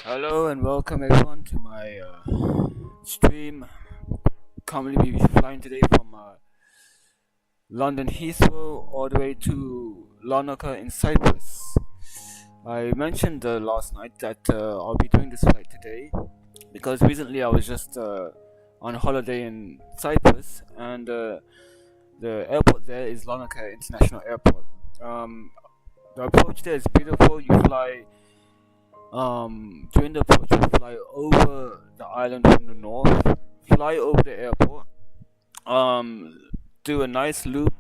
Hello and welcome everyone to my stream. Currently we're flying today from London Heathrow all the way to Larnaca in Cyprus. I mentioned last night that I'll be doing this flight today because recently I was just on holiday in Cyprus, and the airport there is Larnaca International Airport. The approach there is beautiful. You fly during the approach, you fly over the island from the north, fly over the airport, do a nice loop,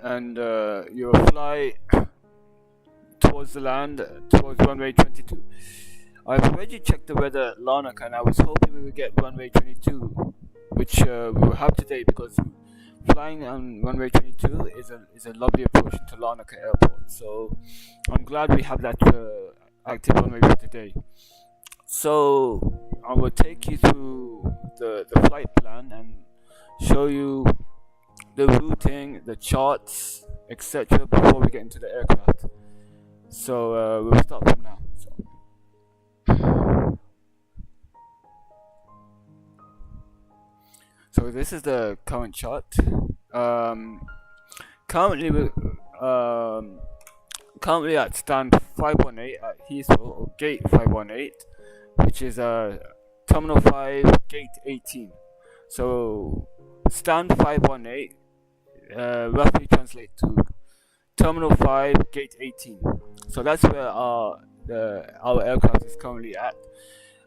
and you'll fly towards the land, towards runway 22. I've already checked the weather at Larnaca, and I was hoping we would get runway 22, which we will have today, because flying on runway 22 is a lovely approach to Larnaca Airport. So I'm glad we have that active runway for today. So I will take you through the flight plan and show you the routing, the charts, etc. before we get into the aircraft. So we'll start from now. So this is the current chart. Currently at stand 518 at Heathrow, or gate 518, which is terminal 5, gate 18. So stand 518 roughly translates to terminal 5, gate 18. So that's where our aircraft is currently at.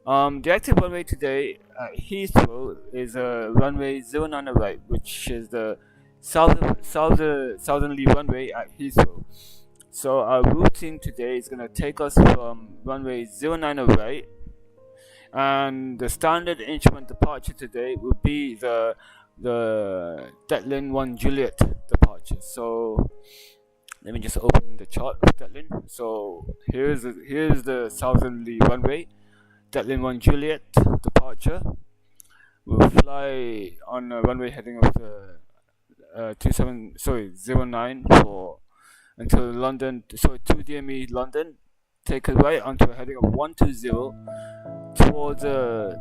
The active runway today at Heathrow is runway 09 right, which is the southerly runway at Heathrow. So our routing today is going to take us from runway 09 right, and the standard instrument departure today will be the Declan 1 Juliet departure. So let me just open the chart of Declan. So here's the southerly runway, Declan 1 Juliet departure. We'll fly on a runway heading of the 09 for until London, sorry, 2 DME London. Take a right onto a heading of 120 towards the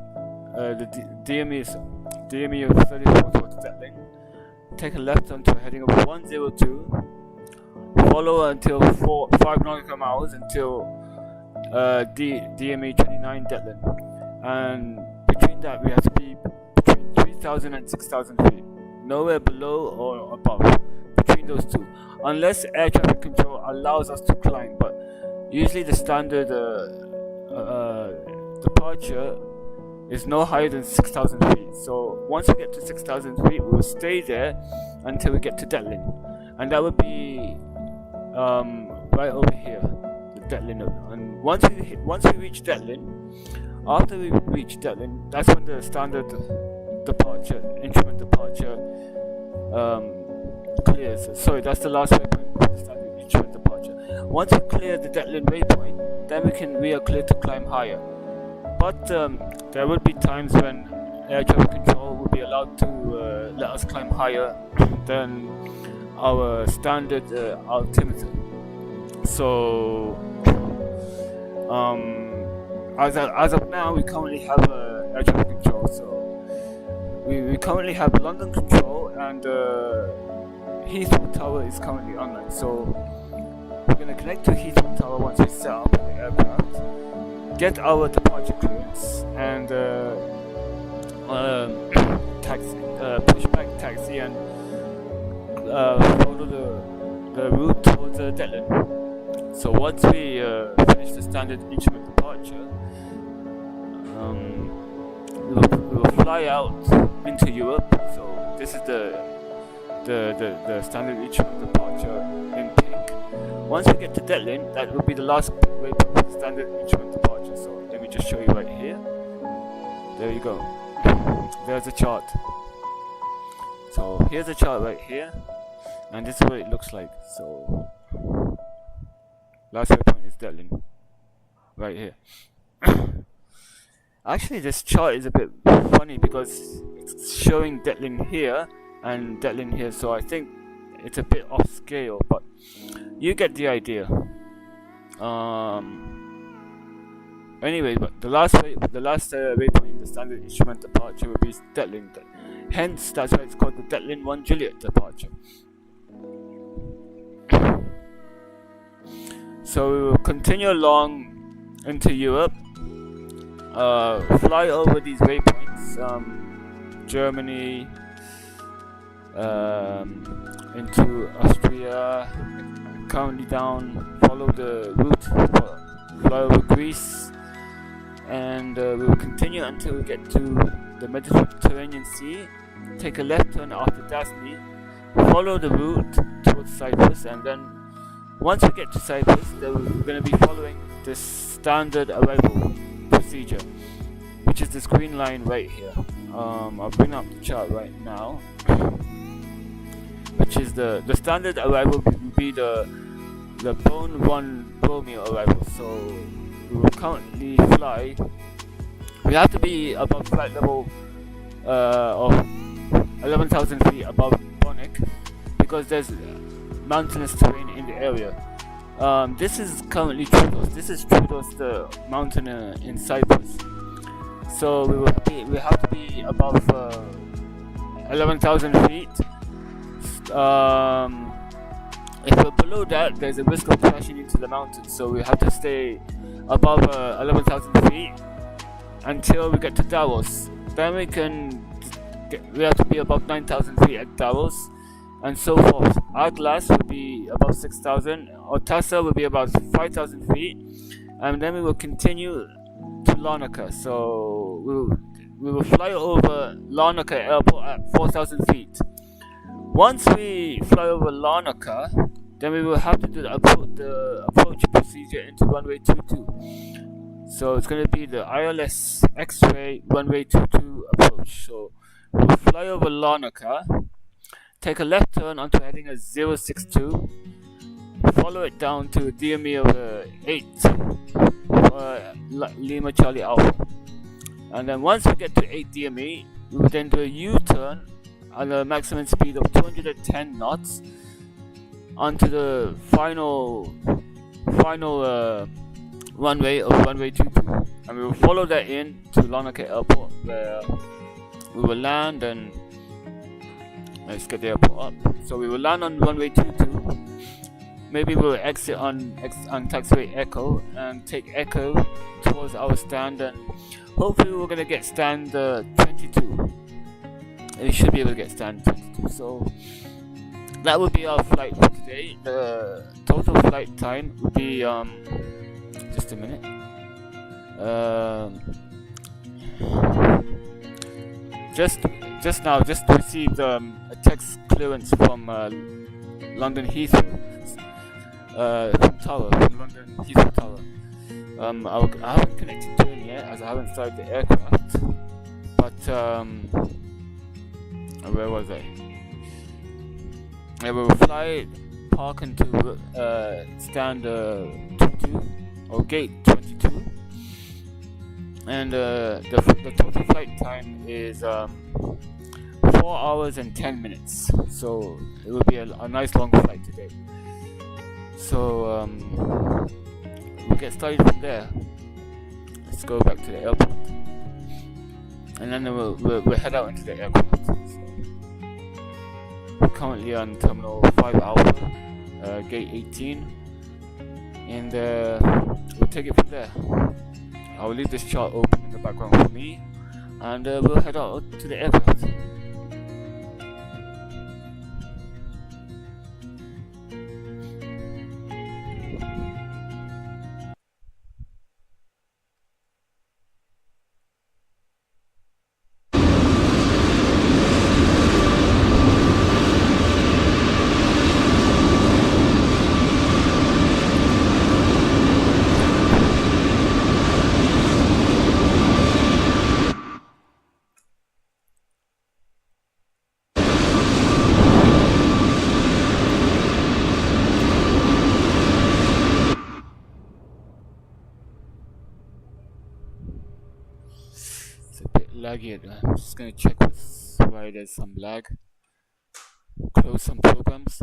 DME of 34 towards Declan. Take a left onto a heading of 102. Follow until 5 nautical miles until DME 29 Declan, and between that we have to be between 3,000 and 6,000 feet, nowhere below or above, between those two, unless air traffic control allows us to climb. But usually the standard departure is no higher than 6,000 feet. So once we get to 6,000 feet, we'll stay there until we get to Declan, and that would be right over here, Declan. And once we reach Declan, after we reach Declan, that's when the standard departure, instrument departure, clears. Sorry, that's the last waypoint for the standard instrument departure. Once we clear the Declan waypoint, then we are clear to climb higher. But there will be times when air traffic control will be allowed to let us climb higher than our standard altimeter. So as of now, we currently have air traffic control. So we currently have London control, and Heathrow Tower is currently online. So we're going to connect to Heathrow Tower once we set up the aircraft, get our departure clearance, and pushback taxi, and follow the route towards Declan. So once we finish the standard instrument departure, we'll fly out into Europe. So this is the standard instrument departure in pink. Once we get to Declan, that will be the last waypoint for the standard instrument departure. So let me just show you right here. There you go. There's the chart. So here's the chart right here, and this is what it looks like. So last waypoint is Declan, right here. Actually, this chart is a bit funny because it's showing Declan here and Declan here, so I think it's a bit off scale, but you get the idea. Anyway, but the last waypoint in the standard instrument departure will be Detlin. Hence, that's why it's called the Detlin 1 Juliet departure. So we will continue along into Europe, fly over these waypoints, Germany, into Austria, currently down, follow the route, fly over Greece, and we will continue until we get to the Mediterranean Sea, take a left turn after Dasni, follow the route towards Cyprus, and then once we get to Cyprus, then we're going to be following the standard arrival procedure, which is this green line right here. I'll bring up the chart right now, which is the standard arrival will be the Bone 1 Romeo arrival. So we will currently fly. We have to be above flight level of 11,000 feet above Bonic, because there's mountainous terrain in the area. This is currently Troodos. This is Troodos, the mountain in Cyprus. So we have to be above 11,000 feet. If we're below that, there's a risk of crashing into the mountain. So we have to stay above 11,000 feet until we get to Davos. Then we have to be above 9,000 feet at Davos, and so forth. Atlas will be above 6,000, Otasa will be about 5,000 feet, and then we will continue to Larnaca. So we will fly over Larnaca airport at 4,000 feet. Once we fly over Larnaca, then we will have to do the approach procedure into runway 22. So it's going to be the ILS X-ray runway 22 approach. So we'll fly over Larnaca, take a left turn onto heading a 062, follow it down to DME of 8 Lima Charlie Alpha, and then once we get to 8 DME, we will then do a U-turn at a maximum speed of 210 knots onto the final runway of runway 22, and we will follow that in to Larnaca Airport, where we will land. And let's get the airport up. So we will land on runway 22. Maybe we'll exit on taxiway Echo and take Echo towards our stand, and hopefully we're gonna get stand 22. We should be able to get stand 22. So that would be our flight for today. The total flight time would be just a minute. Just now, just received a text clearance from London Heathrow, from London Heathrow Tower. I haven't connected to it yet, as I haven't started the aircraft. But where was I? I will fly, park into stand 22 or gate 22, and the total flight time is 4 hours and 10 minutes. So it will be a nice long flight today. So we'll get started from there. Let's go back to the airport, and then we'll head out into the aircraft. So we're currently on Terminal 5 Alpha, Gate 18, and we'll take it from there. I'll leave this chart open in the background for me, and we'll head out to the aircraft. Laggy. I'm just gonna check why there's some lag. Close some programs.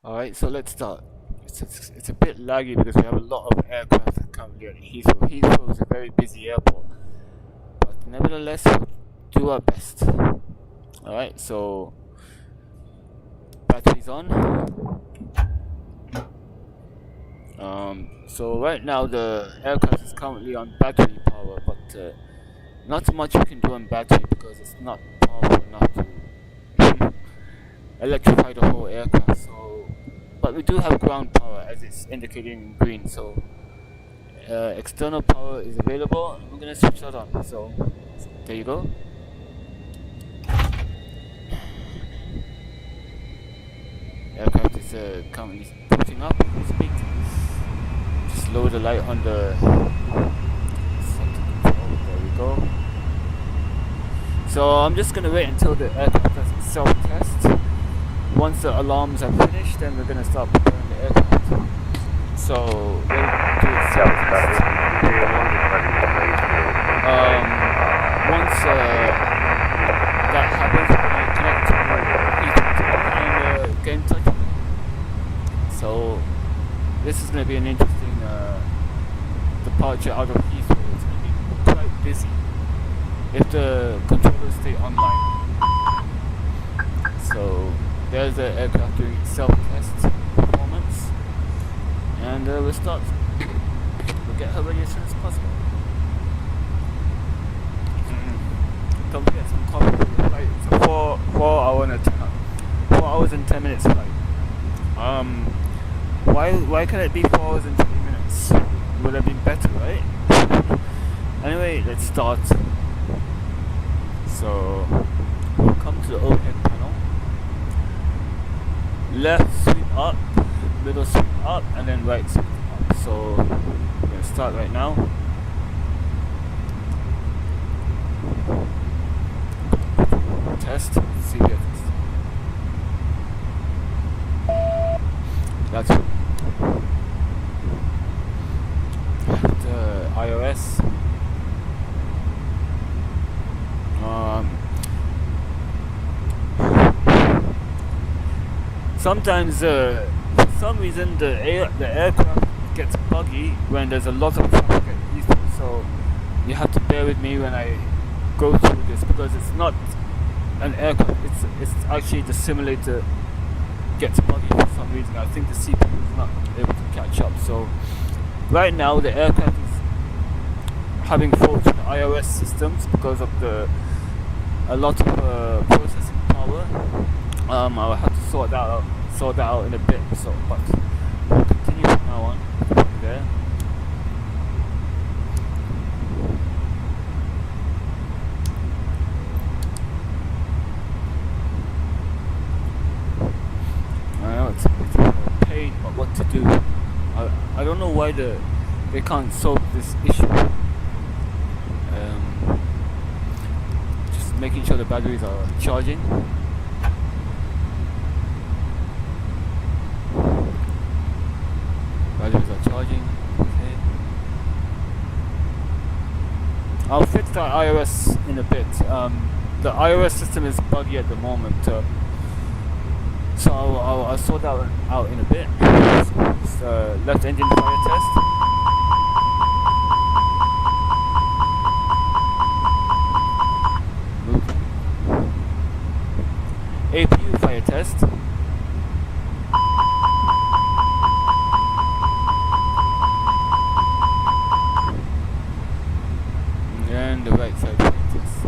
Alright, so let's start. It's a bit laggy because we have a lot of aircraft currently at Heathrow. Heathrow is a very busy airport, but nevertheless, we'll do our best. Alright, so batteries on. So right now the aircraft is currently on battery power, but not much we can do on battery because it's not powerful enough to electrify the whole aircraft. So, but we do have ground power as it's indicated in green. So external power is available. We're gonna switch that on. So there you go. Aircraft is currently putting up as we speak. Just lower the light on the center control. There we go. So I'm just gonna wait until the aircraft does its self-test. Once the alarms are finished, then we're gonna start preparing the aircraft. So we'll do its self-test. Once that happens, we're gonna connect to Heathrow and get in touch with it. So this is gonna be an interesting departure out of Heathrow. It's gonna be quite busy if the controllers stay online. So there's the aircraft doing its self-test performance, and we'll start. We'll get her ready as soon as possible. Don't forget some coffee for the flight. It's a 4 hours and 10 minutes flight. Why can it be 4 hours and 20 minutes? Would have been better, right? Anyway, let's start. So we'll come to the overhead panel. Left sweep up, middle sweep up, and then right sweep up. So we're gonna start right now. Test, severe test. That's good. The iOS. Sometimes, for some reason, the aircraft gets buggy when there's a lot of traffic at Heathrow. So you have to bear with me when I go through this because it's not an aircraft. It's actually the simulator gets buggy for some reason. I think the CPU is not able to catch up. So right now the aircraft is having faults with the iOS systems because of a lot of processing power. I'll have to sort that out in a bit. So, but we'll continue from now on. There. I know it's a pain, but what to do? I don't know why they can't solve this issue. Just making sure the batteries are charging. Batteries are charging. Okay. I'll fix the iOS in a bit. The iOS system is buggy at the moment, so I'll sort that out in a bit. So, left engine fire test. Move. APU fire test. And the right side fire test.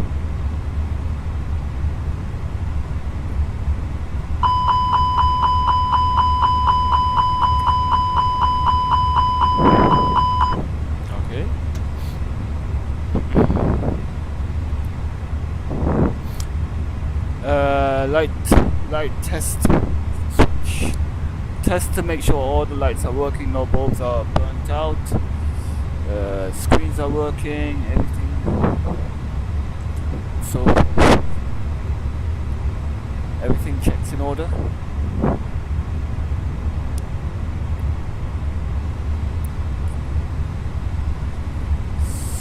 Okay. Light test switch. Test to make sure all the lights are working, no bulbs are burnt out, screens are working, everything. So everything checks in order.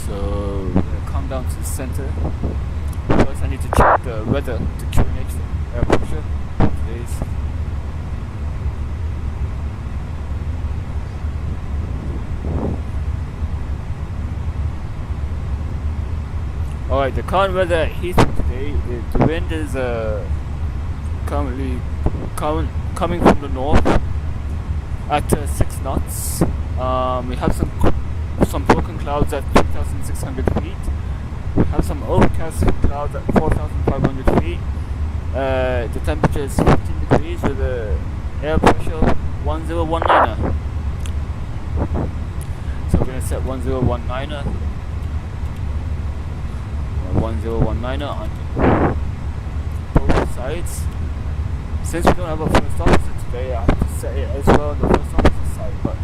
So we're gonna come down to the center. First I need to check the weather, the QNH, the air pressure. Today's Alright, the current weather at Heathrow today, the wind is currently coming from the north at 6 knots. We have some broken clouds at 2,600 feet. We have some overcast clouds at 4,500 feet. The temperature is 15 degrees with a air pressure 1019er. So we're going to set 1019er. 1019er on both sides. Since we don't have a first officer today, I have to set it as well on the first officer side. But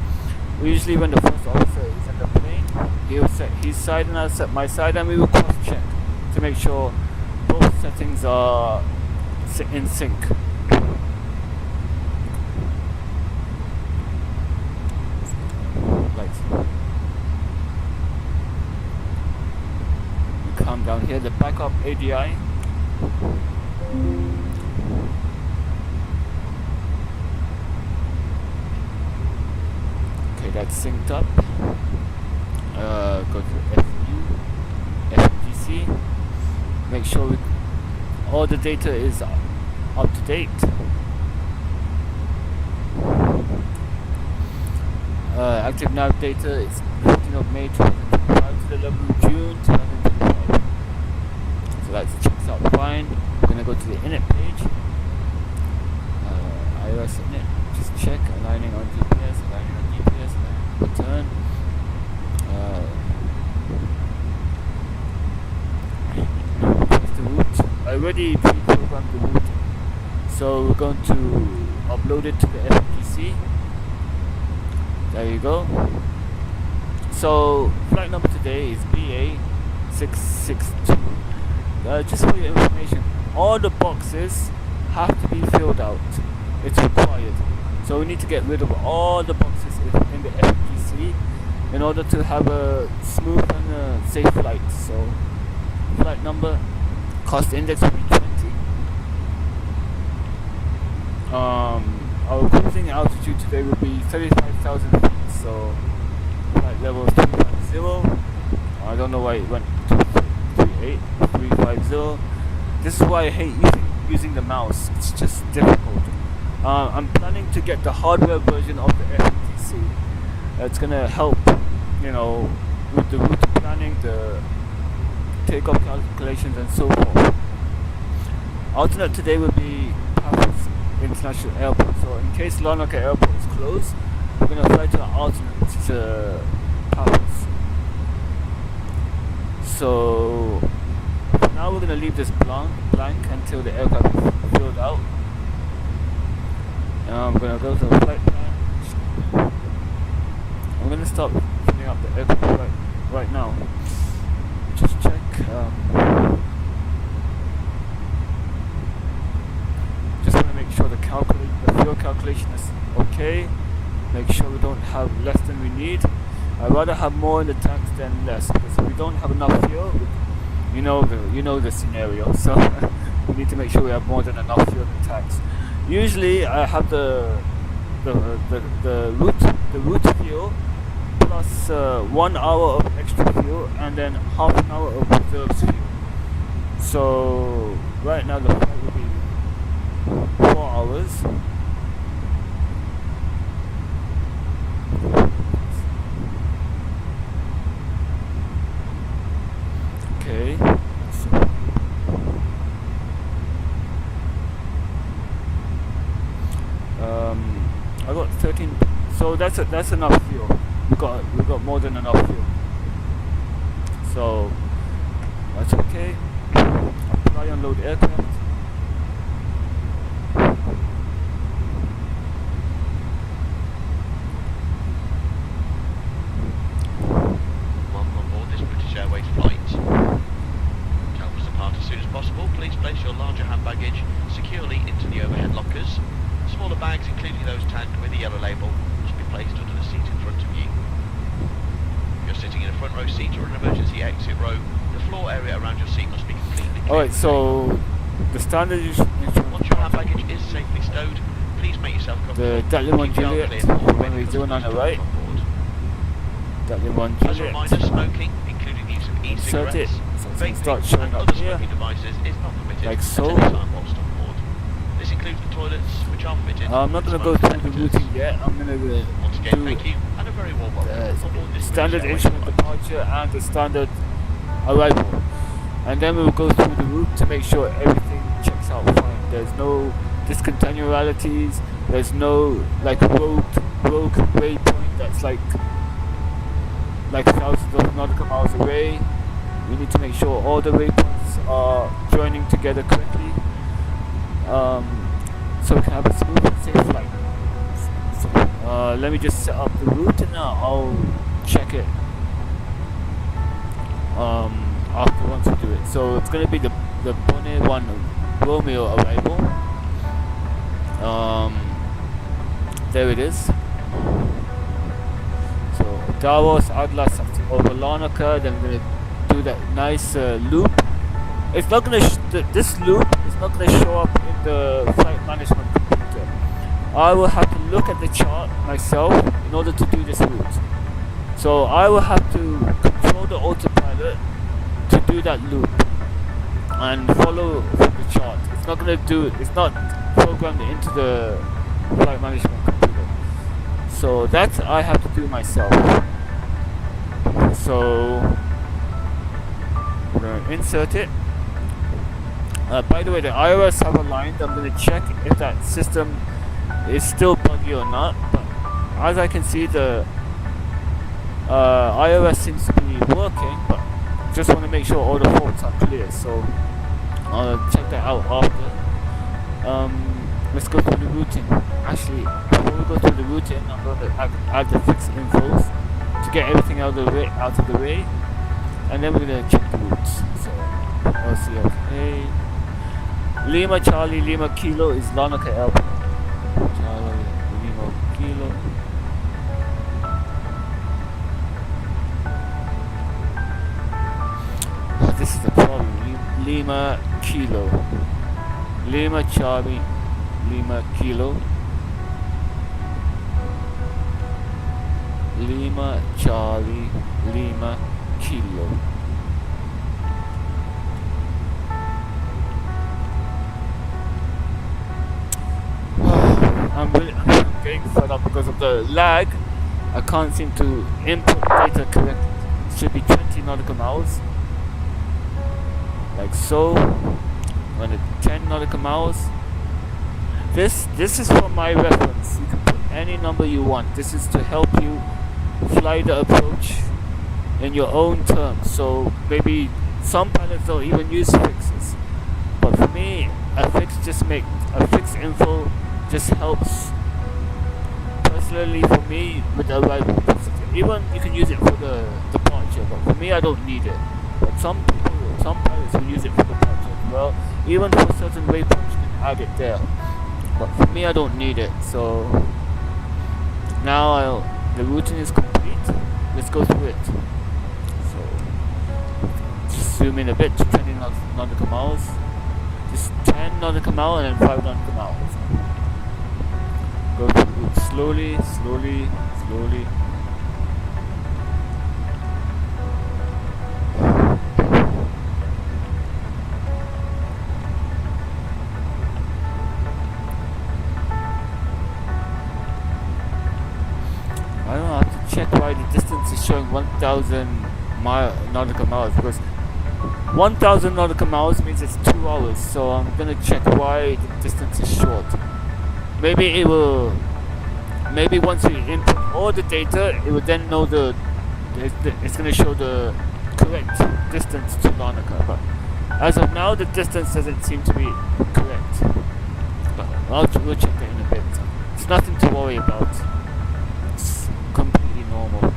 usually when the first officer is in the plane, he'll set his side and I'll set my side, and we will cross check to make sure both settings are in sync. Come down here, the backup ADI. Okay, that's synced up. Go to FGC. Make sure all the data is up to date. Active nav data is 15th of May 2025 to the 11th of June 2025. So that checks out fine. We're gonna go to the init page. iOS init. Just check aligning on GPS, return. Press the route. I already pre-programmed the route, so we're going to upload it to the FPC. There you go. So flight number today is BA662. Just for your information, all the boxes have to be filled out. It's required. So we need to get rid of all the boxes in the FPC in order to have a smooth and safe flight. So flight number, cost index will be 20. Our cruising altitude today will be 35,000 feet, so flight level is 350. I don't know why it went to 350. This is why I hate using the mouse. It's just difficult. I'm planning to get the hardware version of the FTC. It's gonna help, with the route planning, the takeoff calculations, and so forth. Alternate today will be Paris International Airport. So in case Larnaca Airport is closed, we're gonna fly to an alternate, which is Paris. So for now we're gonna leave this blank until the aircraft is filled out. I'm gonna go to the flight plan. I'm gonna start filling up the aircraft right now. Just check. Just want to make sure the fuel calculation is okay. Make sure we don't have less than we need. I'd rather have more in the tanks than less, because if we don't have enough fuel, you know the scenario. So we need to make sure we have more than enough fuel in the tanks. Usually I have the route fuel plus 1 hour of extra fuel and then half an hour of reserves fuel. So right now the flight will be 4 hours. Okay. I got 13, so that's enough fuel. We got more than enough fuel, so that's okay. Apply unload aircraft. Welcome on board this British Airways flight. Travel to depart as soon as possible. Please place your larger hand baggage securely into the overhead lockers. Smaller bags, including those tagged with a yellow label, must be placed under the seat in front of you. If you're sitting in a front row seat or an emergency exit row, the floor area around your seat must be completely clear. Alright, so the standard is... Once your hand baggage is safely stowed, please make yourself comfortable. The Delta 1 Juliet, when we're doing on the right. Delta 1 Juliet. As a reminder, smoking, including the use of insert it, e-cigarettes, so it's going to start vaping showing and up other here, smoking devices is not permitted like at so. any time whilst on board. This includes the toilets, which are fitted I'm not with going to go smoke through the detectors. routing yet. I'm going to Once again, do thank you, and a very warm welcome on board this standard British Airways instrument flight. departure and the standard arrival, and then we will go through the route to make sure everything checks out fine. There's no discontinuities, there's no like rogue waypoint that's like thousands of nautical miles away. We need to make sure all the waypoints are joining together correctly, so we can have a smooth and safe flight. So, let me just set up the route and I'll check it after once we do it. So it's going to be the Bonnet 1 Romeo arrival. There it is. So Davos, Atlas, over Larnaca, then we're going to do that nice loop. It's not going to this loop is not going to show up in the flight management computer. I will have to look at the chart myself in order to do this route. So I will have to control the autopilot to do that loop and follow the chart. It's not going to do it. It's not programmed into the flight management computer. So that I have to do myself. So we're going to insert it. By the way, the IRS have aligned. I'm going to check if that system is still buggy or not. But as I can see, the IRS seems to be working, but just want to make sure all the faults are clear. So I'll check that out after. Let's go through the routing. Actually, before we go through the routing, I'm going to add the fixed infos to get everything out of the way, and then we're going to check the routes. So LCLK. Lima Charlie Lima Kilo is Larnaca Airport. Charlie Lima Kilo. This is the problem. Lima Kilo. Lima Charlie Lima Kilo. Lima Charlie Lima Kilo. I'm getting fed up because of the lag. I can't seem to input data correctly. It should be 20 nautical miles. Like so. I'm going to 10 nautical miles. This is for my reference. You can put any number you want. This is to help you fly the approach in your own terms. So maybe some pilots don't even use fixes. But for me, a fixed info just helps personally for me with the arrival procedure. Even you can use it for the departure, but for me I don't need it. But some pilots will use it for departure as well. Even for certain waypoints you can add it there. But for me I don't need it. So now the routing is complete. Let's go through it. So just zoom in a bit to 20 nautical miles. Just 10 nautical miles and then 5 nautical miles. Go through it slowly. I don't know, I have to check why the distance is showing 1,000 nautical miles, because 1,000 nautical miles means it's 2 hours, so I'm gonna check why the distance is short. Maybe once you input all the data, it will then know it's gonna show the correct distance to Larnaca, but as of now the distance doesn't seem to be correct. But we'll check that in a bit. It's nothing to worry about. It's completely normal.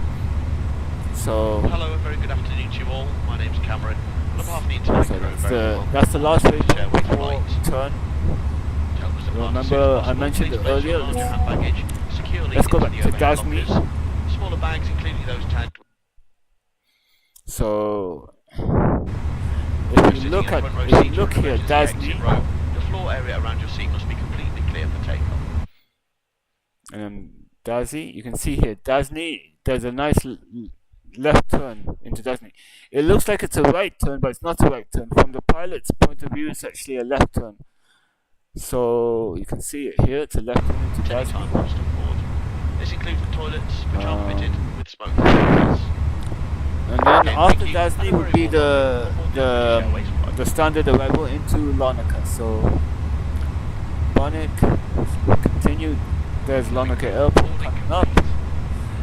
So hello, a very good afternoon to you all. My name's Cameron. On behalf of the entire crew, that's the last way Airways before flight. turn. Remember I mentioned it earlier. Let's go back to Dasmi. Smaller bags, including those tagged. So if you look here, Dasmi, the floor area around your seat must be completely clear for takeoff. and then Dazi, you can see here Dasni. There's a nice left turn into Disney. It looks like it's a right turn, but it's not a right turn. From the pilot's point of view, it's actually a left turn. So you can see it here. It's a left turn into Disney. Time lost on board. This includes the toilets, which are fitted with smoke detectors. And then Okay, after thank you. Disney would be the standard arrival into Larnaca. So Bonnet, continue. There's Larnaca Airport coming up.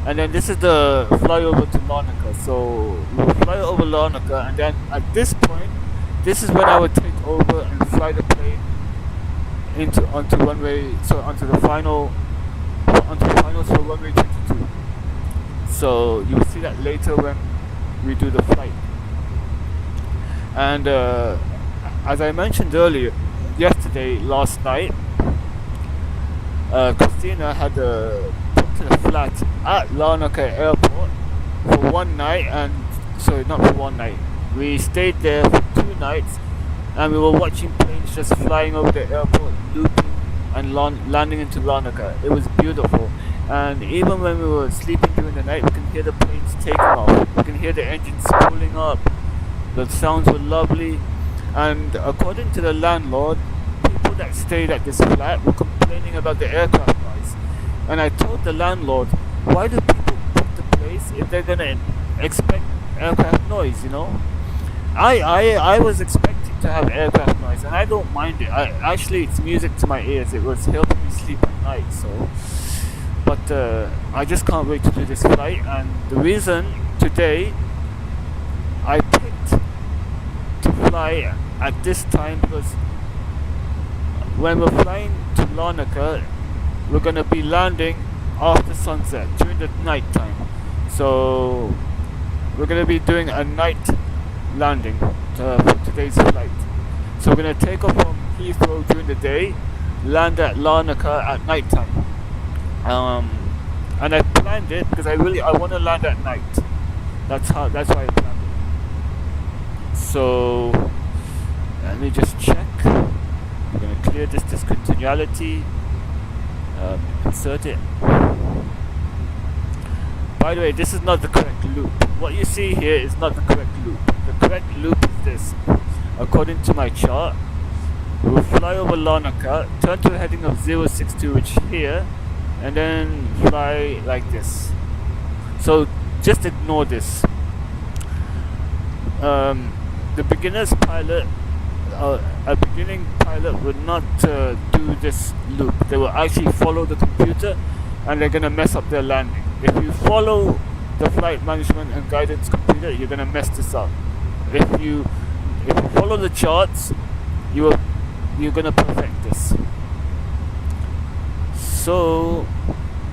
And then this is the flyover to Larnaca. So we'll fly over Larnaca, and then at this point, this is when I would take over and fly the plane onto the finals for runway 22. So you will see that later when we do the flight. And as I mentioned earlier, last night, Christina had booked a flat at Larnaca Airport for one night, not for one night. We stayed there for 2 nights, and we were watching planes just flying over the airport, looping and landing into Larnaca. It was beautiful, and even when we were sleeping during the night, we can hear the planes taking off. We can hear the engines spooling up. The sounds were lovely, and according to the landlord, people that stayed at this flat were complaining about the aircraft noise. And I told the landlord, why do people book the place if they're gonna expect aircraft noise? I was expecting to have aircraft noise, and I don't mind it. Actually, it's music to my ears. It was helping me sleep at night. But I just can't wait to do this flight. And the reason today I picked to fly at this time because when we're flying to Larnaca, we're gonna be landing after sunset during the night time. So we're gonna be doing a night landing for today's flight. So we're gonna take off from Heathrow during the day, land at Larnaca at night time. And I planned it because I want to land at night. That's why I planned it. So let me just check. We're gonna clear this discontinuity. Insert it. By the way, this is not the correct loop. What you see here is not the correct loop. The correct loop is this. According to my chart, we'll fly over Larnaca, turn to a heading of 062, which is here, and then fly like this. So just ignore this. The beginner's pilot, a beginning pilot would not do this loop. They will actually follow the computer, and they're gonna mess up their landing. If you follow the flight management and guidance computer, you're gonna mess this up. If you follow the charts, you're gonna perfect this. So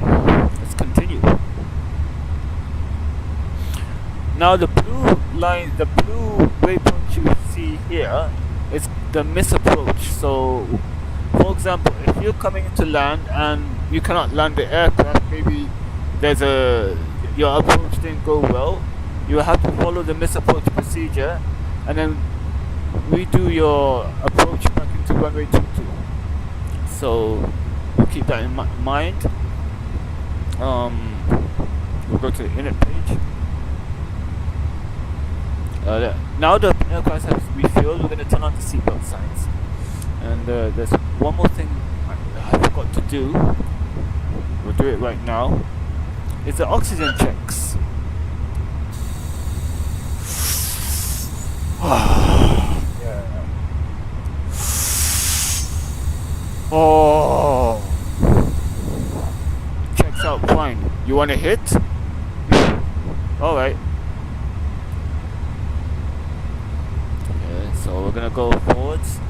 let's continue. Now the blue waypoint you see here is the misapproach. So for example, if you're coming to land and you cannot land the aircraft, maybe your approach didn't go well, you have to follow the misapproach procedure and then redo your approach back into runway 22. So we'll keep that in mind. We'll go to the init page. Now the aircraft has refueled. We're going to turn on the seatbelt signs. And there's one more thing I forgot to do. We'll do it right now. It's the oxygen checks. Oh, checks out fine. You want to hit? All right. So we're gonna go forwards.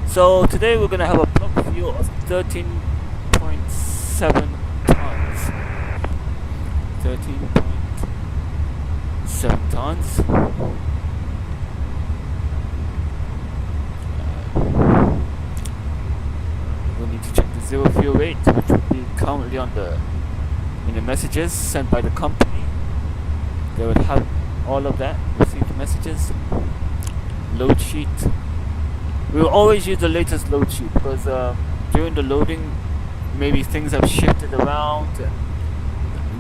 So today we're gonna have a block fuel of 13.7 tons. 13.7 tons. We need to check the zero fuel rate, which will be currently in the messages sent by the company. They would have all of that. Receive the messages. Load sheet. We will always use the latest load sheet because during the loading maybe things have shifted around and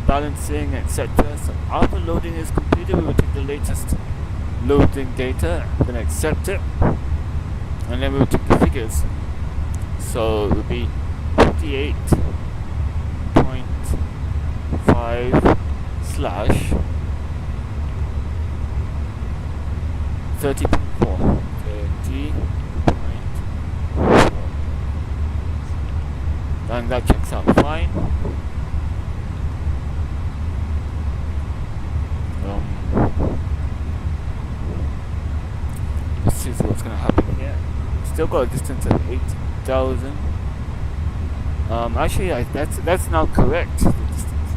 balancing, etc. So after loading is completed, we will take the latest loading data, then accept it, and then we will take the figures. So it will be 58.5 slash 30.4. And that checks out fine. Let's see what's gonna happen here. Still got a distance of 8,000. Actually, that's now correct. The distance.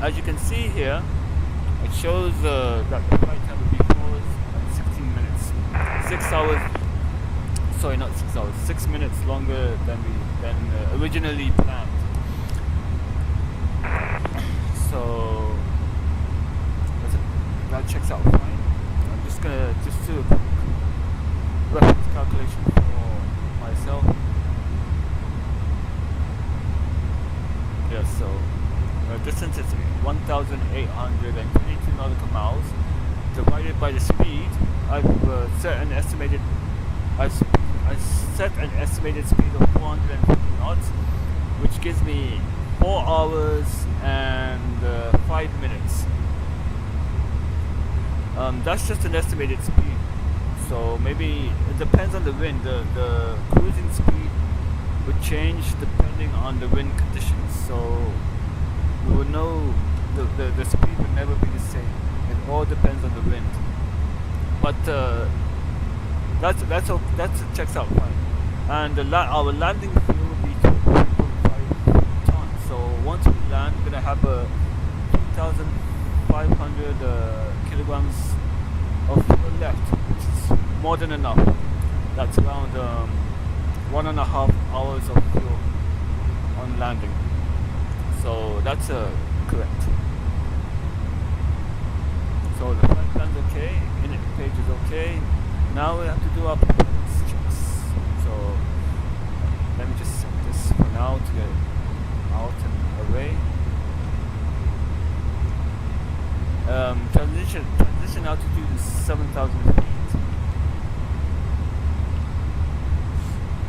As you can see here, it shows that the flight time will be 4 hours and 16 minutes. 6 hours. Sorry, not 6 hours. 6 minutes longer than originally planned. So that checks out fine. I'm just gonna do a quick reference calculation for myself. Yeah, so distance is 1,822 nautical miles divided by the speed. I've set an estimated speed of 450 knots, which gives me 4 hours and 5 minutes. That's just an estimated speed, so maybe it depends on the wind. The cruising speed would change depending on the wind conditions, so we will know the speed will never be the same. It all depends on the wind, but that checks out fine. And our landing fuel will be 2.5 tons. So once we land, we're gonna have a 2,500 kilograms of fuel left, which is more than enough. That's around 1.5 hours of fuel on landing. So that's correct. So the flight plan's okay, init page is okay. Now we have to do our performance checks. So let me just set this for now to get it out and away. Transition altitude is 7,000 feet.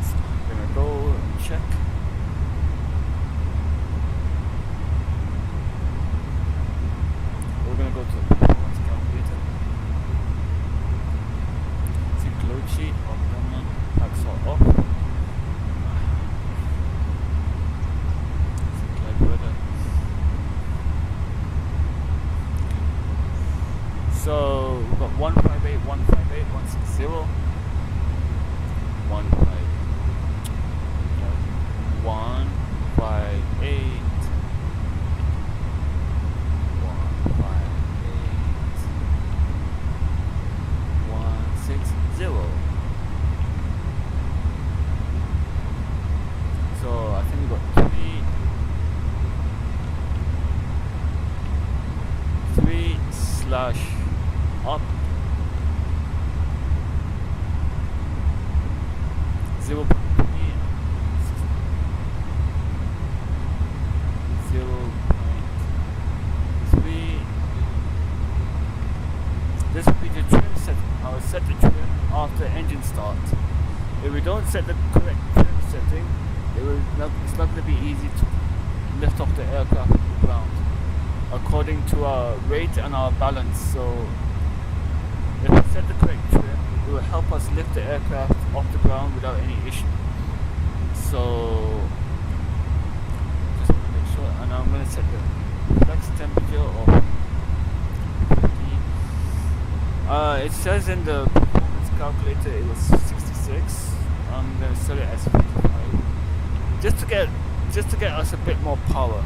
So I'm gonna go and check. We're gonna go to the performance calculator. Load sheet off, Paxor off. So we've got 158, 158, 160, 158, 158, 160. So I think we got three slash up 0.3 This will be the trim setting. I will set the trim after engine start. If we don't set the correct trim setting, it's not going to be easy to lift off the aircraft from the ground according to our rate and our balance. So if we set the correct trim, it will help us lift the aircraft off the ground without any issue. So just want to make sure, and I'm going to set the flex temperature of 50. It says in the performance calculator it was 66. I'm going to set it as 55, just to get us a bit more power.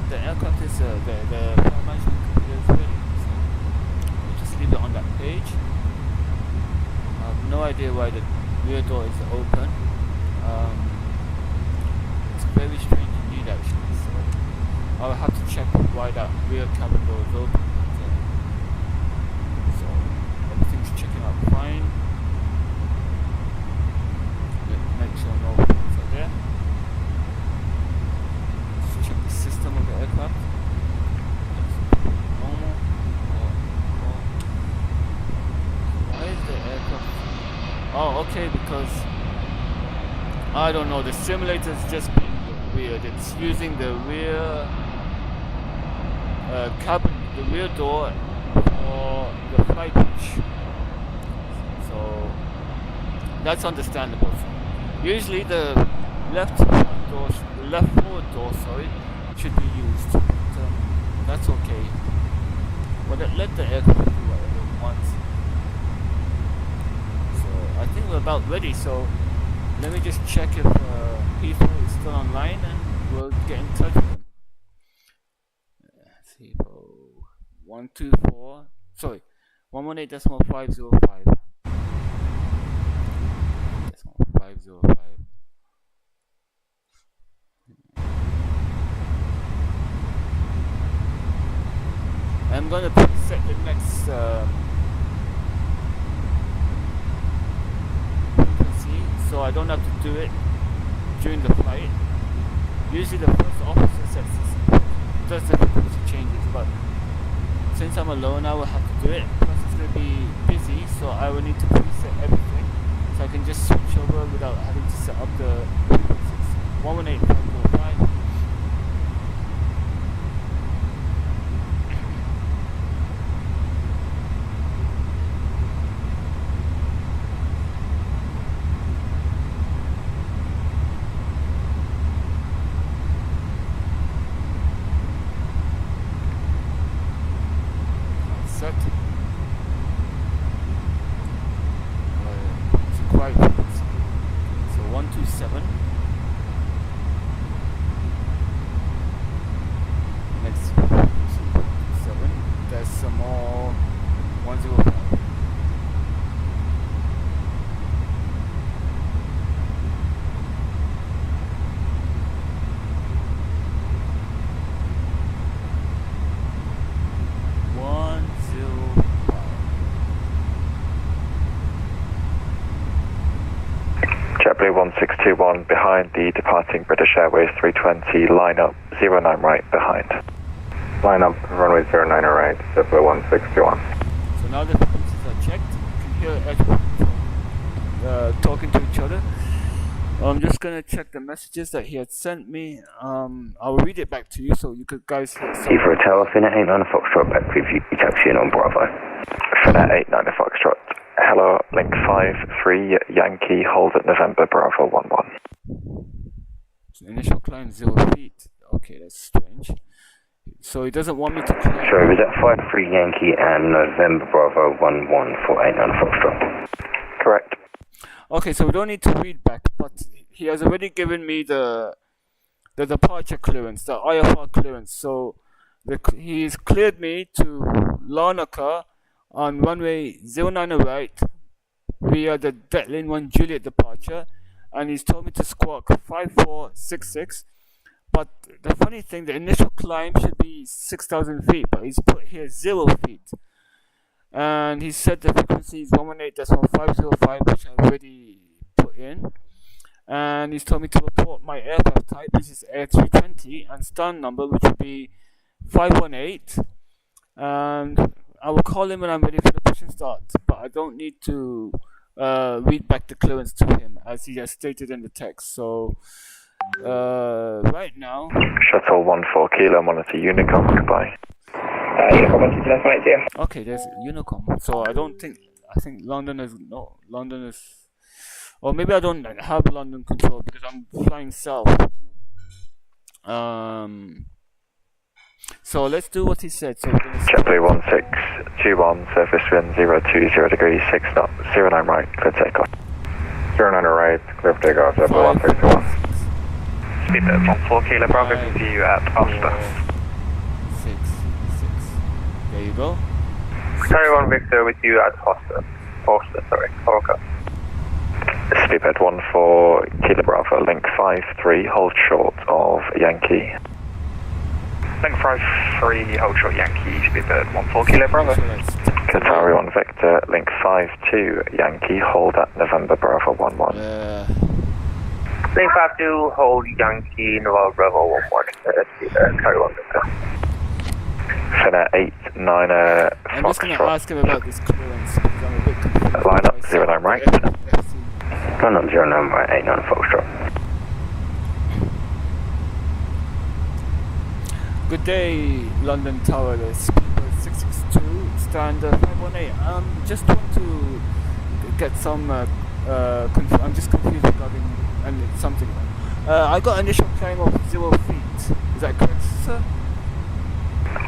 The aircraft is the power management computer is ready, so we'll just leave it on that page. I have no idea why the rear door is open. It's very strange indeed, actually. So I'll have to check why that rear cabin door is open. So everything's checking out fine. I don't know, the simulator's just being weird. It's using the rear cabin, the rear door for the flight pitch. So that's understandable. Usually the left forward door, should be used. But, that's okay. Well, let the aircraft do whatever it wants. So I think we're about ready. So let me just check if Heathrow is still online, and we'll get in touch with him. Heathrow 124. Sorry, 118.505. 505. I'm gonna preset the next frequency, so I don't have to do it during the flight. Usually the first officer does the frequency changes, but since I'm alone, I will have to do it. Plus it's gonna be busy, so I will need to preset everything, so I can just switch over without having to set up the frequencies. 118.505. Set. It's a quiet frequency. So 127. Next frequency 127. There's some more 105. JetBlue 1621 behind the departing British Airways 320, line up 09 right behind. Line up runway 09 right, JetBlue 1621. So now the frequencies are checked. You can hear aircraft talking to each other. I'm just gonna check the messages that he had sent me. I'll read it back to you so you could guys hear. Heathrow Tower, Finnet 89 Foxtrot, back with you, taxiing on Bravo. Finnet 89 Foxtrot. Hello, link 53 Yankee, hold at November Bravo 11. So initial climb 0 feet. Okay, that's strange. So he doesn't want me to climb. Sorry, was that 53 Yankee and November Bravo 11 for 89 Foxtrot? Correct. Okay, so we don't need to read back, but he has already given me the departure clearance, the IFR clearance. So he's cleared me to Larnaca on runway 09 right via the dead lane 1 Juliet departure, and he's told me to squawk 5466. But the funny thing, the initial climb should be 6,000 feet, but he's put here 0 feet. And he said the frequency is 118.505, which I've already put in. And he's told me to report my aircraft type, which is Air 320, and stun number, which will be 518. And I will call him when I'm ready for the push and start, but I don't need to read back the clearance to him, as he has stated in the text. So right now, Shuttle 14 Kilo, monitor Unicom, goodbye. Unicom 1280. Okay, there's Unicom. So I think London is, or maybe I don't have London control because I'm flying south. So let's do what he said. So JetBlue 1621, surface wind 020 degrees, 6 knots, 09 right, clear takeoff. 09 right, clear for takeoff, JetBlue 1621. Speedbird 14 Kilo, Bravo, can see you at Oscar. 6. There you go. Carry 1 Victor with you at Foster, Orca. Speedbird 14 Kilo Bravo, link 53, hold short of Yankee. Link 53, hold short Yankee, Speedbird 14 Kilo Bravo. Qatari 1 Victor, link 52 Yankee, hold at November Bravo 11. Link 52, hold Yankee, November Bravo 11, Carry 1 Victor. Finnair 89 I'm just going to ask him about this clearance because I'm a bit confused. Line up 09 right. London 09 right, 89 Foxtrot. Good day, London Tower. This people 662 stand 518. Just want to get some. I'm just confused regarding something. I got initial climb of 0 feet. Is that correct, sir?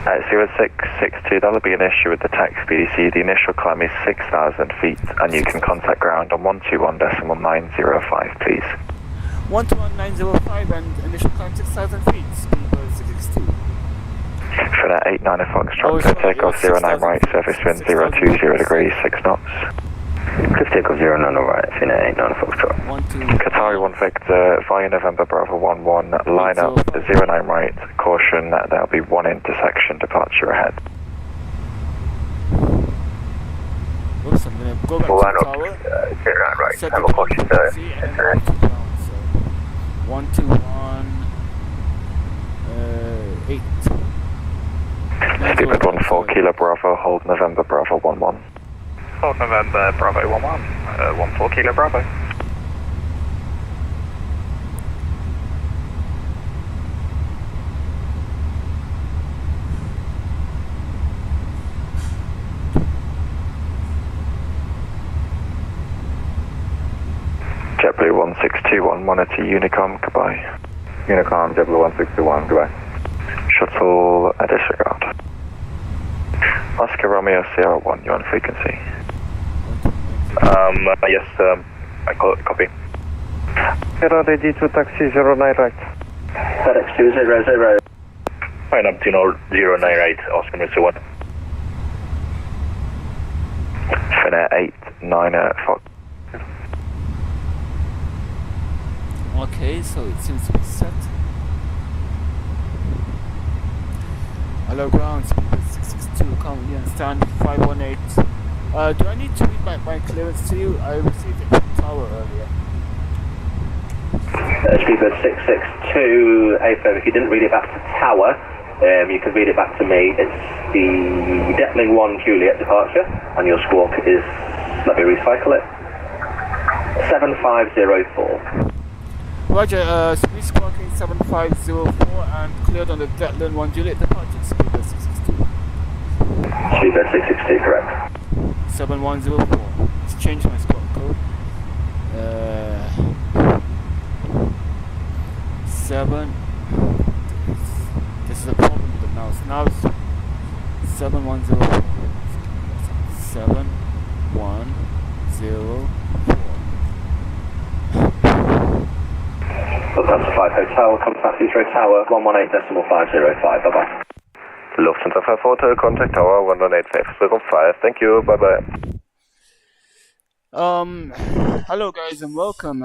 0662, that'll be an issue with the tax PDC. The initial climb is 6,000 feet, and you can contact ground on 121.905, please. 121.905 and initial climb 6,000 feet. People 662. For that 89 Foxtrot, sorry, take off 09 right, surface wind 020 degrees, 6 knots. Cliff takeoff 09 right, Finnair 89 Foxtrot. Qatari 1 Victor, via November Bravo 11, line up 09 right, caution, there'll be one intersection departure ahead. Oops, I'm going to go back to the tower. 09 right, Set have the a caution there. frequency and go to ground. So 121.8. Speedbird 14 Kilo Bravo, hold November Bravo 11. Hold November Bravo 11, 14 Kilo Bravo. JetBlue 1621, monitor Unicom, goodbye. Unicom, JetBlue 1621, goodbye. Shuttle, disregard. Oscar Romeo Sierra 1, you on frequency? Yes, I copy. Sierra ready to taxi 09 right. FedEx 200. Fine up to 09 right, Oscar Mr. 1. Finnair 89 Fox. Okay, so it seems to be set. Hello ground, speed 662, currently on stand 518. Do I need to read my clearance to you? I received it from the tower earlier. Speedbird 662, AFM, if you didn't read it back to tower, you can read it back to me. It's the Detling 1 Juliet departure, and your squawk is, let me recycle it, 7504. Roger, speed squawking 7504 and cleared on the Detling 1 Juliet departure, speedbird 662. Speedbird 662, correct. 7104. Let's change my squawk code. 7. This is a problem with the mouse. Now it's 7104. 7104. Lufthansa 5 Hotel, contact Heathrow Tower, 118.505, bye-bye. Lufthansa 5 Hotel, contact tower 118.505, thank you, bye-bye. Hello guys and welcome,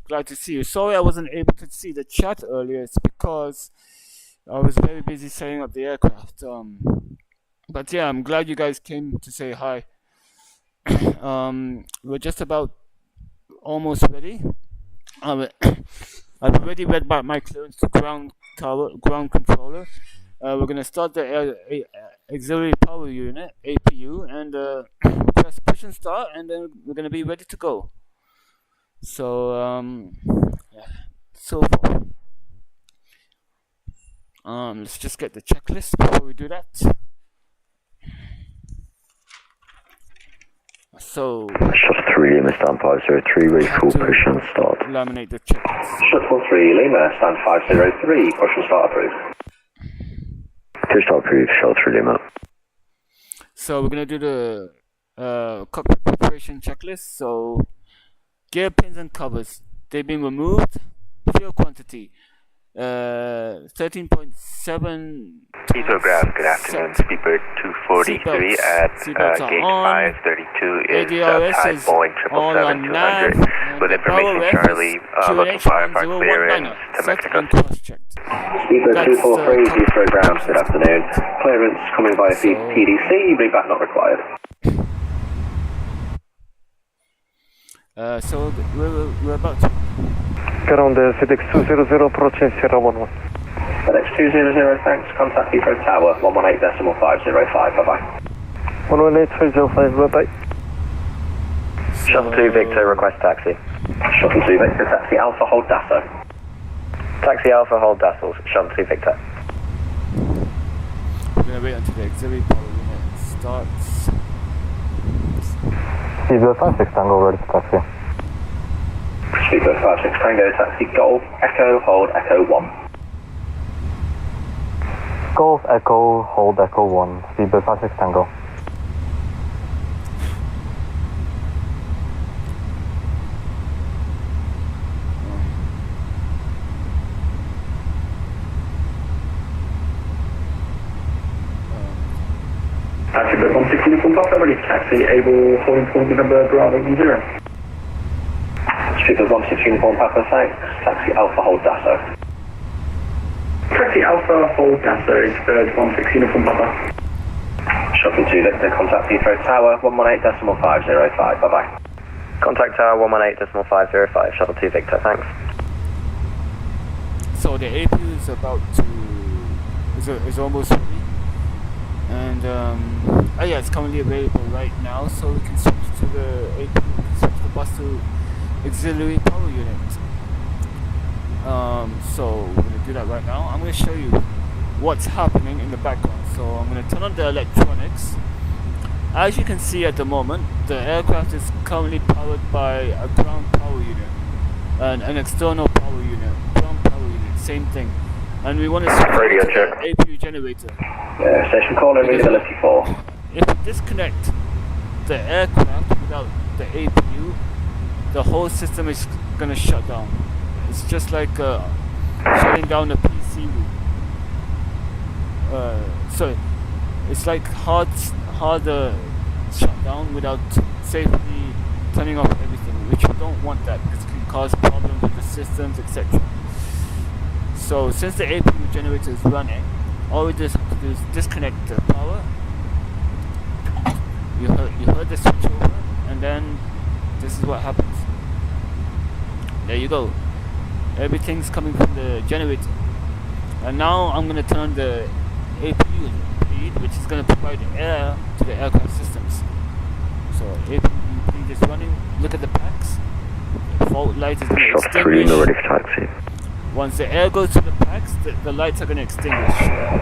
glad to see you. Sorry I wasn't able to see the chat earlier, it's because I was very busy setting up the aircraft. But yeah, I'm glad you guys came to say hi. We're just about almost ready. I've already read back my clearance to ground controller. We're gonna start the auxiliary power unit (APU) and press push and start, and then we're gonna be ready to go. So yeah, so far. Let's just get the checklist before we do that. So Shuttle 3 Lima, stand 503, ready full push and start. Laminate the checklist. Shuttle 3 Lima, stand 503, push and start approved. Push start approved, Shuttle 3 Lima. So we're gonna do the cockpit preparation checklist. So gear pins and covers, they've been removed. Fuel quantity 13.7. Heathrow, good afternoon. Speedbird 243 at gate 532 is outside Boeing 777-200 with information Charlie, looking firefight clearance to Mexico. Speedbird 243, Heathrow ground, good afternoon. Clearance coming via PDC, readback not required. So we're about to. Ground FedEx 200, approaching Sierra 11. FedEx 200, thanks. Contact Heathrow Tower, 118.505, bye-bye. 118.505, bye-bye. Shuttle 2 Victor, request taxi. Shuttle 2 Victor, taxi Alpha, hold Dasso. Taxi Alpha, hold Dazzles. Shuttle 2 Victor. We're gonna wait until the auxiliary power unit starts. Speedbird 56 Tango, ready for taxi. Speedbird 56 Tango, taxi Golf, Echo, hold Echo 1. Golf Echo, hold Echo 1. Speedbird 56 Tango. Taxi Bird 160 uniform Papa, ready for taxi, able holding point number Bravo 10. Speedbird 160 uniform Papa, thanks. Taxi Alpha, hold Dasso. Taxi Alpha, hold Dasso, Bird 160 uniform Papa. Shuttle 2 Victor, contact Heathrow Tower, 118.505, bye-bye. Contact Tower 118.505, Shuttle 2 Victor, thanks. So the APU is about to is almost ready, and oh yeah, it's currently available right now. So we can switch to the APU, we can switch the bus to auxiliary power unit. So we're gonna do that right now. I'm gonna show you what's happening in the background. So I'm gonna turn on the electronics. As you can see at the moment, the aircraft is currently powered by a ground power unit and an external power unit, ground power unit, same thing. And we want to switch Radio to check. the APU generator. Station call and readability 4. If we disconnect the aircraft without the APU, the whole system is gonna shut down. It's just like shutting down a PC room. So it's like hard shut down without safely turning off everything, which you don't want that because it can cause problems with the systems, etc. So since the APU generator is running, all we just have to do is disconnect the power. You heard the switch over, and then this is what happens. There you go. Everything's coming from the generator. And now I'm going to turn on the APU lead, which is going to provide air to the aircraft systems. So APU lead is running. Look at the packs. The fault light is going to extinguish. ready for taxi. Once the air goes to the packs, the lights are going to extinguish.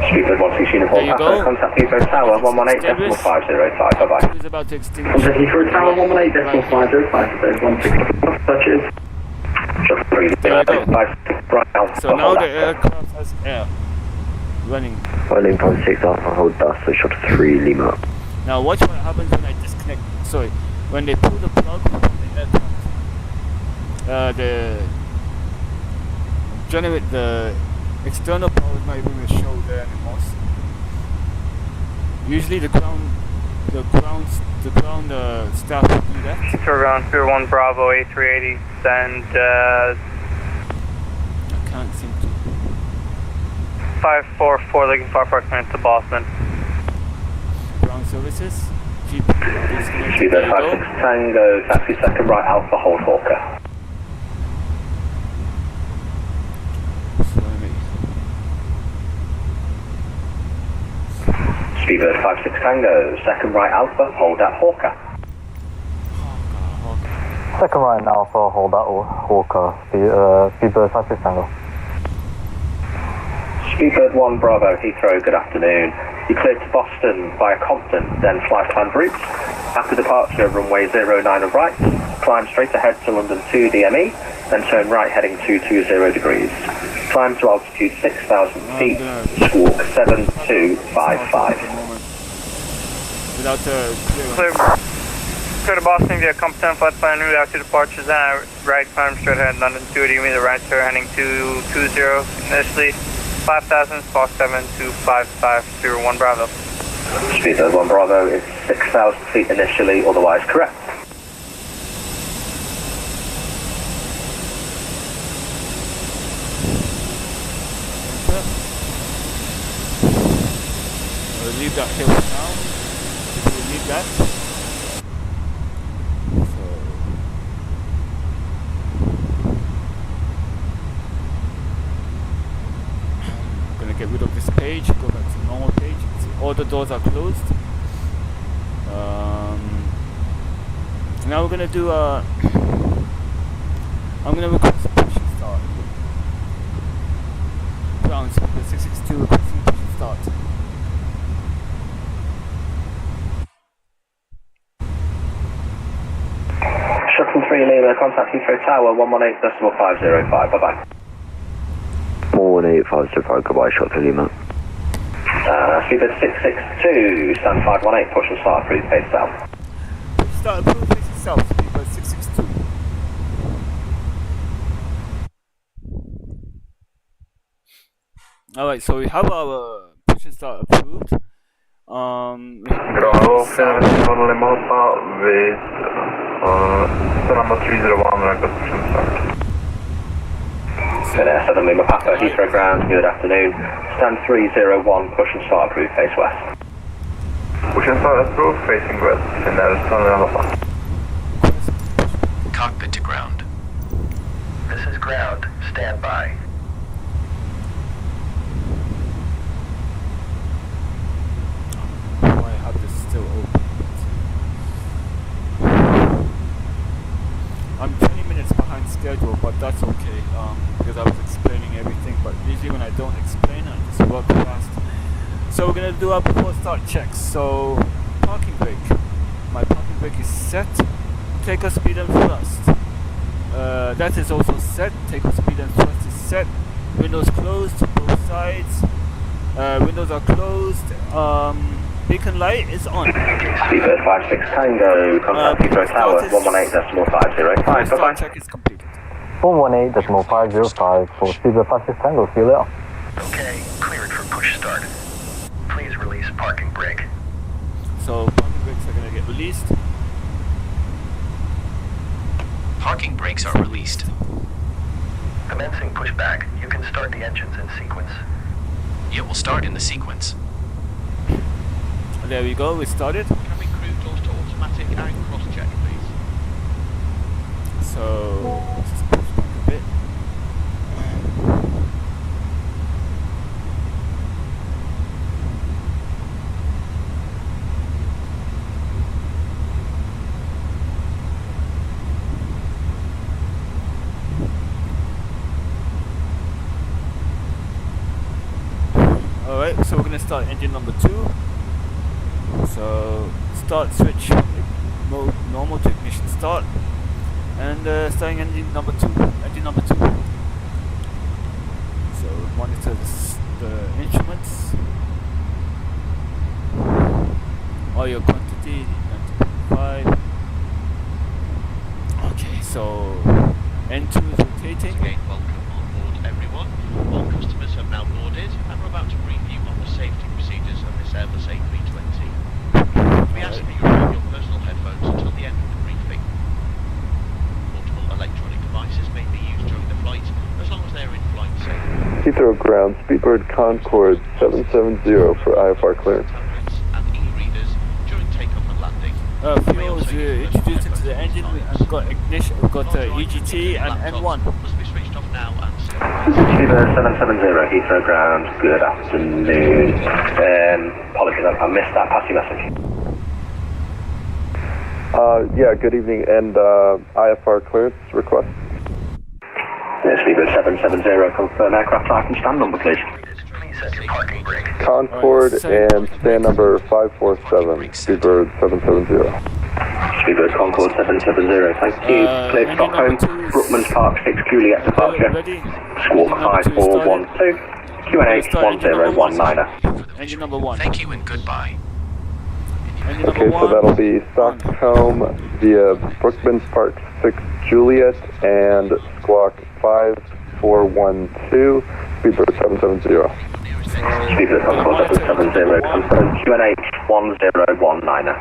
Speedbird 160 uniform There you Papa, go. contact Heathrow Tower, 118.505, bye-bye. It's about to extinguish. Contact Heathrow Tower 118.505, Bird 160 touches. Shuttle 3 There you go. 56 right Alpha, So now hold the Dasso. aircraft has air running. 118.6 Alpha, hold Dasso, Shuttle 3 Lima. Now watch what happens when I disconnect. Sorry, when they pull the plug from the aircraft. The external power is not even going to show there anymore. Usually the ground staff will do that. Heathrow ground, Pier 1 Bravo, A380, send I can't seem to. 544 looking for approximate to Boston. Ground services. Keep disconnected. Speedbird There you 56 go. Tango, taxi second right Alpha, hold Hawker. Speedbird 56 Tango, second right Alpha, hold at Hawker. Second right Alpha, hold that Hawker. Speedbird 56 Tango. Speedbird 1 Bravo, Heathrow, good afternoon. You cleared to Boston via Compton, then fly planned routes. After departure, runway 09 of right, climb straight ahead to London 2 DME, then turn right heading 220 degrees. Climb to altitude 6,000 feet, squawk 7255. Without the Clear to Boston via Compton, flight plan route after departures, and right climb straight ahead, London 2, do you mean the right turn heading 220, initially 5,000, squawk 7255, 1 Bravo. Speedbird 1 Bravo is 6,000 feet initially, otherwise correct. We'll leave that here for now. We'll leave that. So I'm gonna get rid of this page, go back to the normal page. See, all the doors are closed. Now we're gonna do I'm gonna request a push and start. Ground speed 662 requesting push and start. Shuttle 3 Lima, contact Heathrow Tower 118.505. Bye bye. 118.505, goodbye, shot to Lima. Speedbird 662, stand 518, push and start approved, face south. Start approved, facing south, speedbird 662. Alright, so we have our push and start approved. Bravo, 4 Lima hoppa vid number 301 request push and start. 7 Lima Papa, Heathrow ground, good afternoon. Stand 301, push and start approved, face west. Push and start approved, facing west. Finnair 7 Lima hoppa. Cockpit to ground. This is ground. Stand by. I have this still open. I'm 20 minutes behind schedule, but that's okay, because I was explaining everything, but usually when I don't explain, I just work fast. So we're going to do our before start checks. So, parking brake. My parking brake is set. Take off speed and thrust. That is also set. Take off speed and thrust is set. Windows closed, both sides. Windows are closed. Beacon light is on. Speedbird 56 Tango, contact Heathrow Tower 118.505. Bye bye. Check is completed. 118.505 for Speedbird 56 Tango, see you later. Okay, cleared for push start. Please release parking brake. So parking brakes are going to get released. Parking brakes are released. Commencing pushback. You can start the engines in sequence. It will start in the sequence. There we go, we started. Cabin crew doors to automatic and cross check, please. So let's just push back a bit. Alright, so we're gonna start engine number 2. So start switch mode normal to ignition start, and starting engine number 2. Engine number 2. So monitor the instruments. Oil quantity 95. Okay, so N2 is rotating. Again, welcome on board everyone. All customers have now boarded and we're about to brief you on the safety procedures of this Airbus A320. We ask that you remove your personal headphones until the end of the briefing. Portable electronic devices may be used during the flight as long as they are in flight safe. Heathrow ground, Speedbird Concorde 770 for IFR clearance. Tablets and e-readers during takeoff and landing. Fuel is introduced into the engine. We've got ignition, we've got EGT and N1. Must be switched off now and Speedbird 770 Heathrow ground, good afternoon. Apologies, I missed that. Pass your message. Yeah, good evening, and IFR clearance request. Speedbird 770, confirm aircraft type and stand number, please. Please set your parking brake. Concorde and stand number 547, Speedbird 770. Speedbird Concorde 770, thank you. Clear to Stockholm, Brookman's Park 6 Juliet departure. Squawk 5412, QNH 1019er. Engine number 1. Thank you and goodbye. Engine Okay, number so 1. that'll be Stockholm via Brookman's Park 6 Juliet and Squawk 5412, Speedbird 770. Speedbird Concorde 770, confirm QNH 1019er.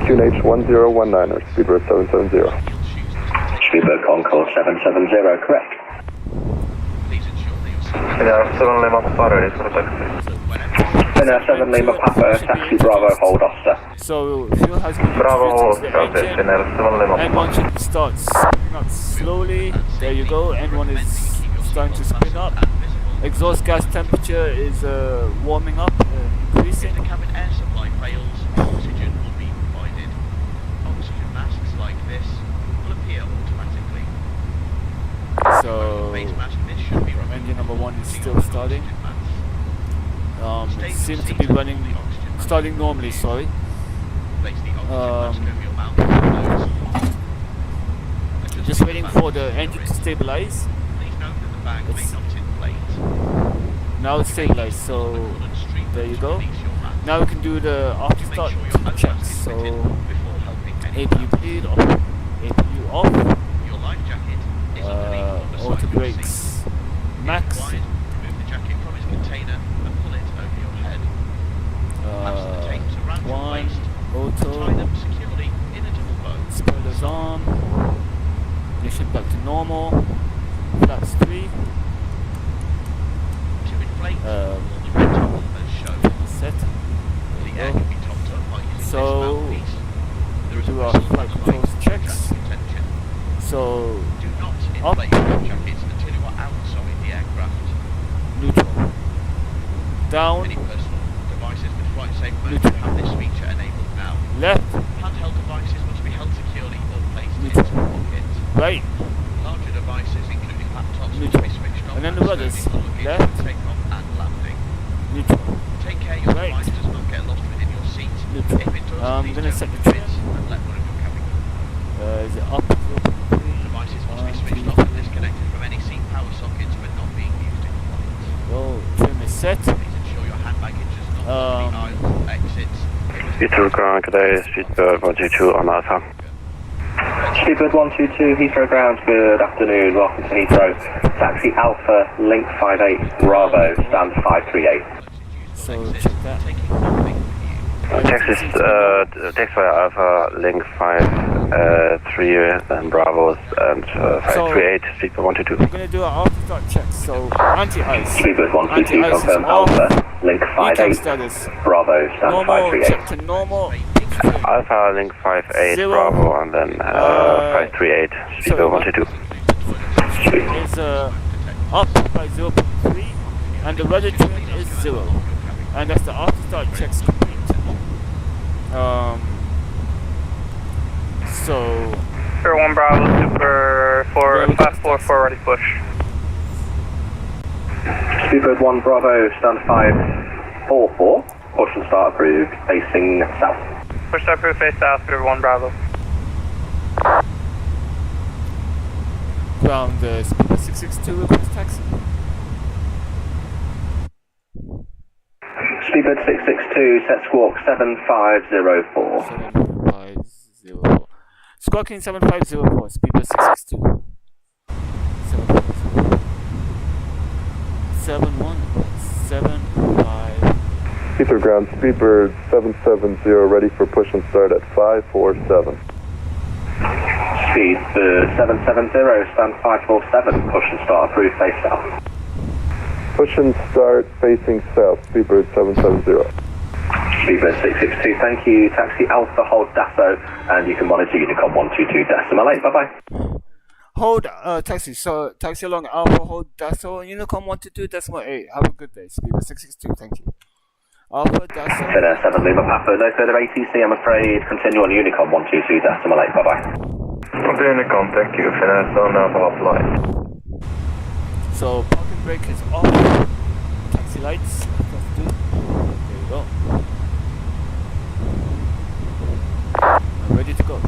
QNH 1019er, Speedbird 770. Speedbird Concorde 770, correct. Finnair 7 Lima hoppa ready for taxi. Finnair 7 Lima Papa, taxi Bravo, hold Oster. So fuel has been Bravo, introduced into the copy. engine. Finnair 7 Lima hoppa. N1 should start spinning up slowly. There you go. N1 is starting to spin up. Exhaust gas temperature is warming up, increasing. If the cabin air supply fails, oxygen will be provided. Oxygen masks like this will appear automatically. So engine number 1 is still starting. It seems to be starting normally, sorry. Just waiting for the engine to stabilize. Now it's stabilized, so there you go. Now we can do the after start checks. So APU cleared, APU off, auto brakes max, one auto, spoilers on, ignition back to normal, flaps 3, set. So we do our flight controls checks. So up, neutral, down, neutral, left, handheld devices must be held securely or placed neutral, into a pocket. right, Larger devices, including laptops, neutral, must be switched off and then the rudders, left, takeoff and landing. neutral, Take care your right, device does not get lost within your seat. neutral. If it does, I'm please gonna don't set the move trim. it and let one of your cabin crew. Is it up? Devices must be switched off and disconnected from any seat power sockets when not being used in flight. Oh, trim is set. Please ensure your hand baggage does not block the aisles or exits. Heathrow ground, good day, Speedbird 122 on Alpha. Speedbird 122, Heathrow ground, good afternoon, welcome to Heathrow. Taxi Alpha, Link 58, Bravo, stand 538. So check that. Texas, Taxi Alpha, Link 53, and Bravos, and 538, Speedbird 122. We're gonna do our after start checks. So anti-ice. Speedbird 122, Anti-ice is confirm off. Alpha, Link Ecam 58, status. Bravo, stand Normal, 538. check to normal. Alpha, Link 58, Zero. Bravo, and then 538, Speedbird 122. Is up by 0.3, and the rudder trim is 0, and that's the after start checks complete. So Super 1 Bravo, Super 544, ready push. Speedbird 1 Bravo, stand 544, push and start approved, facing south. Push start approved, face south, Super 1 Bravo. ground Speedbird 662 request taxi. Speedbird 662, set squawk 7504. 7504. Squawking 7504, Speedbird 662. 7504. 7175. Heathrow ground, Speedbird 770, ready for push and start at 547. Speedbird 770, stand 547, push and start approved, face south. Push and start facing south, Speedbird 770. Speedbird 662, thank you. Taxi Alpha, hold Dasso, and you can monitor Unicom 122.8. Bye bye. Hold taxi, so taxi along Alpha, hold Dasso, Unicom 122.8. Have a good day, Speedbird 662, thank you. Alpha, Dasso. Finnair 7 Lima Papa, no further ATC, I'm afraid. Continue on Unicom 122.8. Bye bye. Continue Unicom, thank you. Finnair 7 Alpha offline. So parking brake is off. Taxi lights. There you go. I'm ready to go.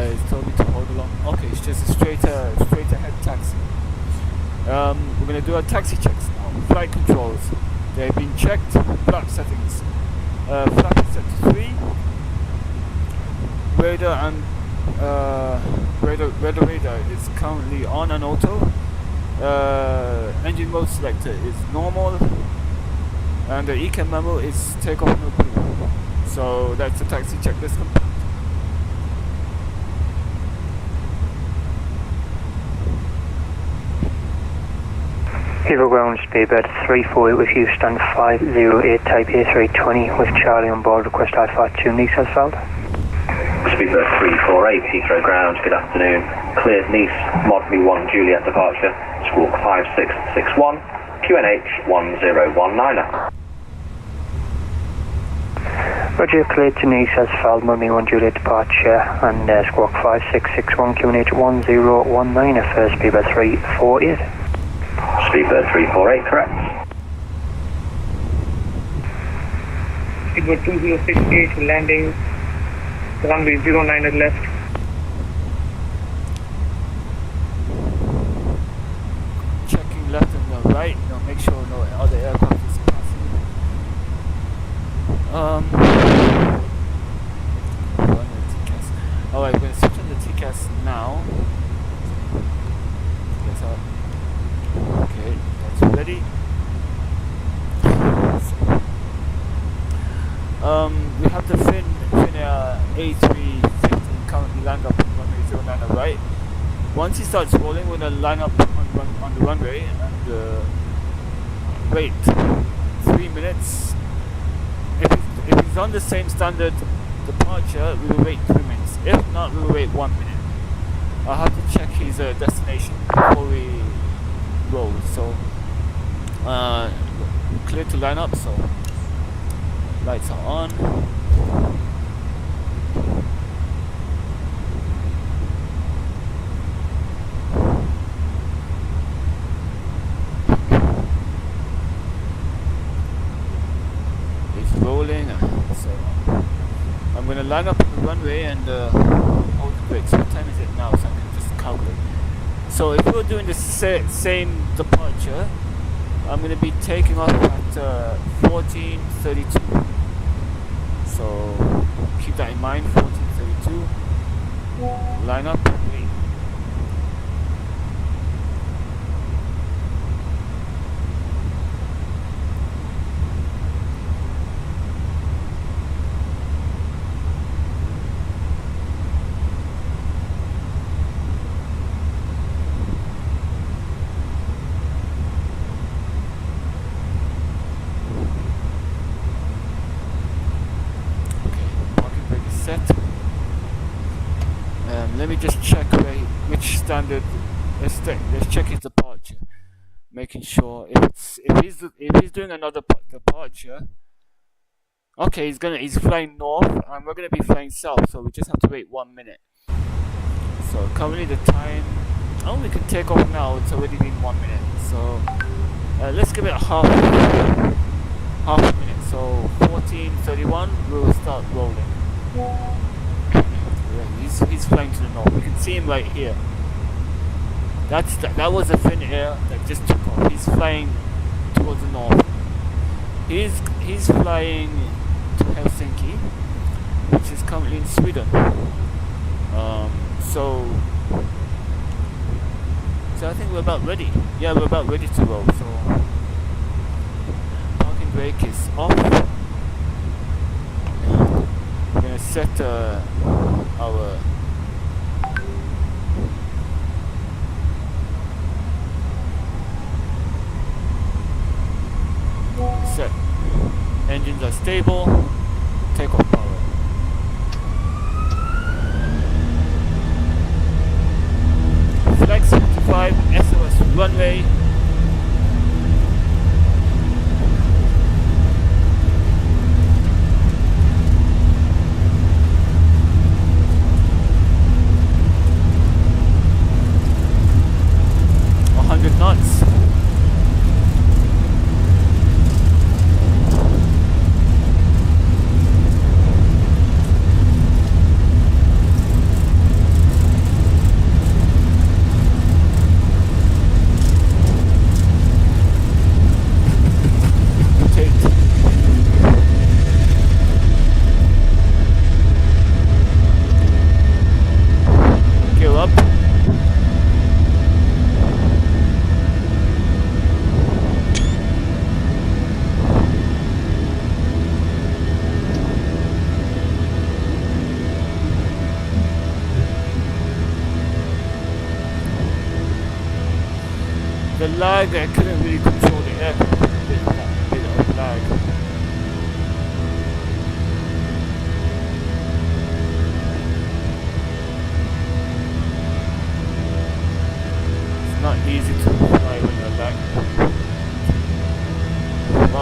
It's told me to hold along. Okay, it's just a straight ahead taxi. We're gonna do our taxi checks now. Flight controls. They've been checked. Flap settings. Flap is set to 3. Radar and radar is currently on and auto. Engine mode selector is normal, and the Ecam memo is takeoff no blue. So that's the taxi checklist complete. Heathrow ground, Speedbird 348 with you, stand 508, type A320 with Charlie on board, request Alpha 2 Nissan South. Speedbird 348, Heathrow ground, good afternoon. cleared Nice, Mod V1 Juliet departure, squawk 5661, QNH 1019er. Roger, cleared to Nice as filed Mummy 1 Juliet departure and squawk 5661 QNH 1019 for speedbird 348. Speedbird 348, correct. Speedbird 2068 landing runway 09 at left. Checking left and right, make sure no other aircraft is passing. Alright, we're going to switch on the TCAS now. Okay, that's ready. We have the Finnair A350 currently lined up on runway 09 right. Once he starts rolling, we're going to line up on the runway and wait 3 minutes. If he's on the same standard departure, we will wait 3 minutes. If not, we will wait 1 minute. I'll have to check his destination before we roll. So, clear to line up. So, lights are on. Rolling, so I'm going to line up on the runway and hold the brakes. What time is it now? So I can just calculate. So if we're doing the same departure, I'm going to be taking off at 14:32. So keep that in mind. 14:32. Line up. Wait. Let me just check which standard. Let's check his departure, making sure if he's doing another departure. Okay, he's flying north, and we're gonna be flying south, so we just have to wait 1 minute. So currently the time. Oh, we can take off now. It's already been 1 minute. So let's give it half a minute. So 14:31, we'll start rolling. He's flying to the north. We can see him right here. That was a Finnair that just took off. He's flying towards the north. He's flying to Helsinki, which is currently in Sweden. So I think we're about ready. Yeah, we're about ready to roll. So parking brake is off. We're gonna set our set. Engines are stable. Takeoff power. Flight 75 SOS runway. Knots. Gear up. The lag, I couldn't really control the aircraft. A bit of lag.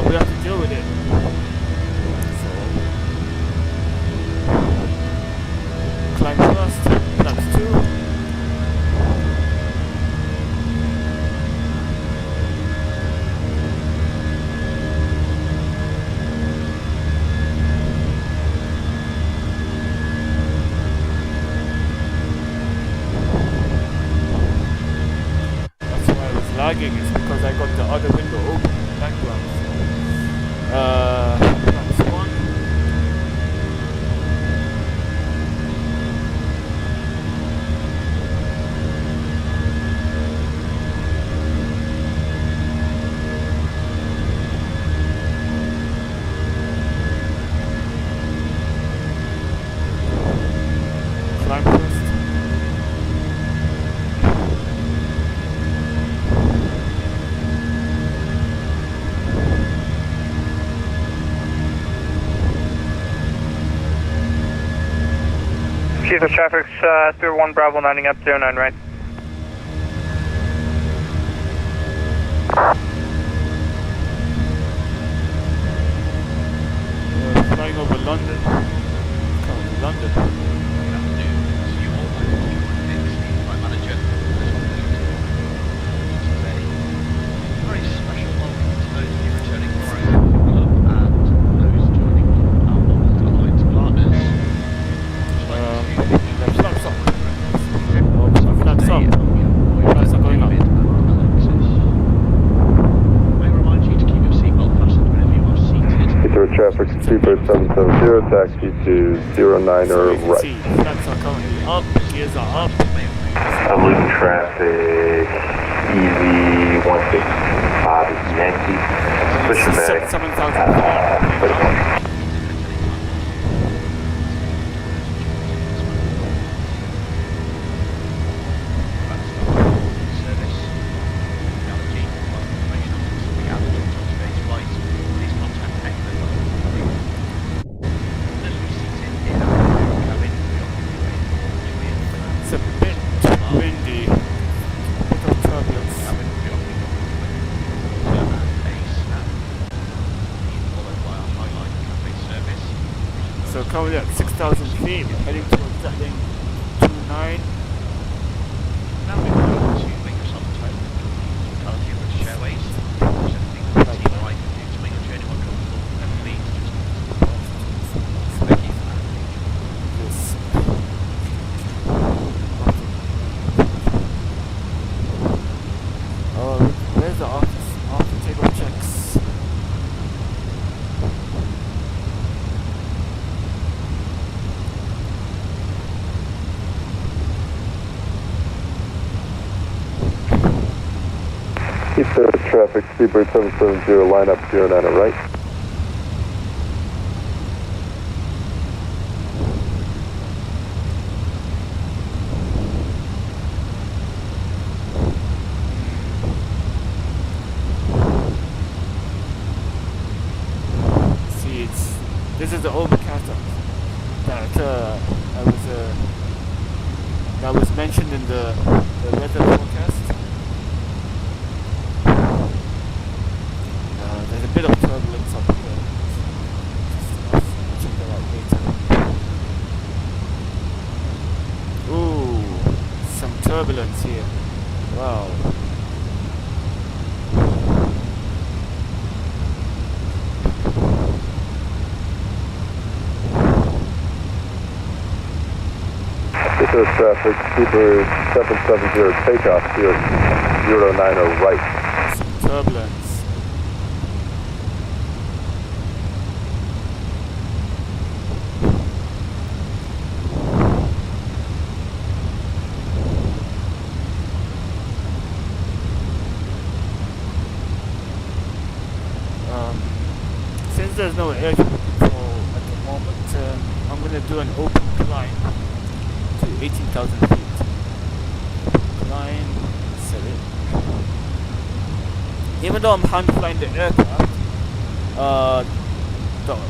we have to deal with it. So, climb first, flaps 2. Lagging is because I got the other window open in the background. That's one. Climb first. Chief of Traffic's 301 Bravo 9 up 09 right. Flying over London. Coming to London. Good afternoon. This is you all by flight manager. Today, very special welcome to those of you returning from our club and those joining our alliance partners. Flaps up. Flaps up. Flaps are going up. May I remind you to keep your seatbelt fastened whenever you are seated. Heathrow traffic, Speedbird 770, taxi to 09er right. See, flaps are currently up, gears are up. Loop traffic, EV165 Yankee. Pushing back. 7,000. It's a bit windy, bit of turbulence. So currently at 6,000 feet, heading towards that thing 29. Now we go to make yourself tight. Locality of British Airways. There's everything that the team right can do to make your journey more comfortable. And please just thank you for that. Yes. Oh, where's the after takeoff checks? Heathrow traffic, Speedbird 770, line up 09er right. See, this is the overcast that was mentioned in the weather forecast. There's a bit of turbulence up here. Check that out later. Ooh, some turbulence here. Wow. Heathrow traffic, Speedbird 770, takeoff here 09er right. Some turbulence. Since there's no air traffic control at the moment, I'm going to do an open climb to 18,000 feet. Climb, set it. Even though I'm hand flying the aircraft,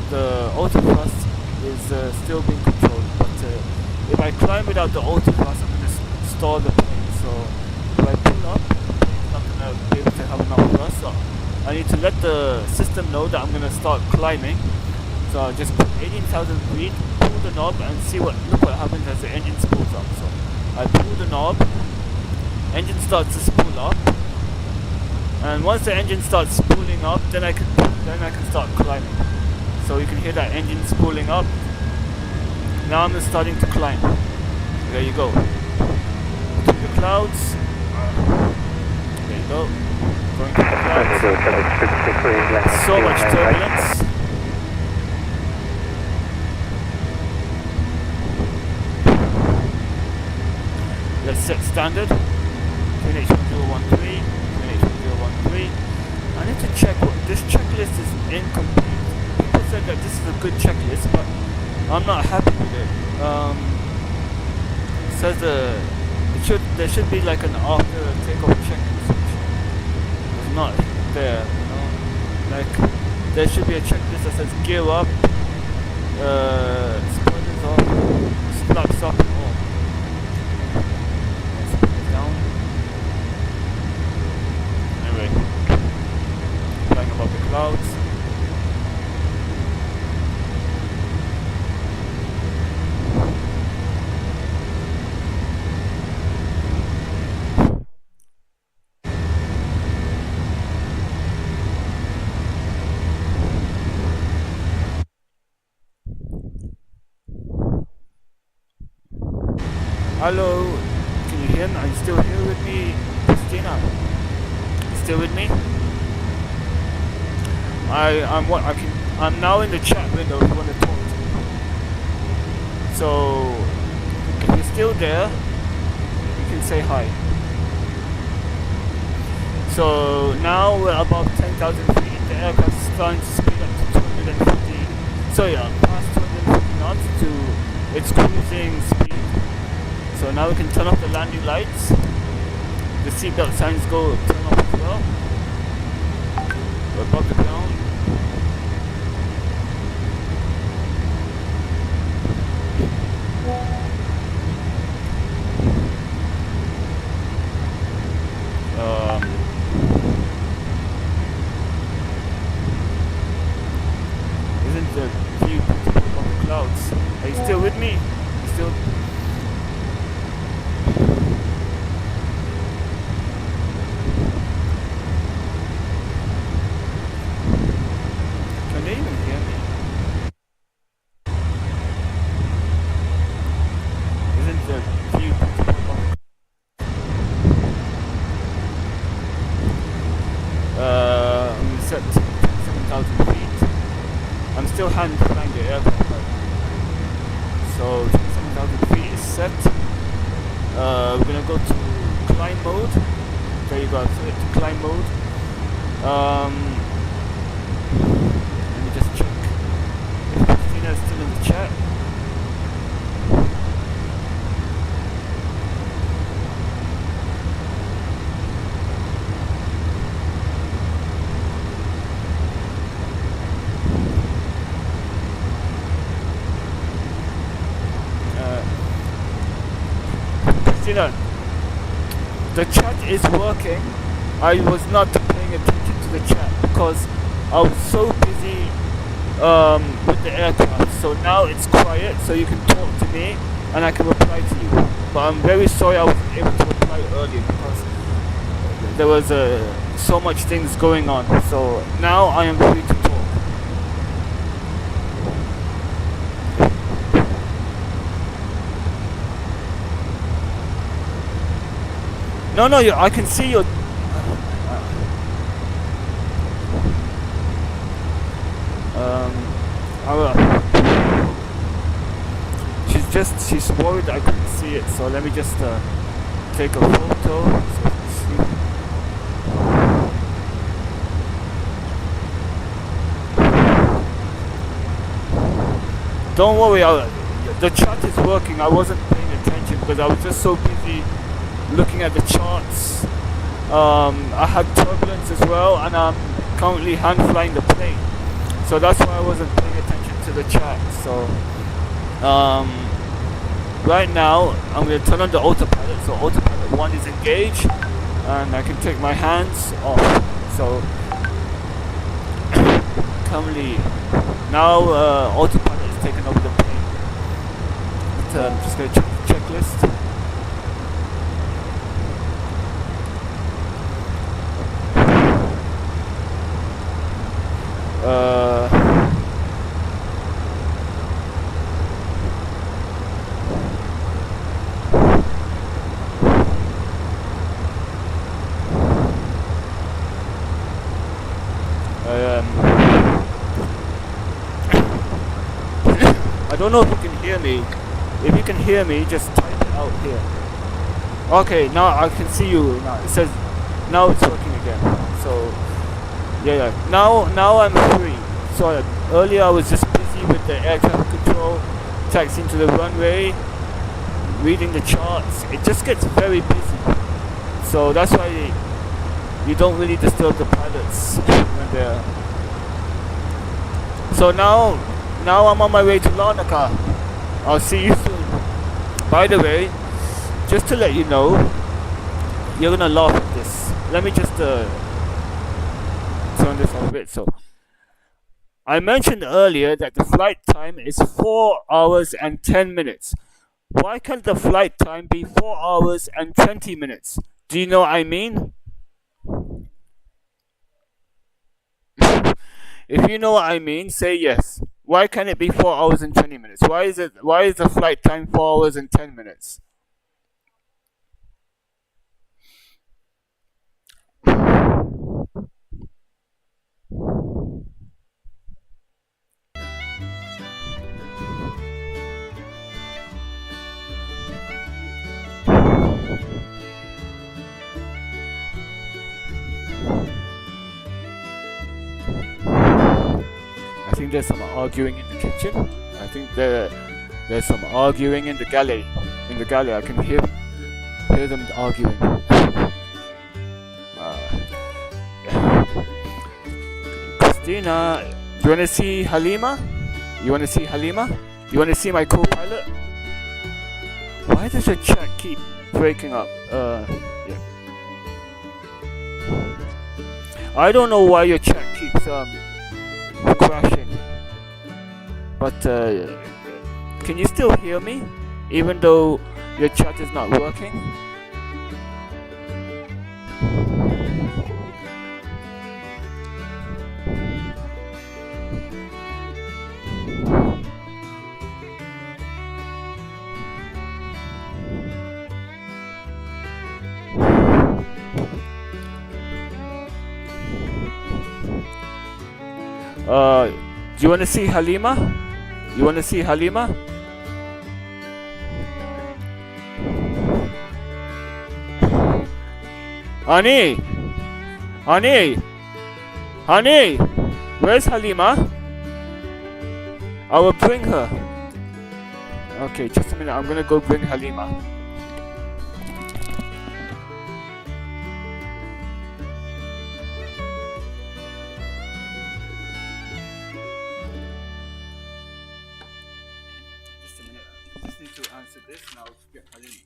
the autothrust is still being controlled. But if I climb without the autothrust, I'm going to stall the plane. So if I pull up, it's not going to be able to have enough thrust up. I need to let the system know that I'm gonna start climbing. So I'll just put 18,000 feet, pull the knob and see look what happens as the engine spools up. So I pull the knob, engine starts to spool up, and once the engine starts spooling up, then I can start climbing. So you can hear that engine spooling up. Now I'm starting to climb. There you go. Through the clouds. There you go. Going through the clouds. So much turbulence. Let's set standard. QNH1013. QNH1013. I need to check what this checklist is incomplete. People said that this is a good checklist, but I'm not happy with it. It says there should be like an after takeoff checklist, which is not there. You know, like there should be a checklist that says gear up, spoilers off, flaps up, and all. Let's put it down. Anyway, flying above the clouds. Hello, can you hear me? Are you still here with me, Christina? Still with me? I'm now in the chat window if you want to talk to me. So if you're still there, you can say hi. So now we're above 10,000 feet. The aircraft is starting to speed up to 250. So yeah, past 250 knots to its cruising speed. So now we can turn off the landing lights. The seatbelt signs go turn off as well. We're above the ground. Isn't the view beautiful above the clouds? Are you still with me? You still? Set 7,000 feet. I'm still hand flying the aircraft right now. So 7,000 feet is set. We're gonna go to climb mode. There you go, I've set it to climb mode. Let me just check if Christina is still in the chat. The chat is working. I was not paying attention to the chat because I was so busy with the aircraft. So now it's quiet, so you can talk to me and I can reply to you. But I'm very sorry I wasn't able to reply earlier because there was so much things going on. So now I am free to talk. No, I can see your. She's worried I couldn't see it, so let me just take a photo. Don't worry, the chat is working. I wasn't paying attention because I was just so busy looking at the charts. I had turbulence as well, and I'm currently hand flying the plane, so that's why I wasn't paying attention to the chat. So right now I'm going to turn on the autopilot, so autopilot 1 is engaged and I can take my hands off. So currently now autopilot is taking over the plane. But, I'm just gonna check the checklist. I don't know if you can hear me. If you can hear me, just type it out here. Okay, now I can see you. Now it says, now it's working again. So yeah. Now I'm free. So earlier I was just busy with the air traffic control, taxiing to the runway, reading the charts. It just gets very busy. So that's why you don't really disturb the pilots when they're. So now I'm on my way to Larnaca. I'll see you soon. By the way, just to let you know, you're gonna laugh at this. Let me just turn this on a bit. So I mentioned earlier that the flight time is 4 hours and 10 minutes. Why can't the flight time be 4 hours and 20 minutes? Do you know what I mean? If you know what I mean, say yes. Why can't it be 4 hours and 20 minutes? Why is the flight time 4 hours and 10 minutes? I think there's some arguing in the kitchen. I think there's some arguing in the galley. I can hear them arguing. Christina, do you want to see Halima? You want to see Halima? You want to see my co-pilot? Why does your chat keep breaking up? Yeah. I don't know why your chat keeps crashing. But can you still hear me? Even though your chat is not working? Do you want to see Halima? You want to see Halima? Honey! Where's Halima? I will bring her. Okay, just a minute. I'm gonna go bring Halima. To answer this now, get Halima.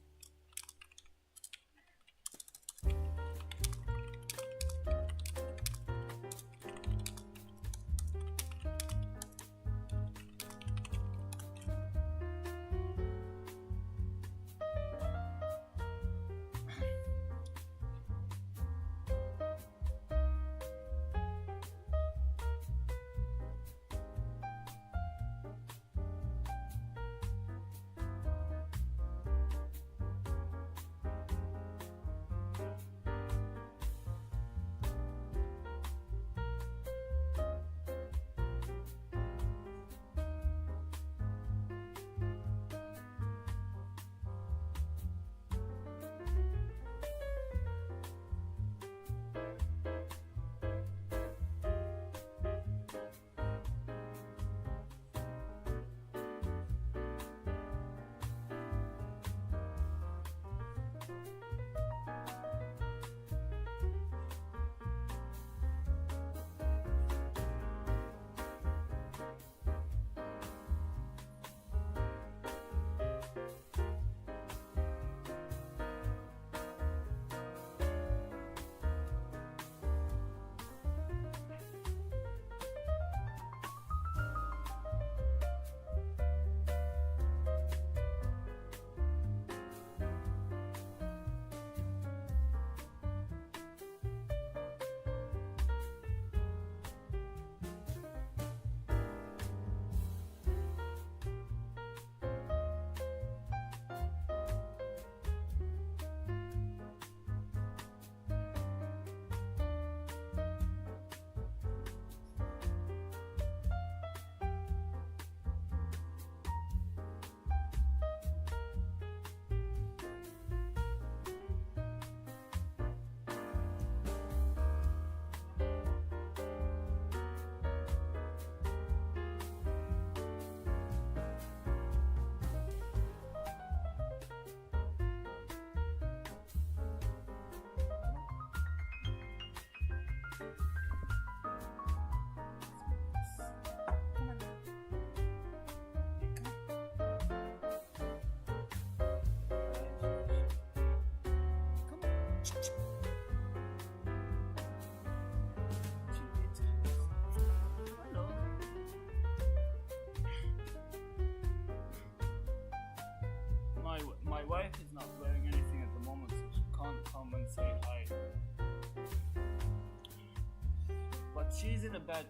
she's in a bad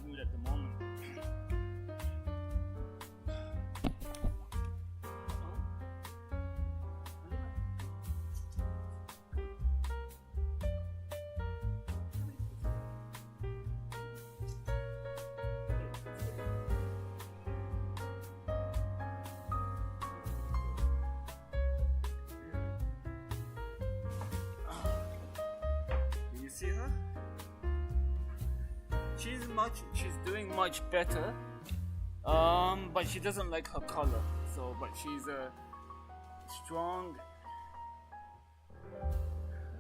mood at the moment. Do you see her? She's doing much better, but she doesn't like her color. So, but she's a strong.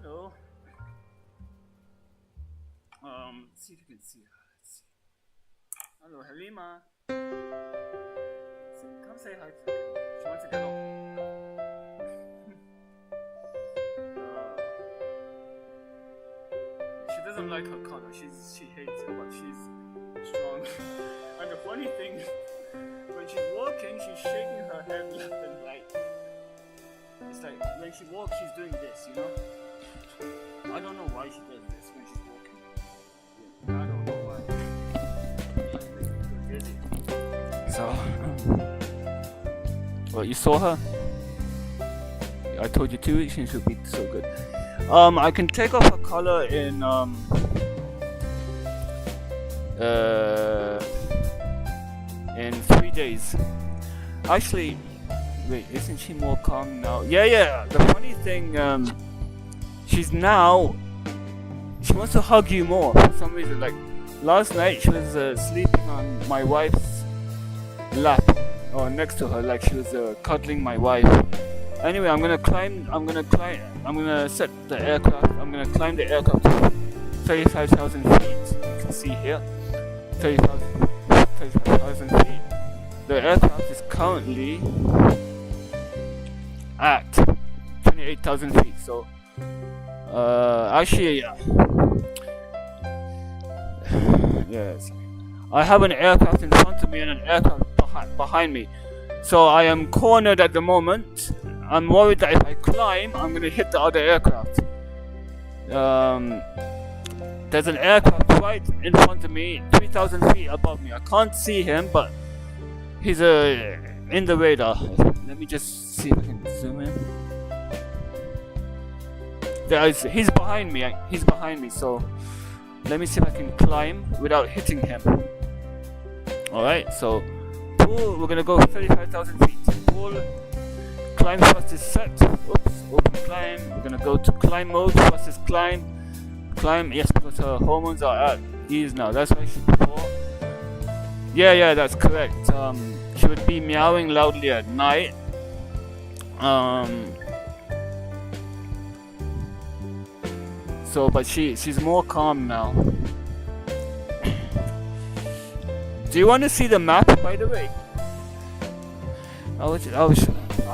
Hello. See if you can see her. Let's see. Hello, Halima. Come say hi to her. She wants to get off. She doesn't like her color. She hates it, but she's strong. And the funny thing, when she's walking, she's shaking her head left and right. It's like when she walks, she's doing this, you know. I don't know why she does this when she's walking. I don't know why. So, well, you saw her. I told you 2 weeks she should be so good. I can take off her color in 3 days. Actually, wait, isn't she more calm now? Yeah. The funny thing, she wants to hug you more for some reason. Like last night, she was sleeping on my wife's lap or next to her, like she was cuddling my wife. Anyway, I'm gonna set the aircraft. I'm gonna climb the aircraft to 35,000 feet. You can see here, 35,000 feet. The aircraft is currently at 28,000 feet. So, actually, yes, I have an aircraft in front of me and an aircraft behind me. So I am cornered at the moment. I'm worried that if I climb, I'm gonna hit the other aircraft. There's an aircraft right in front of me, 3,000 feet above me. I can't see him, but he's in the radar. Let me just see if I can zoom in. He's behind me. So let me see if I can climb without hitting him. All right. So pull. We're gonna go 35,000 feet. Pull. Climb thrust is set. Oops, open climb. We're gonna go to climb mode. Thrust is climb. Climb, yes, because her hormones are at ease now. That's why she before. Yeah, that's correct. She would be meowing loudly at night. So, but she's more calm now. Do you want to see the map, by the way? I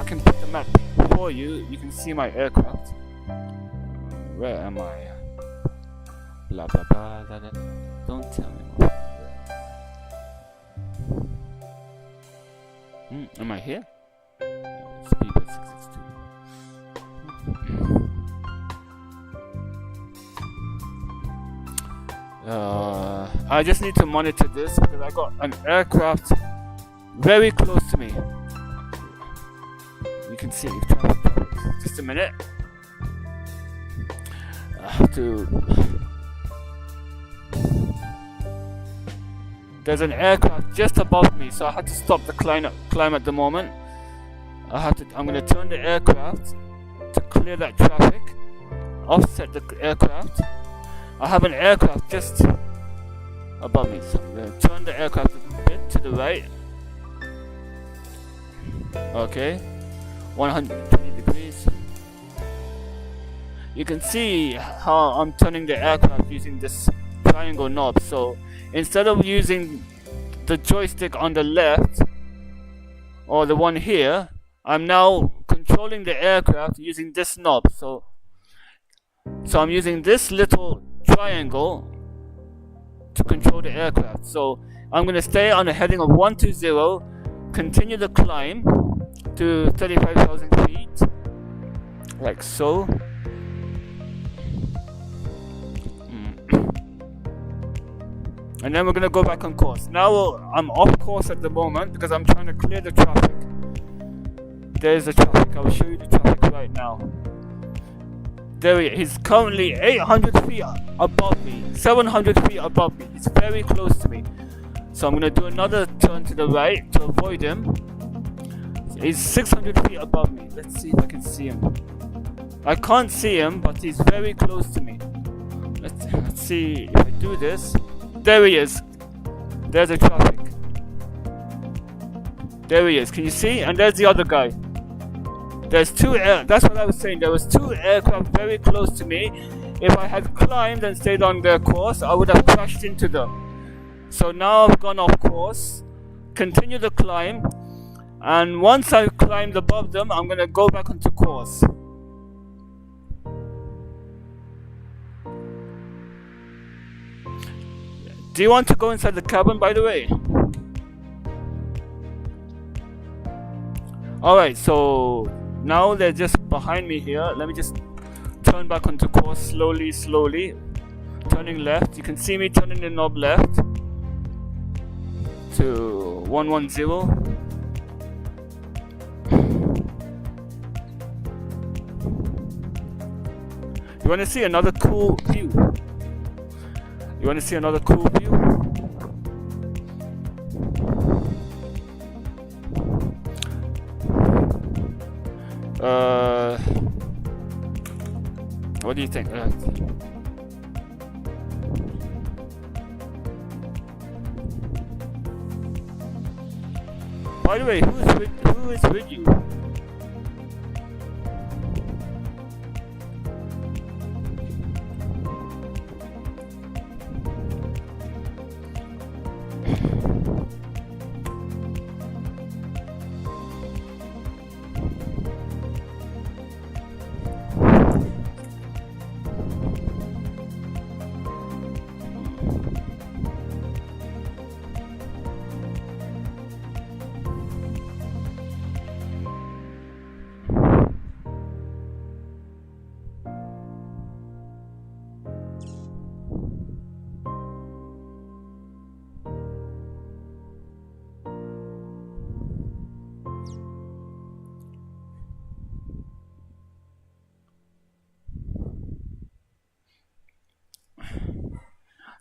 can put the map for you. You can see my aircraft. Where am I? Blah blah blah. Blah, blah. Don't tell me more. Am I here? Speedbird 662. I just need to monitor this because I got an aircraft very close to me. You can see it. Just a minute. I have to. There's an aircraft just above me, so I had to stop the climb at the moment. I'm gonna turn the aircraft to clear that traffic, offset the aircraft. I have an aircraft just above me, so I'm gonna turn the aircraft a bit to the right. Okay, 120 degrees. You can see how I'm turning the aircraft using this triangle knob. So instead of using the joystick on the left or the one here, I'm now controlling the aircraft using this knob. So I'm using this little triangle to control the aircraft. So I'm going to stay on a heading of 120, continue the climb to 35,000 feet, like so. and then we're gonna go back on course. Now I'm off course at the moment because I'm trying to clear the traffic. There's the traffic. I will show you the traffic right now. There he is. He's currently 800 feet above me, 700 feet above me. He's very close to me. So I'm gonna do another turn to the right to avoid him. He's 600 feet above me. Let's see if I can see him. I can't see him, but he's very close to me. Let's see if I do this. There he is. There's the traffic. There he is. Can you see? And there's the other guy. There's two that's what I was saying. There was two aircraft very close to me. If I had climbed and stayed on their course, I would have crashed into them. So now I've gone off course. Continue the climb. And once I've climbed above them, I'm gonna go back onto course. Do you want to go inside the cabin, by the way? Alright, so now they're just behind me here. Let me just turn back onto course slowly. Turning left. You can see me turning the knob left to 110. You want to see another cool view? You want to see another cool view? What do you think? By the way, who is with you?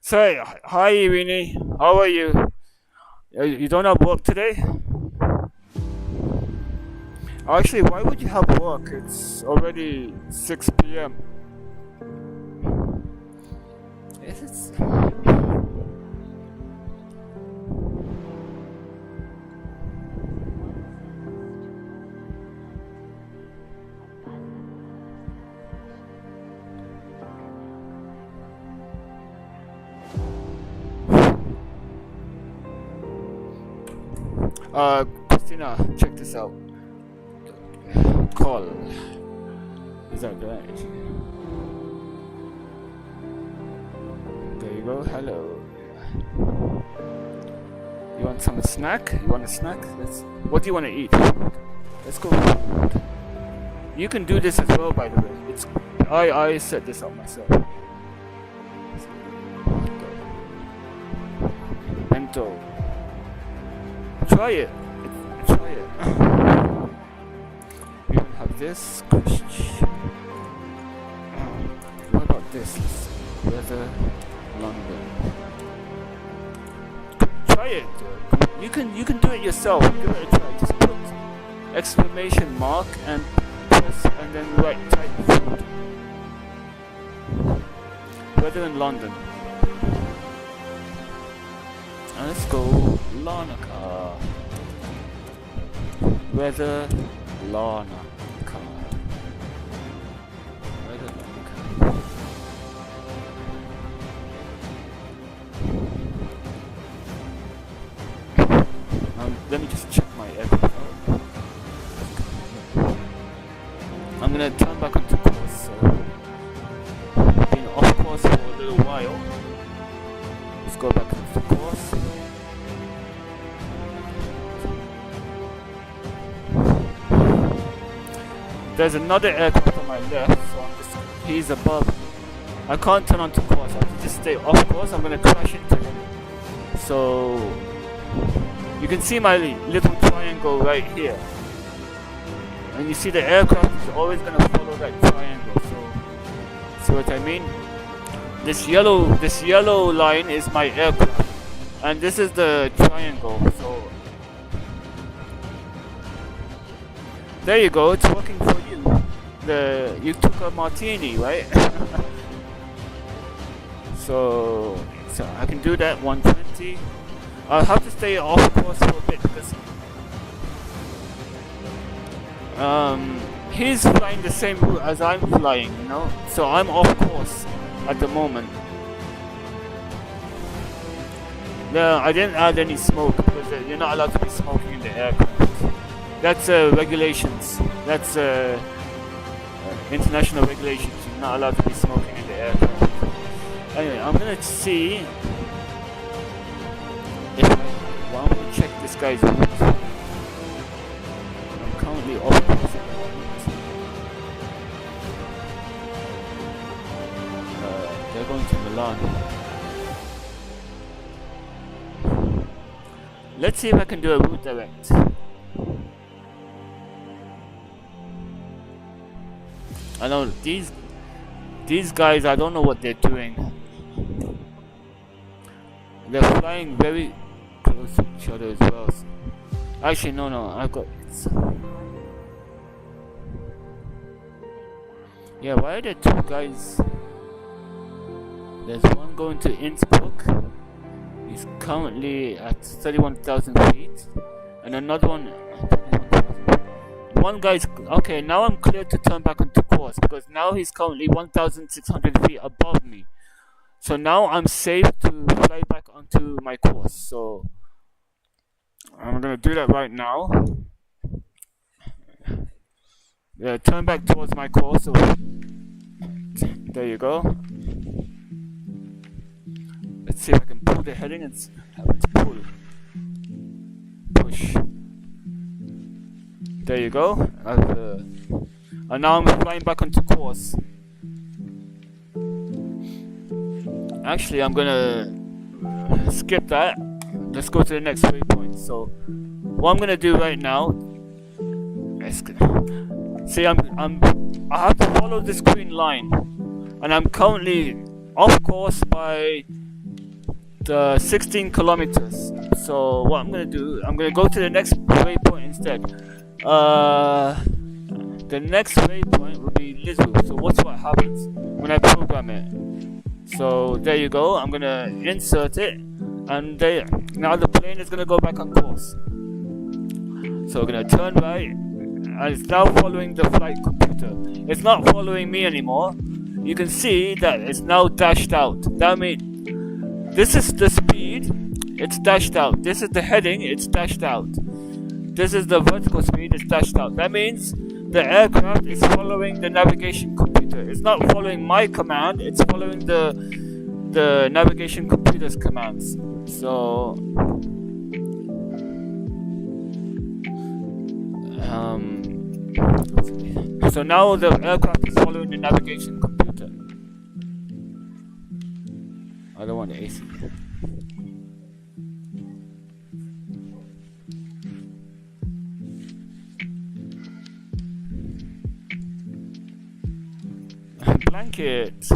So, hi Irene, how are you? You don't have work today? Actually, why would you have work? It's already 6 p.m. It's... Christina, check this out. Call. Is that right? There you go. Hello. You want some snack? You want a snack? What do you want to eat? Let's go. You can do this as well, by the way. I set this up myself. Bento. Try it. We will have this. What about this? Weather, London. Try it. You can do it yourself. Give it a try. Just put exclamation mark and press and then type food. Weather in London. And let's go Larnaca. Weather Larnaca. Weather Larnaca. Let me just check my aircraft out. I'm gonna turn back onto course. So I've been off course for a little while. Let's go back onto course. There's another aircraft on my left, so he's above me. I can't turn onto course, I have to just stay off course. I'm gonna crash into him. So you can see my little triangle right here, and you see the aircraft is always going to follow that triangle. So see what I mean? This yellow line is my aircraft, and this is the triangle. So there you go, it's working for you. You took a martini, right? so I can do that 120. I'll have to stay off course for a bit because he's flying the same route as I'm flying, you know. So I'm off course at the moment. No, I didn't add any smoke because you're not allowed to be smoking in the aircraft. That's regulations. That's international regulations. You're not allowed to be smoking in the aircraft. Anyway, I'm gonna see if I'm gonna check this guy's route. I'm currently off course at the moment. They're going to Milan. Let's see if I can do a route direct. I know these guys, I don't know what they're doing. They're flying very close to each other as well. Actually, no, I've got it. Yeah, why are there two guys? There's one going to Innsbruck. He's currently at 31,000 feet, and another one. One guy's okay. Now I'm clear to turn back onto course because now he's currently 1,600 feet above me. So now I'm safe to fly back onto my course. So I'm gonna do that right now. Yeah, turn back towards my course. So there you go. Let's see if I can pull the heading and have it pull. Push. There you go. And now I'm flying back onto course. Actually, I'm gonna skip that. Let's go to the next waypoint. So, what I'm gonna do right now is see, I have to follow this green line, and I'm currently off course by the 16 kilometers. So what I'm gonna do, I'm gonna go to the next waypoint instead. The next waypoint will be Lisbon. So watch what happens when I program it. So there you go. I'm gonna insert it, and now the plane is gonna go back on course. So we're gonna turn right, and it's now following the flight computer. It's not following me anymore. You can see that it's now dashed out. That means this is the speed. It's dashed out. This is the heading. It's dashed out. This is the vertical speed. It's dashed out. That means the aircraft is following the navigation computer. It's not following my command. It's following the navigation computer's commands. So so now the aircraft is following the navigation computer. I don't want the AC. Blanket.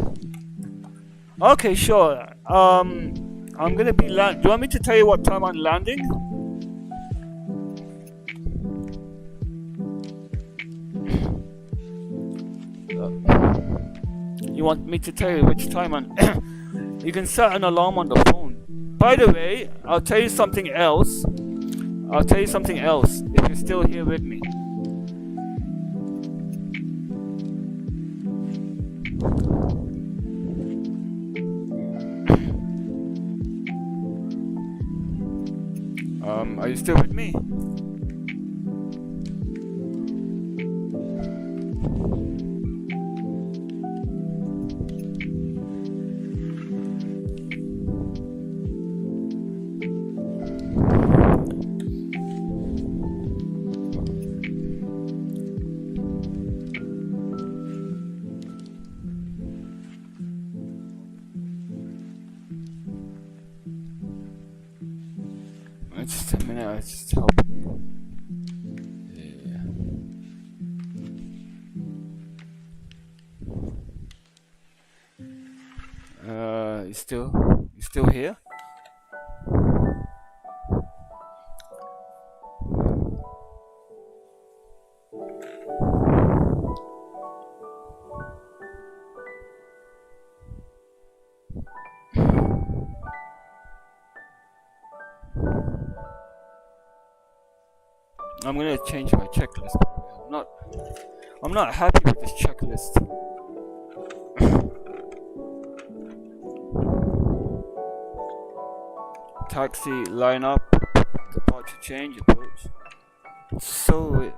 Okay, sure. I'm gonna be land. Do you want me to tell you what time I'm landing? You want me to tell you which time I'm? You can set an alarm on the phone. By the way, I'll tell you something else. If you're still here with me. Are you still with me? Just a minute, I just help. You still here? I'm gonna change my checklist. I'm not happy with this checklist. Taxi, line up, departure change, approach. So weird.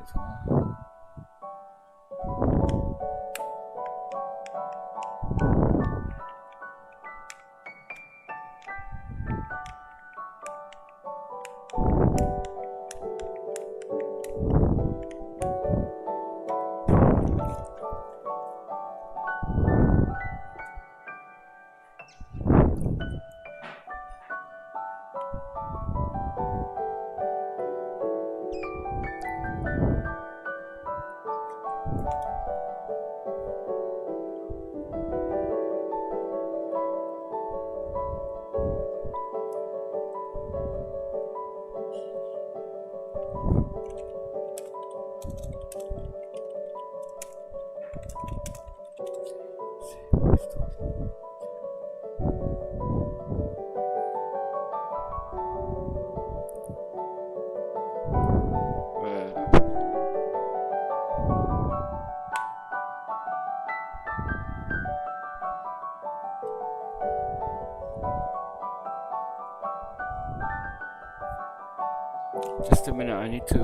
Just a minute. I need to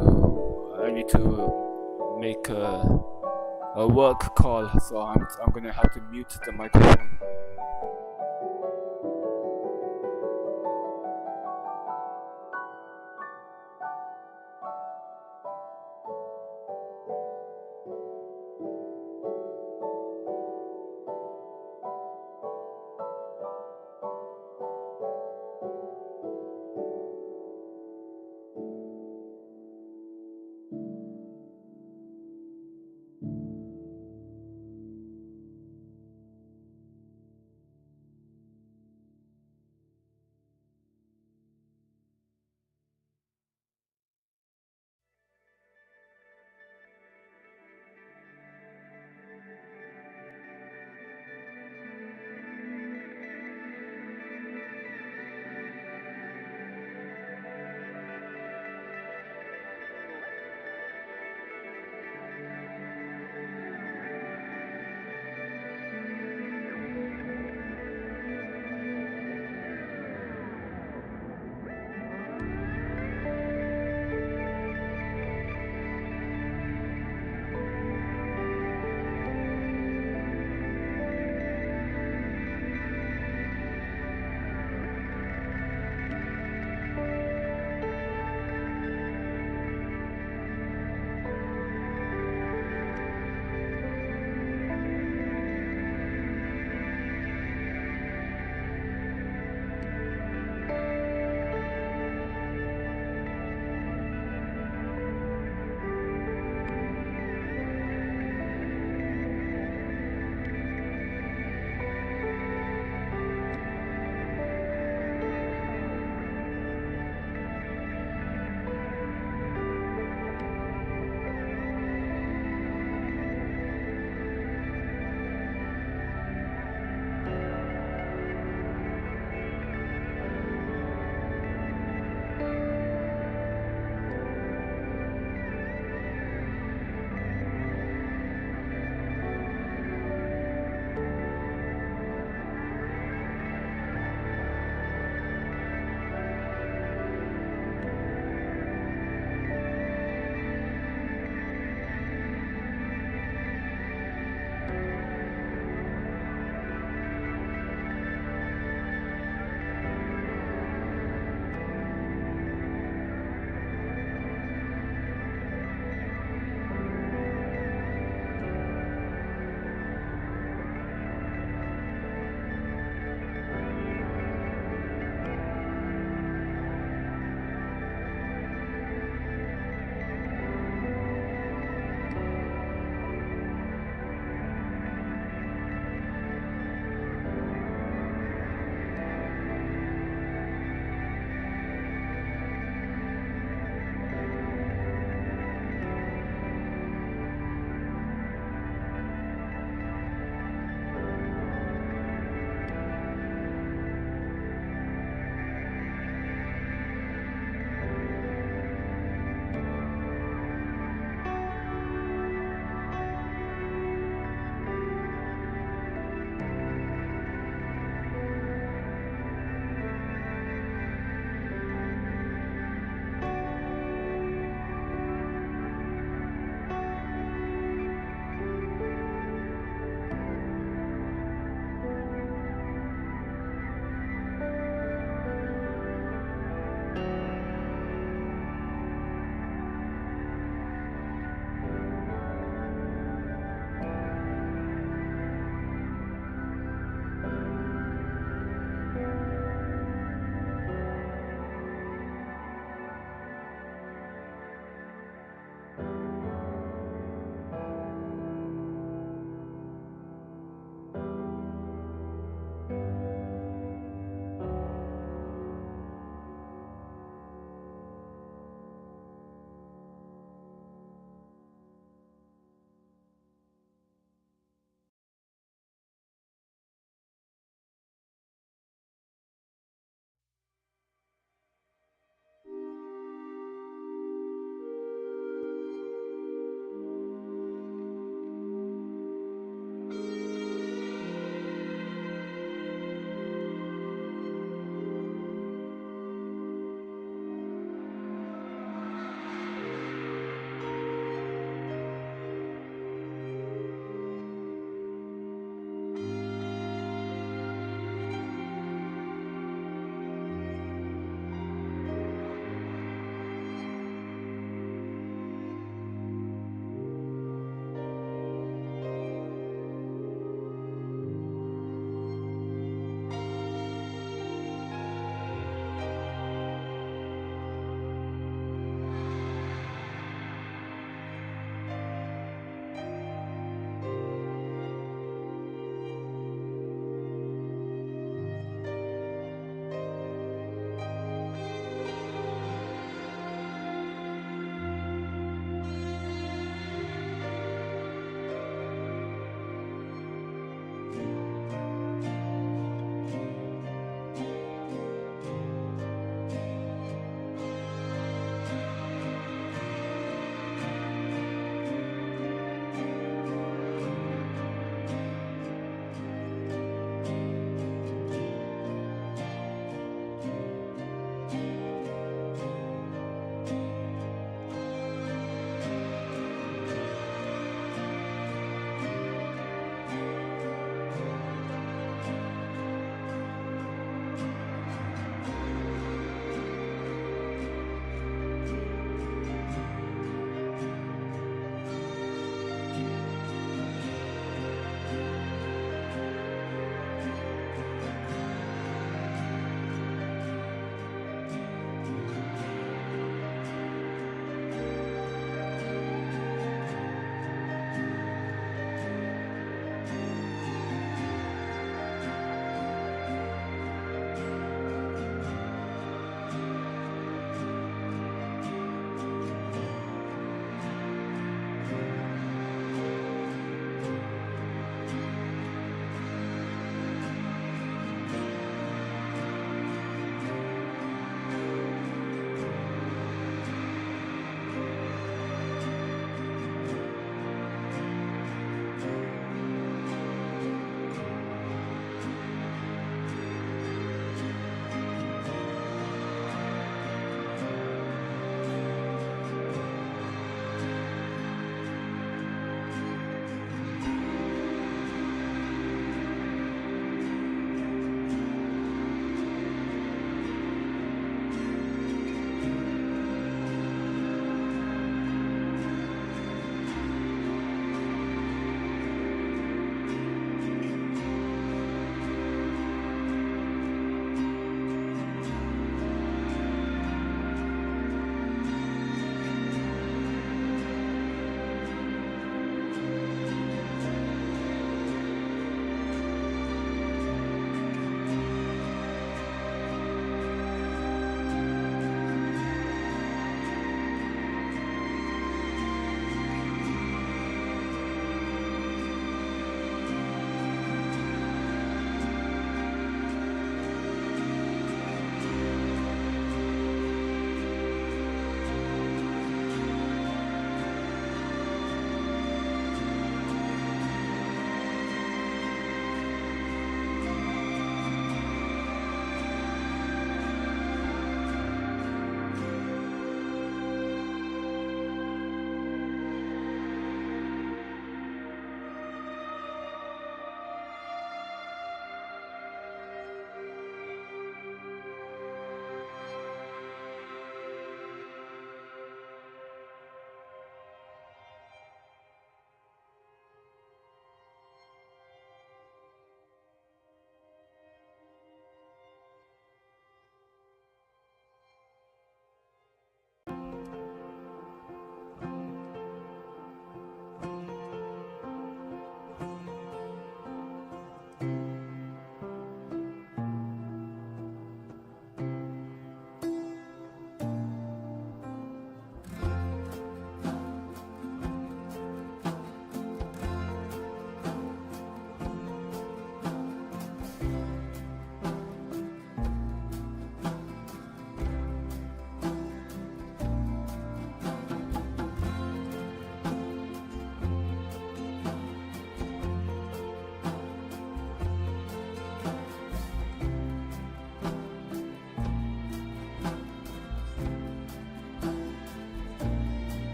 make a work call, so I'm gonna have to mute the microphone.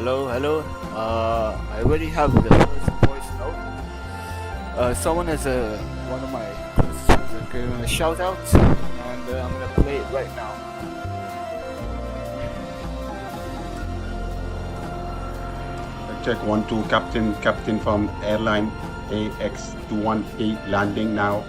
Hello, hello. I already have the first voice note. Someone has one of my closest friends is giving a shout out, and I'm gonna play it right now. Check 1-2, Captain from airline AX218 landing now.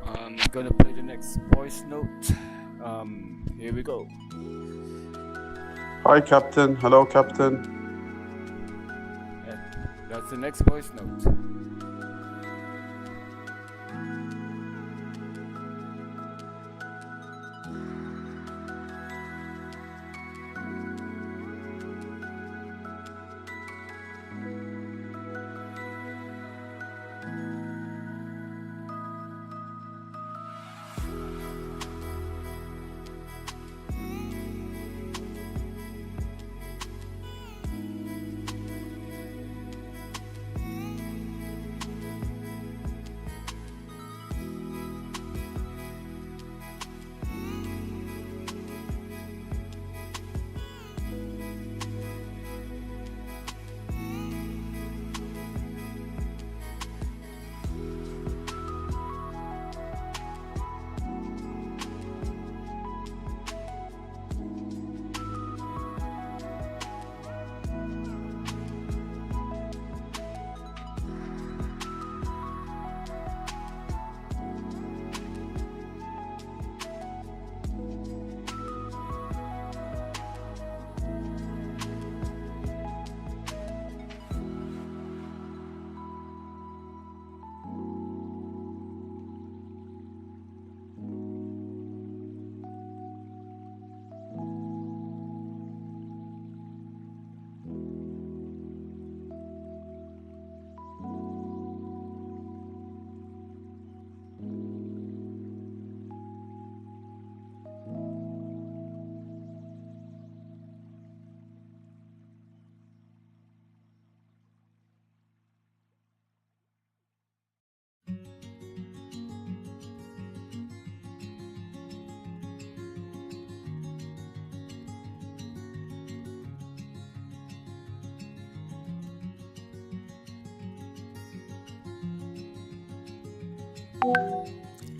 I'm gonna play the next voice note. Here we go. Hi, Captain. Hello, Captain. Yeah, that's the next voice note.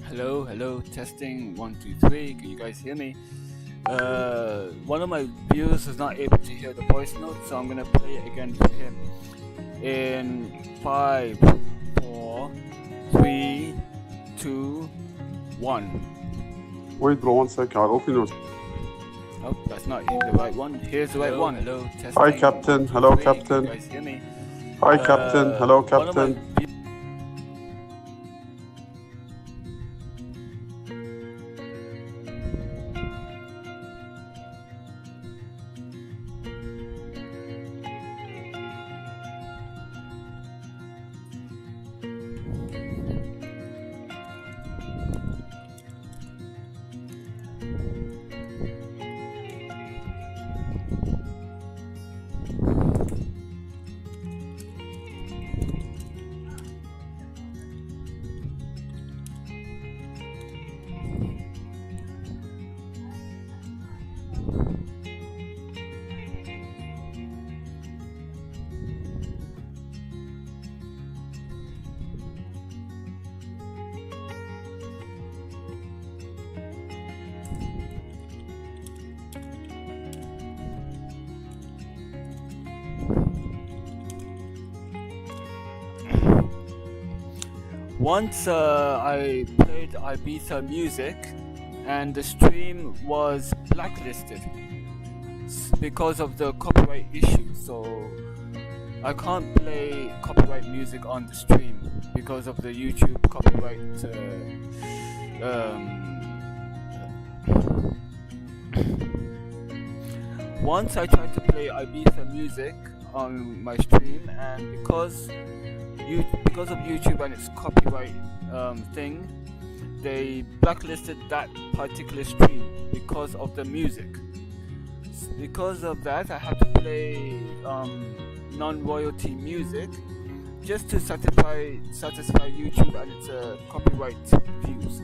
Hello, testing 1 2 3. Can you guys hear me? One of my viewers is not able to hear the voice note, so I'm gonna play it again for him. In 5, 4, 3, 2, 1. Wait, bro, 1 second. I'll open yours. Oh, that's not the right one. Here's the right one. Hello, testing. Hi, Captain. Hello, Captain. Can you guys hear me? Hi, Captain. Hello, Captain. Once I played Ibiza music and the stream was blacklisted because of the copyright issue, so I can't play copyright music on the stream because of the YouTube copyright once I tried to play Ibiza music on my stream, and because of YouTube and its copyright thing, they blacklisted that particular stream because of the music. Because of that, I had to play non-royalty music just to satisfy YouTube and its copyright views.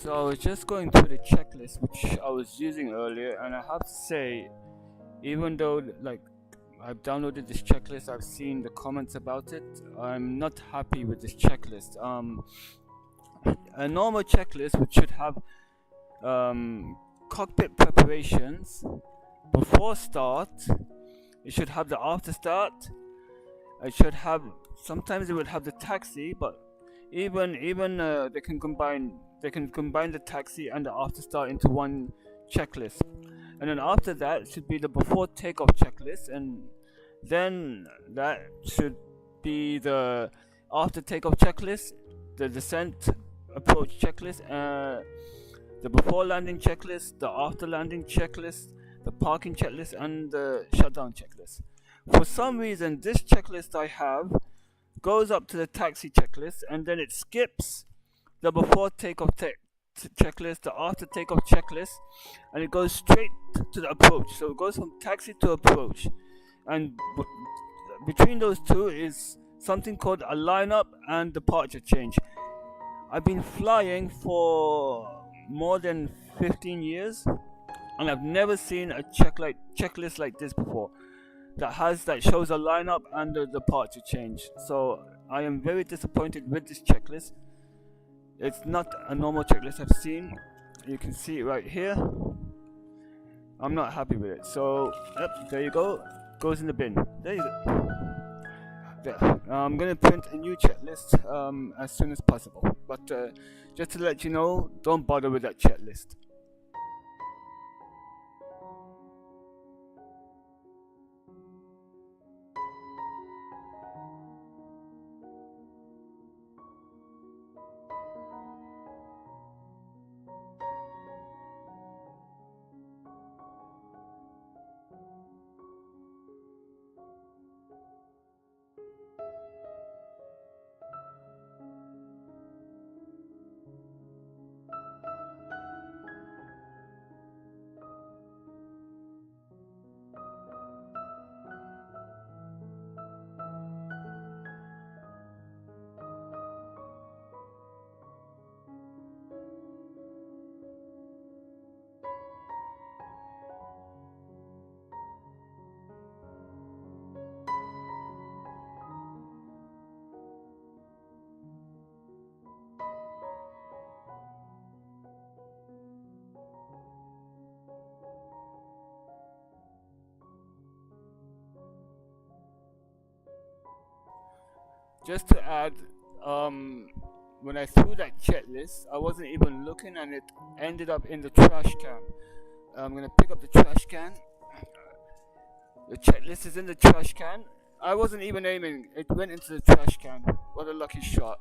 So I was just going through the checklist which I was using earlier, and I have to say, even though like I've downloaded this checklist, I've seen the comments about it, I'm not happy with this checklist. A normal checklist which should have cockpit preparations before start, it should have the after start, it should have, sometimes it would have the taxi, but even they can combine the taxi and the after start into one checklist. And then after that, it should be the before takeoff checklist, and then that should be the after takeoff checklist, the descent approach checklist, the before landing checklist, the after landing checklist, the parking checklist, and the shutdown checklist. For some reason, this checklist I have goes up to the taxi checklist, and then it skips the before takeoff checklist, the after takeoff checklist, and it goes straight to the approach. So it goes from taxi to approach, and between those two is something called a lineup and departure change. I've been flying for more than 15 years, and I've never seen a checklist like this before that shows a lineup and a departure change. So I am very disappointed with this checklist. It's not a normal checklist I've seen. You can see it right here. I'm not happy with it. So yep, there you go. Goes in the bin. There you go. There. I'm gonna print a new checklist as soon as possible. But just to let you know, don't bother with that checklist. Just to add, when I threw that checklist, I wasn't even looking, and it ended up in the trash can. I'm gonna pick up the trash can. The checklist is in the trash can. I wasn't even aiming, it went into the trash can. What a lucky shot.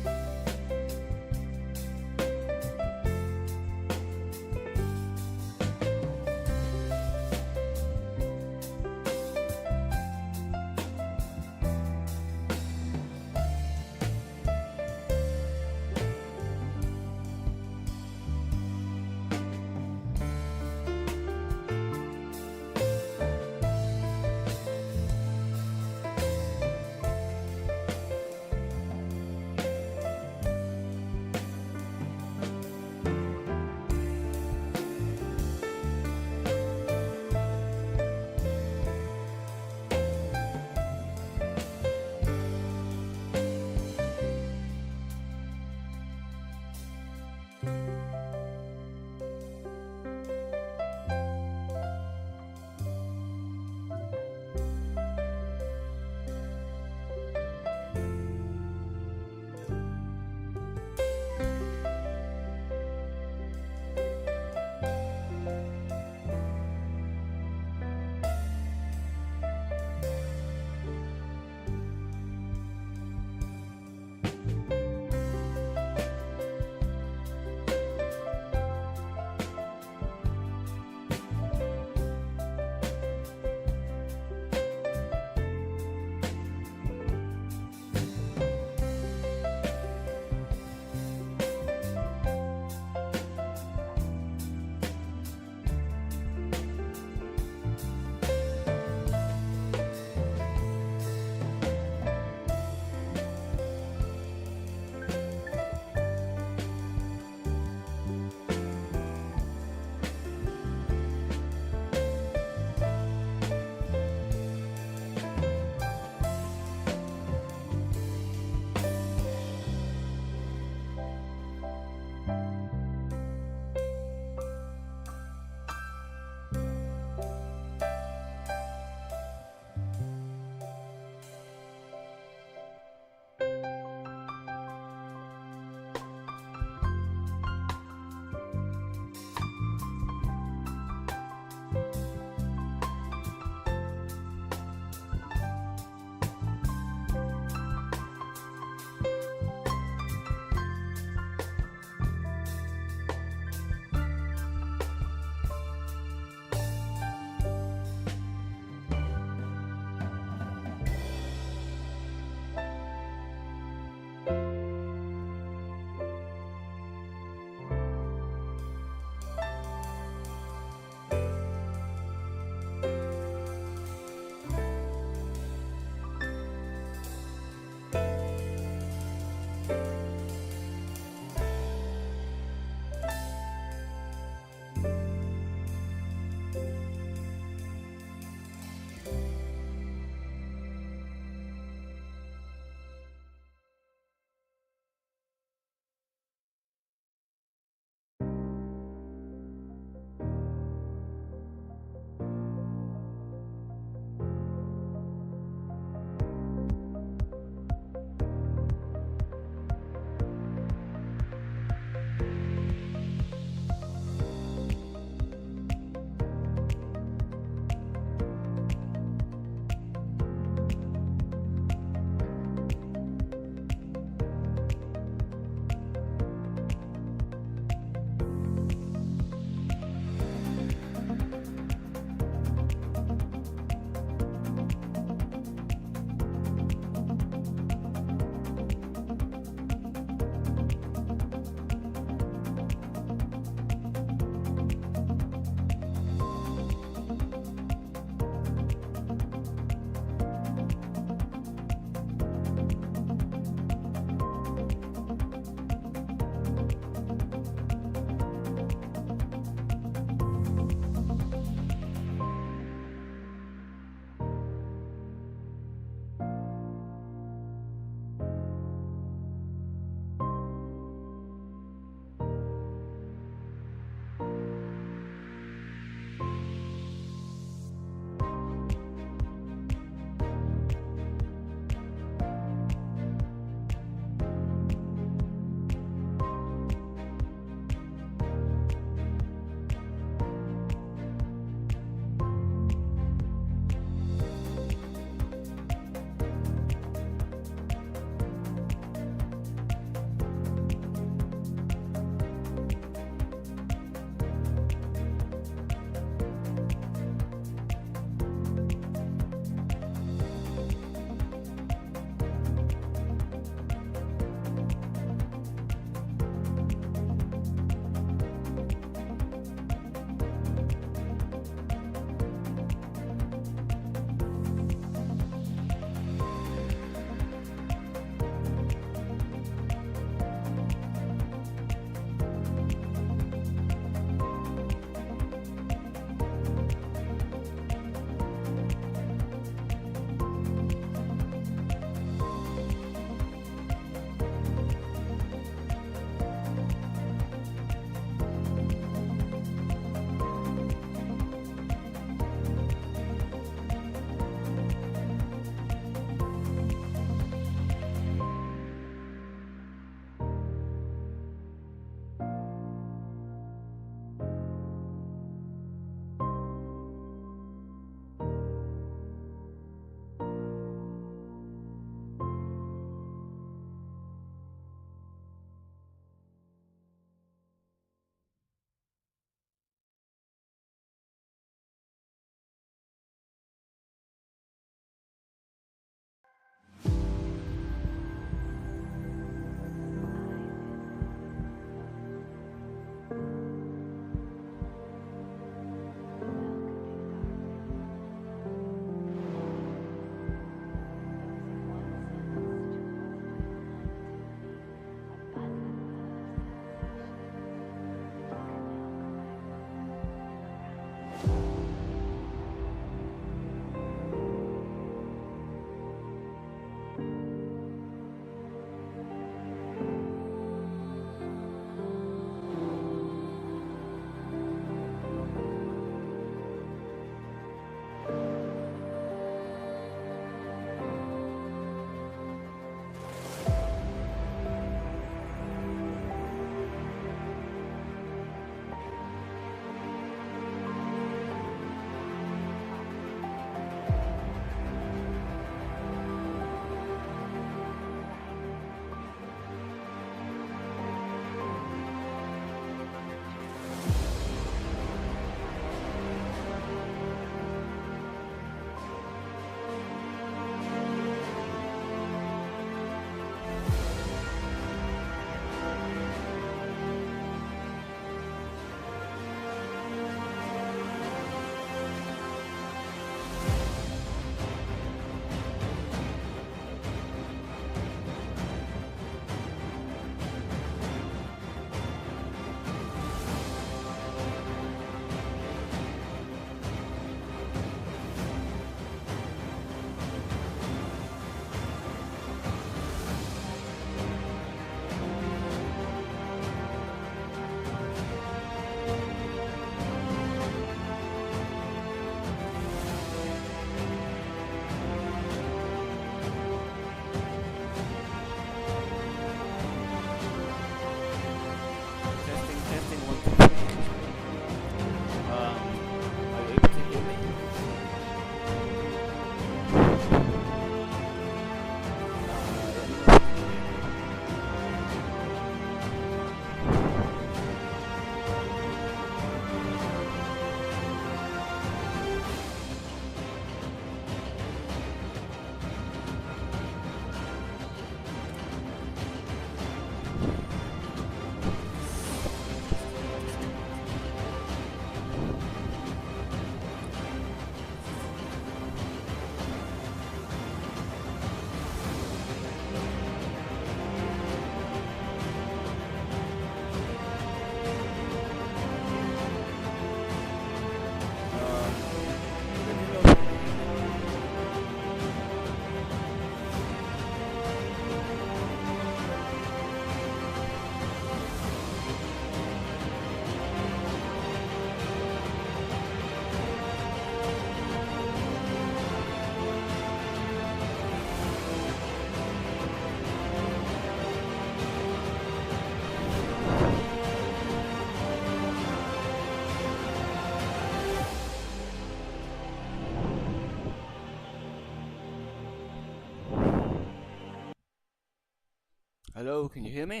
Hello, can you hear me?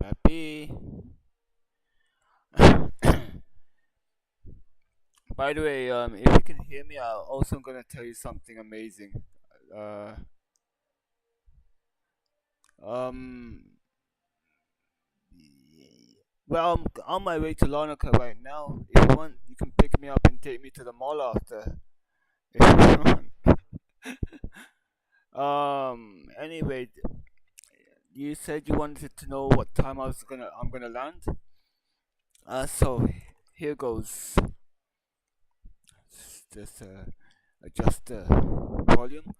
Papi. By the way, if you can hear me, I'm also gonna tell you something amazing. Uh, um, well, I'm on my way to Larnaca right now. If you want, you can pick me up and take me to the mall after. If you want. Anyway, you said you wanted to know what time I'm gonna land. So here goes. Just adjust the volume.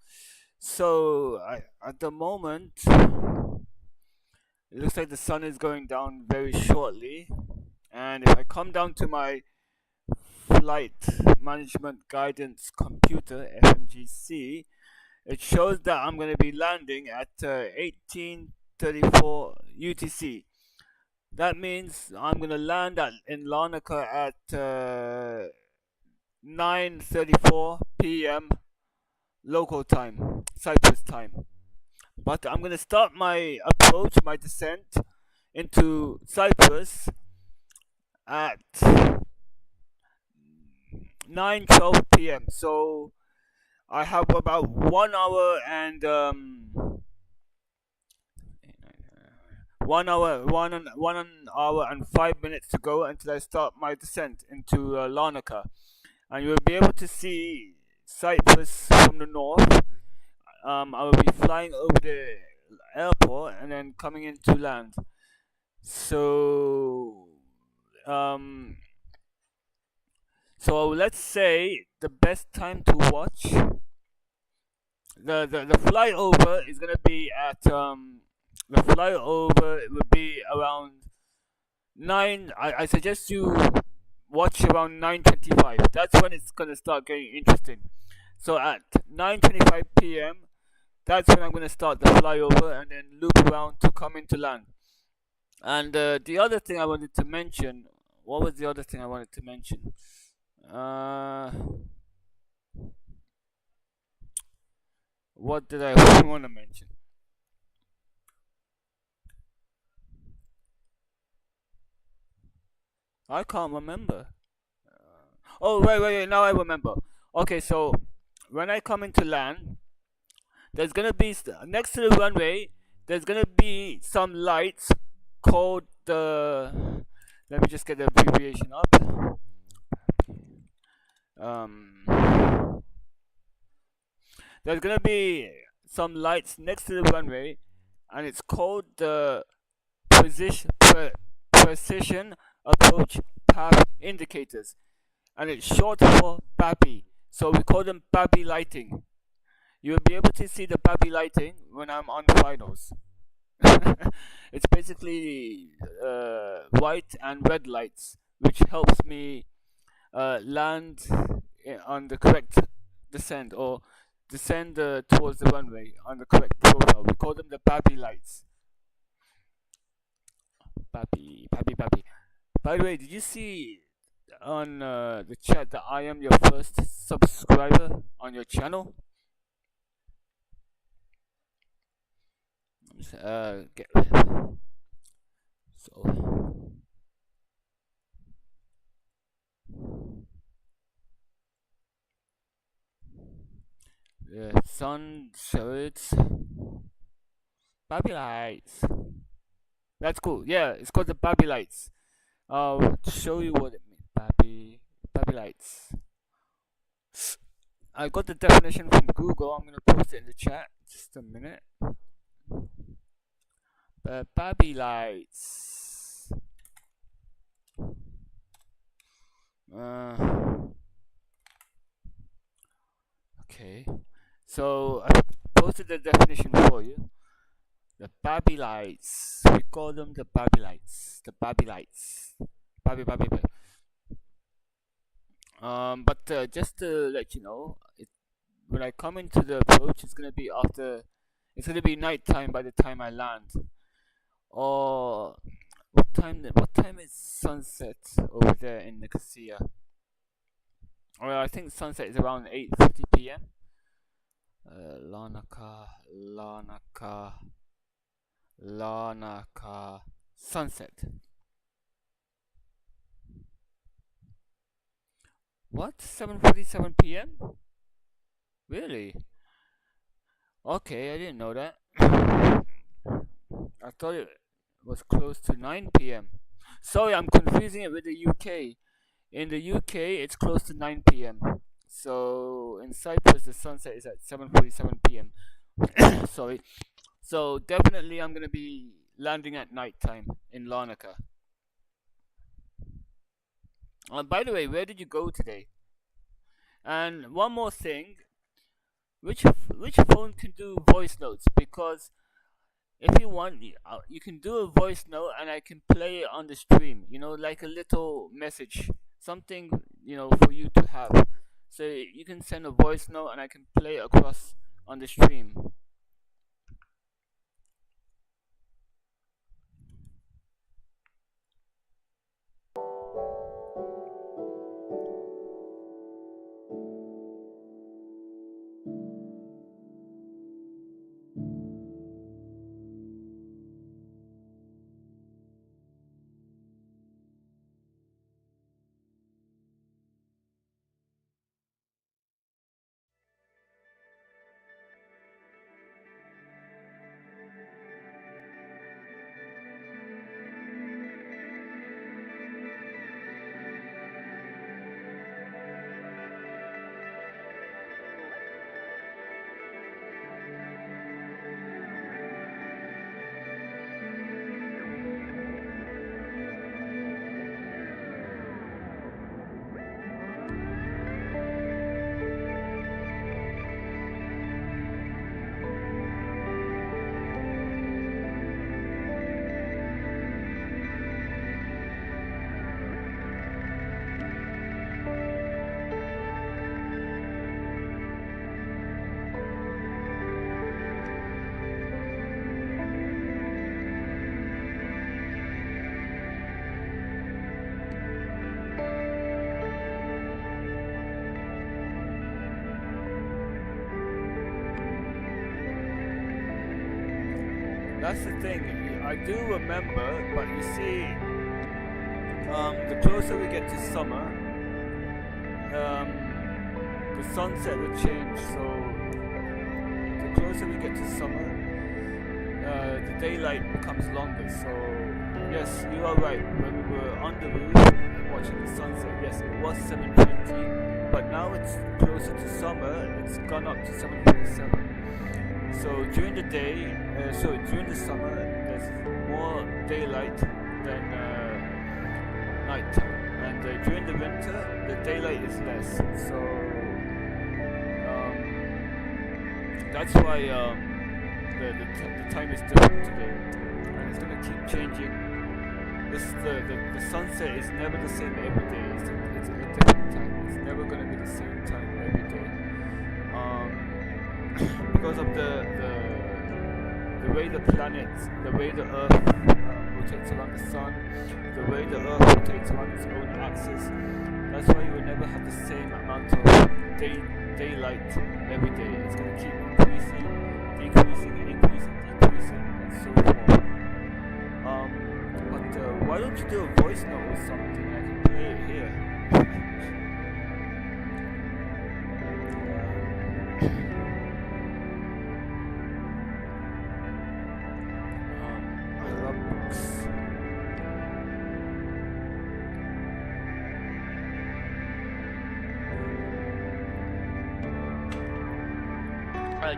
So at the moment, it looks like the sun is going down very shortly. And if I come down to my flight management guidance computer (FMGC), it shows that I'm going to be landing at 18:34 UTC. That means I'm going to land in Larnaca at 9:34 p.m. local time, Cyprus time. But I'm going to start my approach, my descent into Cyprus at 9:12 p.m. So I have about 1 hour and 1 hour and 5 minutes to go until I start my descent into Larnaca, and you'll be able to see Cyprus from the north. I will be flying over the airport and then coming into land. So so let's say the best time to watch the flyover is gonna be at the flyover would be around 9. I suggest you watch around 9:25. That's when it's gonna start getting interesting. So at 9:25 p.m. that's when I'm gonna start the flyover and then loop around to come into land. And the other thing I wanted to mention, what was the other thing I wanted to mention? What did I want to mention? I can't remember. Oh, wait, now I remember. Okay, so when I come into land, there's gonna be next to the runway. There's gonna be some lights called the. Let me just get the abbreviation up. There's gonna be some lights next to the runway, and it's called the precision approach path indicators, and it's short for BAPI. So we call them BAPI lighting. You'll be able to see the BAPI lighting when I'm on finals. It's basically white and red lights, which helps me land on the correct descent, or descend towards the runway on the correct profile. We call them the BAPI lights. BAPI. By the way, did you see on the chat that I am your first subscriber on your channel? So the sun shows BAPI lights. That's cool. Yeah, it's called the BAPI lights. I'll show you what it means. BAPI lights. I got the definition from Google. I'm gonna post it in the chat. Just a minute. BAPI lights. Okay. So I posted the definition for you. The BAPI lights. We call them the BAPI lights. The BAPI lights. BAPI. But just to let you know, when I come into the approach, it's gonna be night time by the time I land. Or what time is sunset over there in Nicosia? Well, I think sunset is around 8:50 p.m. Larnaca sunset. What? 7:47 p.m.? Really? Okay, I didn't know that. I thought it was close to 9 p.m. Sorry, I'm confusing it with the UK. In the UK, it's close to 9 p.m. So in Cyprus, the sunset is at 7:47 p.m. Sorry. So definitely, I'm gonna be landing at night time in Larnaca. By the way, where did you go today? And one more thing, which phone can do voice notes? Because if you want, you can do a voice note and I can play it on the stream. You know, like a little message, something for you to have. So you can send a voice note and I can play it across on the stream. That's the thing, I do remember, but you see, the closer we get to summer, the sunset will change. So the closer we get to summer, the daylight becomes longer. So yes, you are right. When we were on the roof watching the sunset, yes, it was 7:20, but now it's closer to summer. It's gone up to 7:47. So during the day, during the summer, there's more daylight than nighttime, and during the winter, the daylight is less. So that's why the time is different today, and it's gonna keep changing. The sunset is never the same every day. It's a different time. It's never gonna be the same time every day. Because of the way the planets, the way the Earth rotates around the Sun, the way the Earth rotates around its own axis. That's why you will never have the same amount of daylight every day. It's going to keep increasing, decreasing, increasing, decreasing, and so forth. But why don't you do a voice note or something? I can play it here.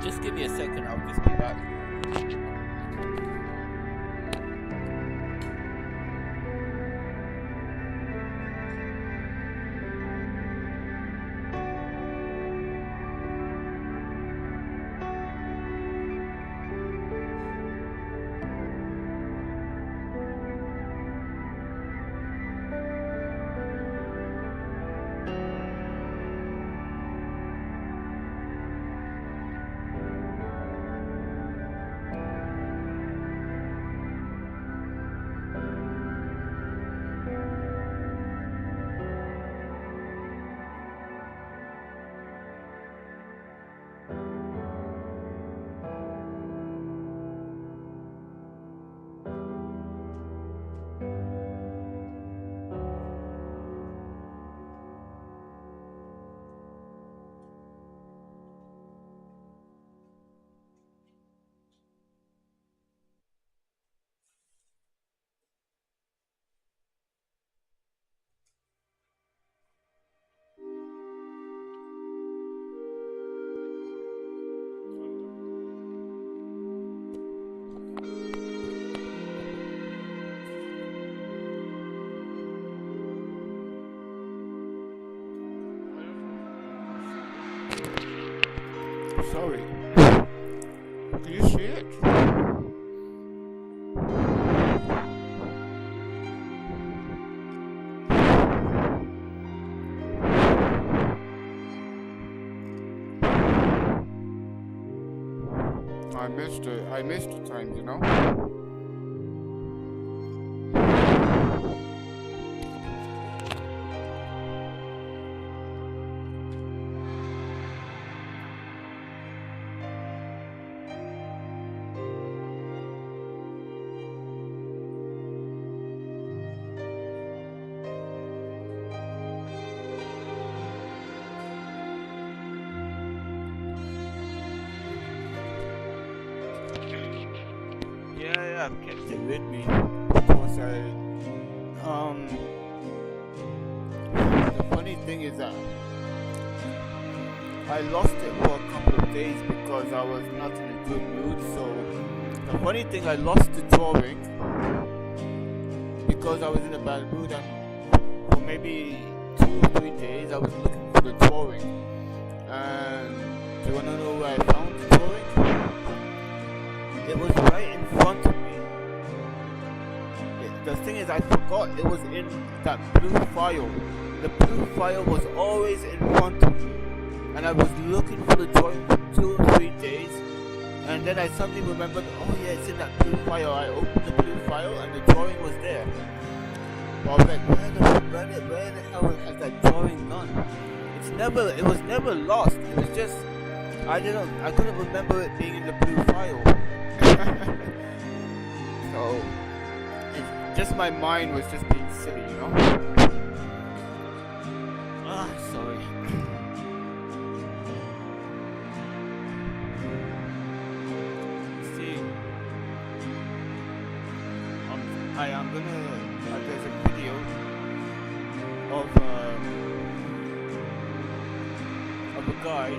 Just give me a second, I'll just be back. Sorry. Can you see it? I missed the times, you know? Yeah, I've kept it with me. Of course, the funny thing is that I lost it for a couple of days because I was not in a good mood. So the funny thing, I lost the drawing because I was in a bad mood, and for maybe 2 or 3 days I was looking for the drawing. And do you wanna know where I found the drawing? It was right in front of me. The thing is, I forgot it was in that blue file. The blue file was always in front of me, and I was looking for the drawing for 2 or 3 days, and then I suddenly remembered, oh yeah, it's in that blue file. I opened the blue file and the drawing was there. But I was like, where the hell has that drawing gone? It was never lost. It was just, I couldn't remember it being in the blue file. So, just my mind was just being silly, you know? Sorry. See, I'm gonna, there's a video of a guy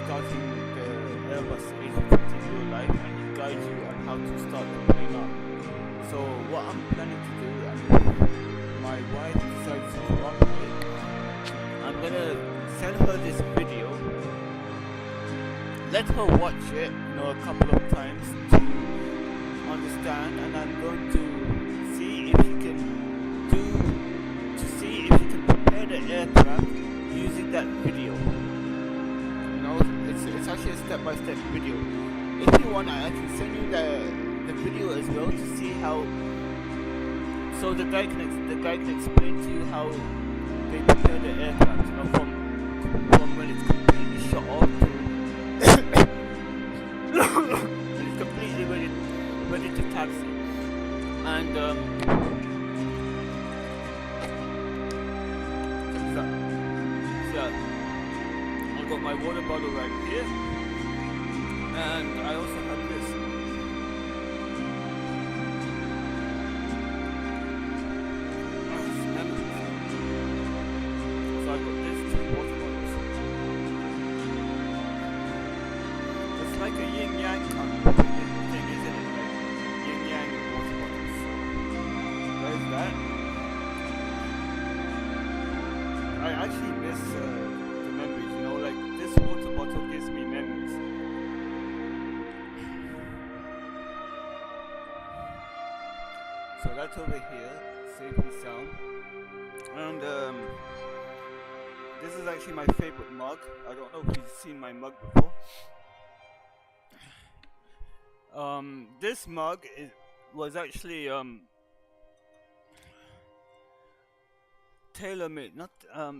starting the Airbus A320 in real life, and he guides you on how to start the plane up. So what I'm planning to do, and my wife decides to cooperate, I'm gonna send her this video, let her watch it, a couple of times to understand, and I'm going to see if she can prepare the aircraft using that video. It's actually a step-by-step video. If you want, I can send you the video as well to see how. So the guy can explain to you how they prepare the aircraft, from when it's completely shut off to when it's completely ready to taxi. And I've got my water bottle right here, and I also have this. So I got this 2 water bottles. It's like a yin-yang kind of thing, isn't it? Like yin-yang water bottles. So there's that. I actually miss the memories, like this water bottle gives me memories. So that's over here, safe and sound. And this is actually my favorite mug. I don't know if you've seen my mug before. This mug was actually tailor-made.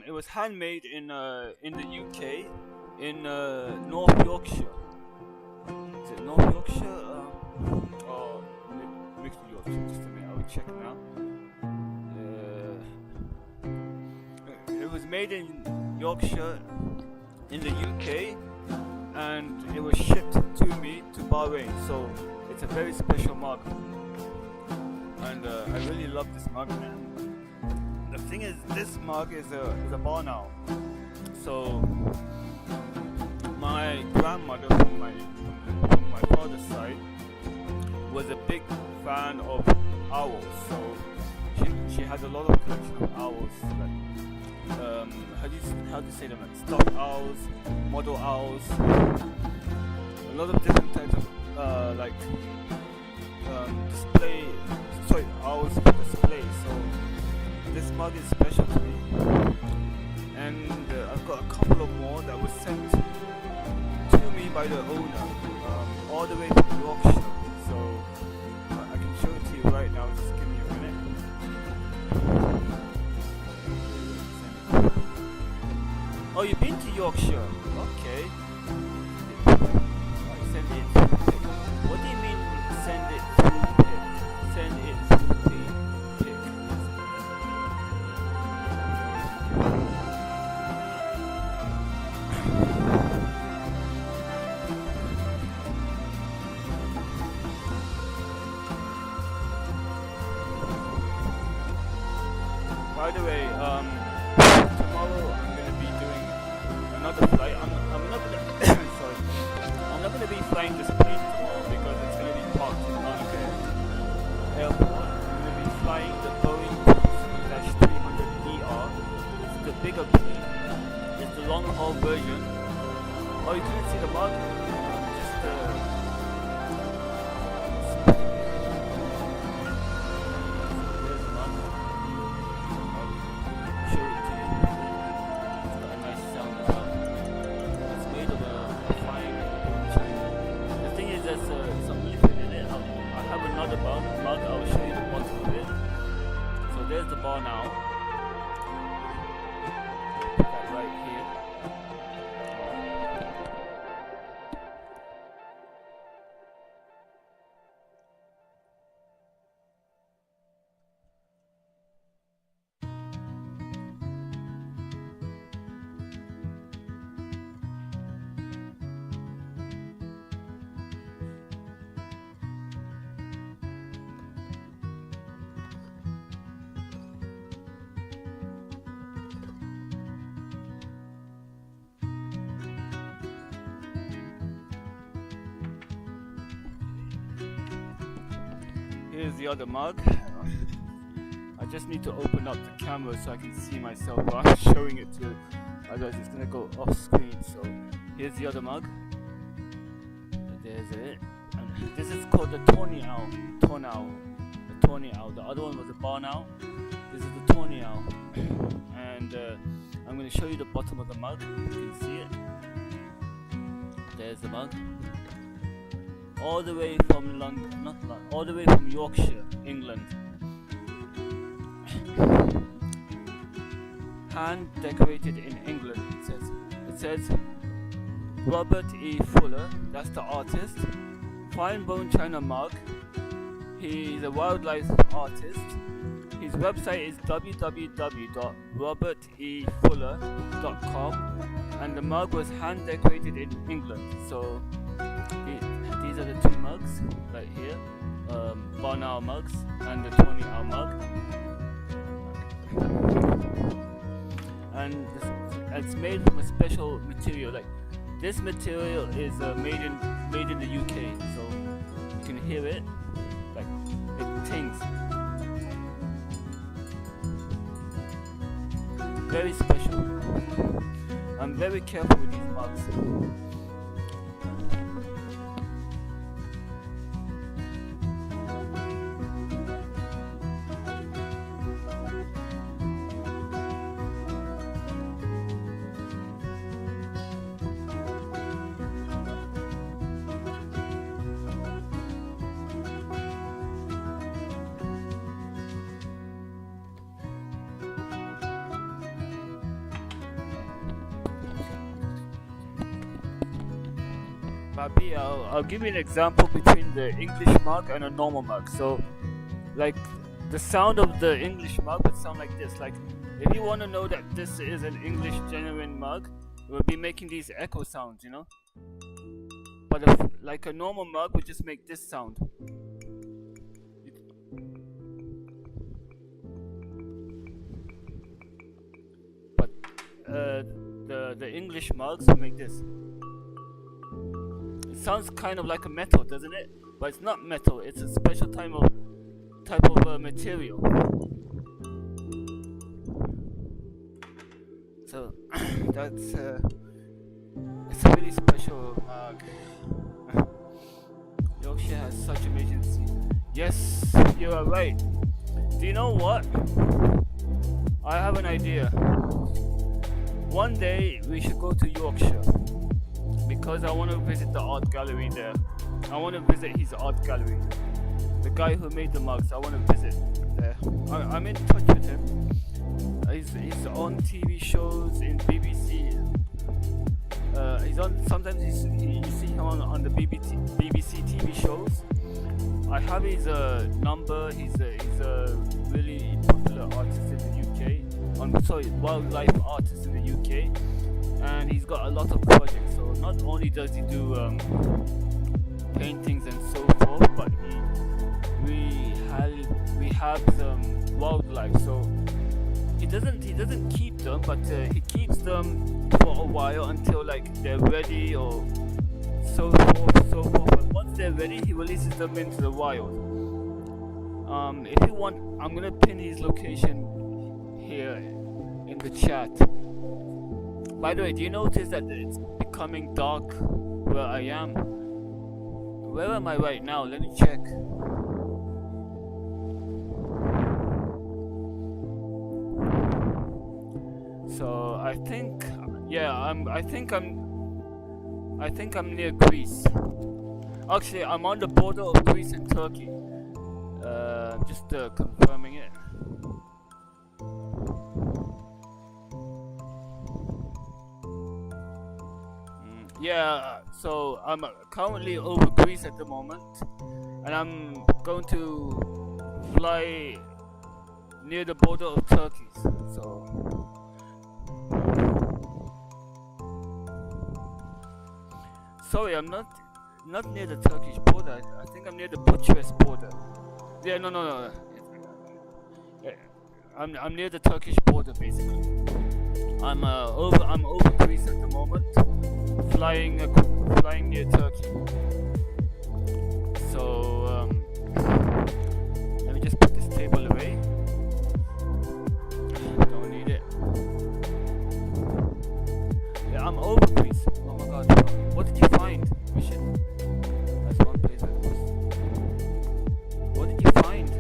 It was handmade in the UK, in North Yorkshire. Is it North Yorkshire? Or mixed Yorkshire? Just a minute, I will check now. It was made in Yorkshire, in the UK, and it was shipped to me to Bahrain. So it's a very special mug, and I really love this mug, man. The thing is, this mug is a bar now. So my grandmother from my father's side was a big fan of owls. So she had a lot of collection of owls, like how do you say them? Like stock owls, model owls, a lot of different types of display. Sorry, owls for display. So this mug is special to me, and I've got a couple of more that was sent to me by the owner, all the way from Yorkshire. So I can show it to you right now. Just give me a minute. Oh, you've been to Yorkshire? Okay. Send it through PIC. What do you mean send it through PIC? Send it through PIC. By the way, tomorrow I'm gonna be doing another flight. I'm not gonna sorry. I'm not gonna be flying this plane tomorrow because it's gonna be parked in Larnaca Airport. I'm gonna be flying the Boeing 737-300ER. It's the bigger plane. It's the long haul version. Oh, you couldn't see the mug? Just there's the mug. Show it to you. It's got a nice sound as well. It's made of a fine China. The thing is, there's some liquid in it. I have another mug. I'll show you the bottom of it. So there's the bar now. Put that right here. Here's the other mug. I just need to open up the camera so I can see myself while I'm showing it to you. Otherwise it's gonna go off screen. So here's the other mug. There's it. And this is called the Tawny Owl. The Tawny Owl. The other one was a barn owl. This is the Tawny Owl. And I'm gonna show you the bottom of the mug. You can see it. There's the mug. All the way from all the way from Yorkshire, England. Hand decorated in England, it says Robert E. Fuller, that's the artist. Fine bone china mug. He's a wildlife artist. His website is www.robertefuller.com, and the mug was hand decorated in England. So these are the two mugs right here, barn owl mugs and the Tawny Owl mug. And it's made from a special material. Like this material is made in the UK, so you can hear it. Like it tings. Very special. I'm very careful with these mugs. Babi, I'll give you an example between the English mug and a normal mug. So, like, the sound of the English mug would sound like this. Like, if you want to know that this is an English genuine mug, we'll be making these echo sounds, you know? But if, like, a normal mug would just make this sound. But the English mugs will make this. It sounds kind of like a metal, doesn't it? But it's not metal. It's a special type of material. So that's it's a really special Yorkshire has such amazing scenery. Yes, you are right. Do you know what? I have an idea. One day we should go to Yorkshire because I want to visit the art gallery there. I want to visit his art gallery. The guy who made the mugs, I want to visit there. I'm in touch with him. He's on TV shows in BBC. He's on. Sometimes you see him on the BBC TV shows. I have his number. He's a really popular artist in the UK. Wildlife artist in the UK, and he's got a lot of projects. So not only does he do paintings and so forth, but we have some wildlife. So he doesn't keep them, but he keeps them for a while until like they're ready or so forth. But once they're ready, he releases them into the wild. If you want, I'm gonna pin his location here in the chat. By the way, do you notice that it's becoming dark where I am? Where am I right now? Let me check. So I think I'm near Greece. Actually, I'm on the border of Greece and Turkey. Just confirming it. Yeah, so I'm currently over Greece at the moment, and I'm going to fly near the border of Turkey. So sorry, I'm not near the Turkish border. I think I'm near the Bucharest border. Yeah, no. I'm near the Turkish border basically. I'm over Greece at the moment, flying near Turkey. So let me just put this table away. Don't need it. Yeah, I'm over Greece. Oh my god, what did you find? Mission. That's one place I was. What did you find?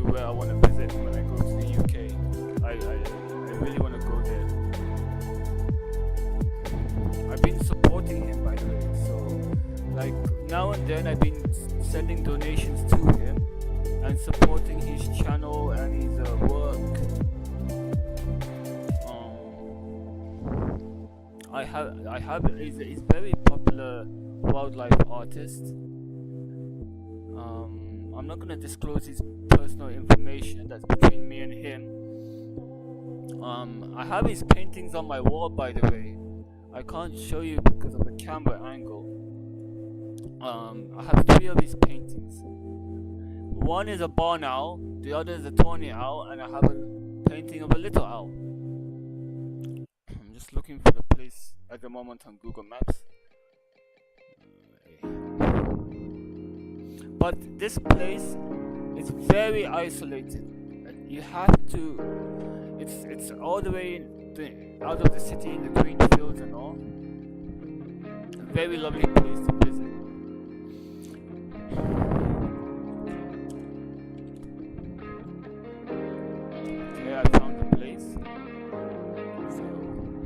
Where I want to visit when I go to the UK. I really want to go there. I've been supporting him, by the way, so like now and then I've been sending donations to him and supporting his channel and his work. He's very popular wildlife artist. I'm not gonna disclose his personal information. That's between me and him. I have his paintings on my wall, by the way. I can't show you because of the camera angle. I have 3 of his paintings. One is a barn owl, the other is a tawny owl, and I have a painting of a little owl. I'm just looking for the place at the moment on Google Maps. But this place is very isolated. You have to. It's all the way out of the city in the green fields and all. A very lovely place to visit. Okay, I found the place. So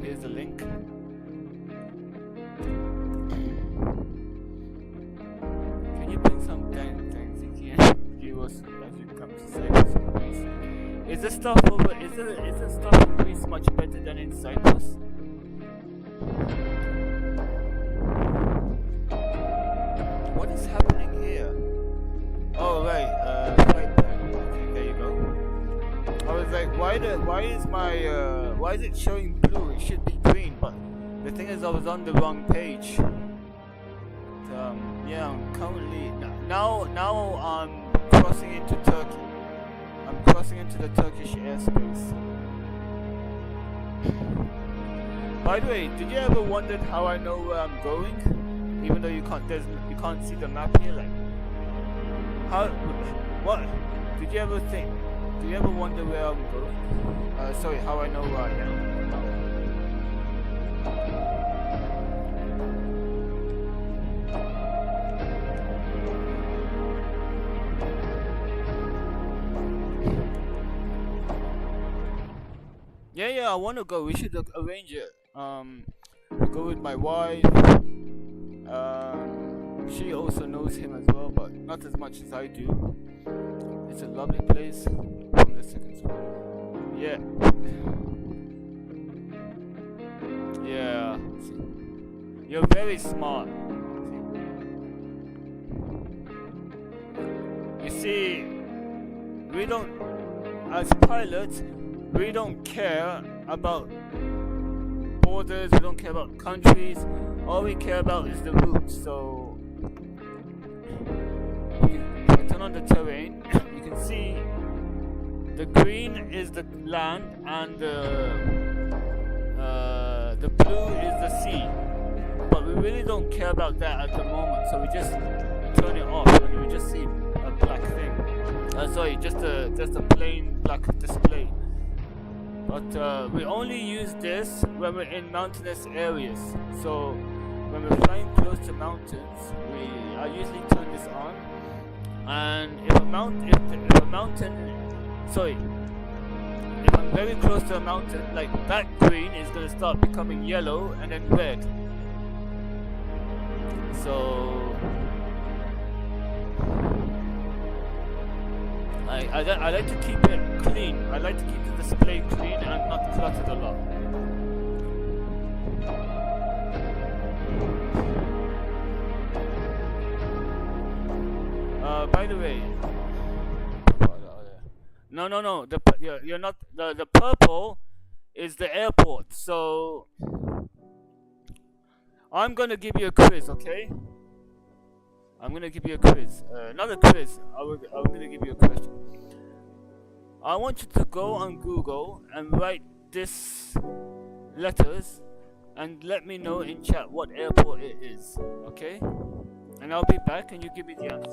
here's the link. As you come to Cyprus and Greece. Is the stuff in Greece much better than in Cyprus? What is happening here? Oh right, flight plan. Okay, there you go. I was like, why is it showing blue? It should be green, but the thing is I was on the wrong page. Yeah, I'm currently now I'm crossing into Turkey. I'm crossing into the Turkish airspace. By the way, did you ever wondered how I know where I'm going? Even though you can't see the map here, like what? Did you ever think? Do you ever wonder where I'm going? Sorry, how I know where I am? Yeah, I want to go. We should arrange it. We go with my wife. She also knows him as well, but not as much as I do. It's a lovely place. From the second spot. Yeah. Yeah. You're very smart. You see, we don't, as pilots, we don't care about borders, we don't care about countries. All we care about is the route. So if I turn on the terrain, you can see the green is the land and the blue is the sea. But we really don't care about that at the moment, so we just turn it off and we just see a black thing. Sorry, just a plain black display. But we only use this when we're in mountainous areas. So when we're flying close to mountains, I usually turn this on. And if I'm very close to a mountain, like that green is gonna start becoming yellow and then red. So I like to keep it clean. I like to keep the display clean and not cluttered a lot. By the way, no. You're not. The purple is the airport. So I'm gonna give you a quiz, okay? I'm gonna give you a quiz. Not a quiz. I'm gonna give you a question. I want you to go on Google and write this letters and let me know in chat what airport it is, okay? And I'll be back and you give me the answer.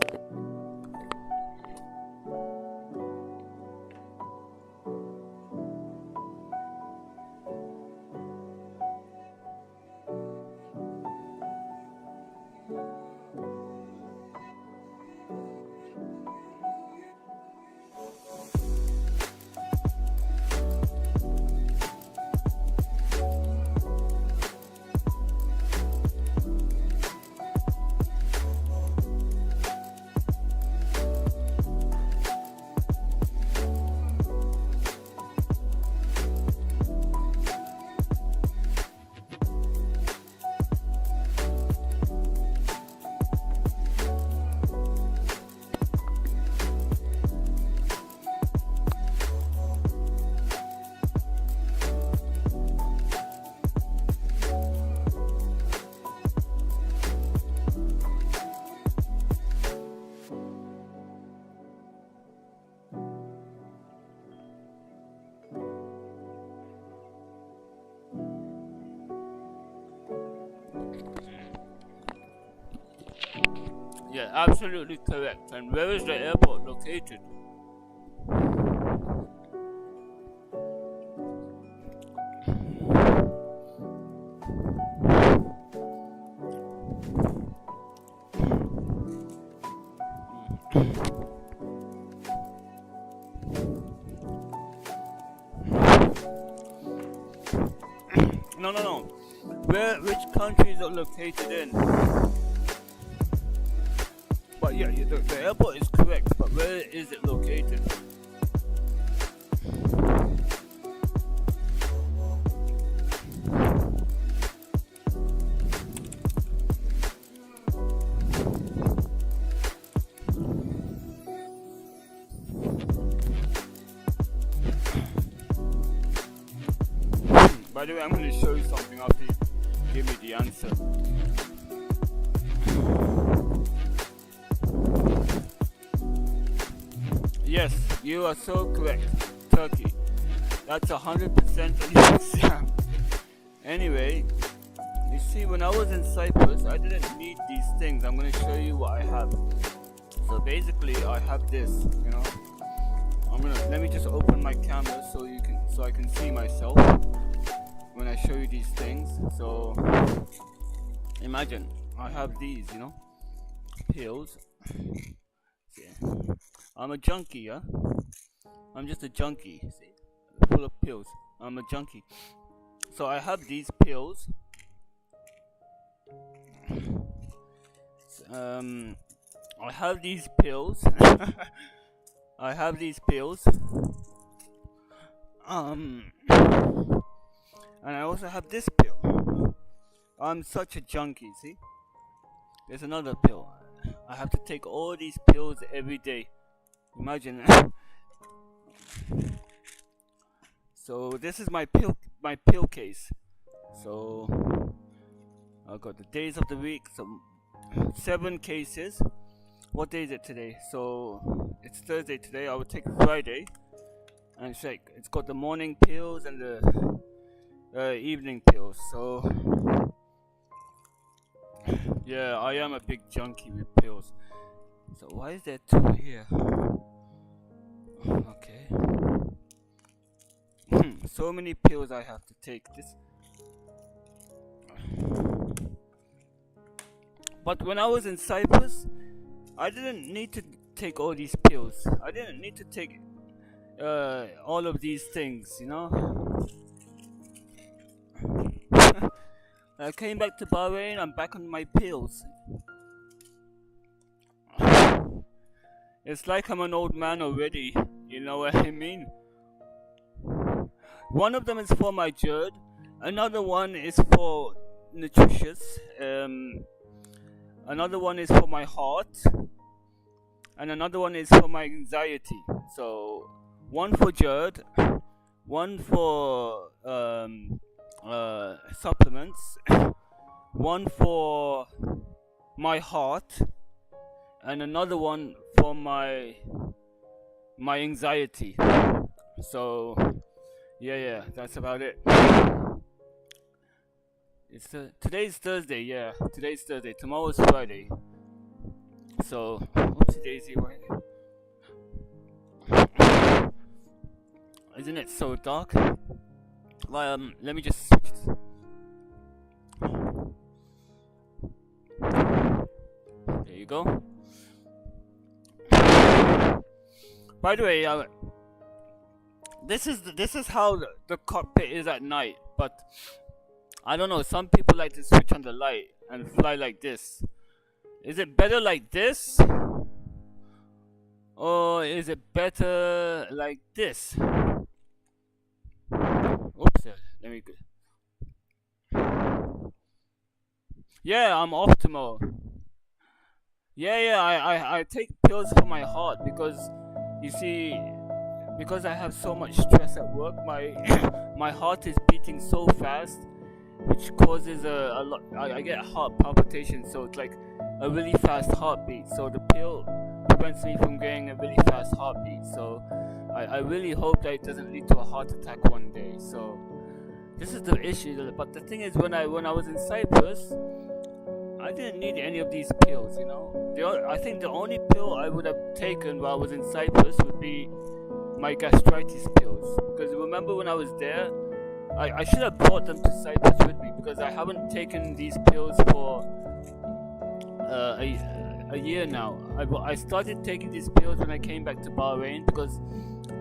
Yeah, absolutely correct. And where is the airport located? No. Which country is it located in? But yeah, the airport is correct, but where is it located? By the way, I'm going to show you something after you give me the answer. Yes, you are so correct. Turkey. That's 100% on your exam. Anyway, you see, when I was in Cyprus, I didn't need these things. I'm gonna show you what I have. So basically, I have this. You know, let me just open my camera so I can see myself when I show you these things. So imagine I have these, you know, pills. Yeah. I'm a junkie, yeah. I'm just a junkie, see, full of pills. I'm a junkie. So I have these pills. I have these pills. I have these pills. And I also have this pill. I'm such a junkie, see? There's another pill. I have to take all these pills every day. Imagine. So this is my pill case. So I got the days of the week, so 7 cases. What day is it today? So it's Thursday today. I will take Friday, and it's got the morning pills and the evening pills. So yeah, I am a big junkie with pills. So why is there 2 here? Okay. So many pills I have to take. But when I was in Cyprus, I didn't need to take all these pills. I didn't need to take all of these things, you know. I came back to Bahrain, I'm back on my pills. It's like I'm an old man already, you know what I mean? One of them is for my GERD, another one is for nutritious, another one is for my heart, and another one is for my anxiety. So one for GERD, one for supplements, one for my heart, and another one for my anxiety. So yeah, that's about it. Today's Thursday, yeah. Today's Thursday. Tomorrow's Friday. So whoopsie daisy, right? Isn't it so dark? Well, let me just switch this. There you go. By the way, this is how the cockpit is at night, but I don't know, some people like to switch on the light and fly like this. Is it better like this? Or is it better like this? Oops, let me go. Yeah, I'm off tomorrow. Yeah, I take pills for my heart because, you see, because I have so much stress at work, my heart is beating so fast, which causes a lot. I get heart palpitations, so it's like a really fast heartbeat. So the pill prevents me from getting a really fast heartbeat. So I really hope that it doesn't lead to a heart attack one day. So this is the issue. But the thing is, when I was in Cyprus, I didn't need any of these pills, you know. I think the only pill I would have taken while I was in Cyprus would be my gastritis pills. Because remember when I was there, I should have brought them to Cyprus with me, because I haven't taken these pills for a year now. I started taking these pills when I came back to Bahrain, because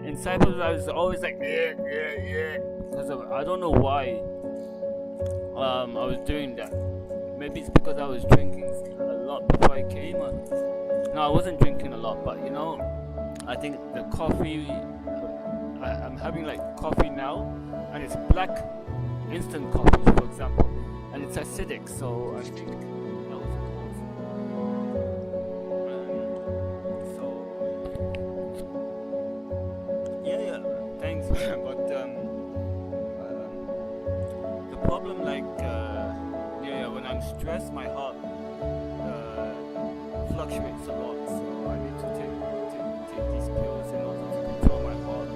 in Cyprus I was always like yeah, because I don't know why I was doing that. Maybe it's because I was drinking a lot before I came. No, I wasn't drinking a lot, but you know, I think the coffee, I'm having like coffee now, and it's black instant coffee, for example, and it's acidic, so I think that was the cause. Yeah, thanks. But the problem, like, when I'm stressed, my heart fluctuates a lot, so I need to take these pills in order to control my heart.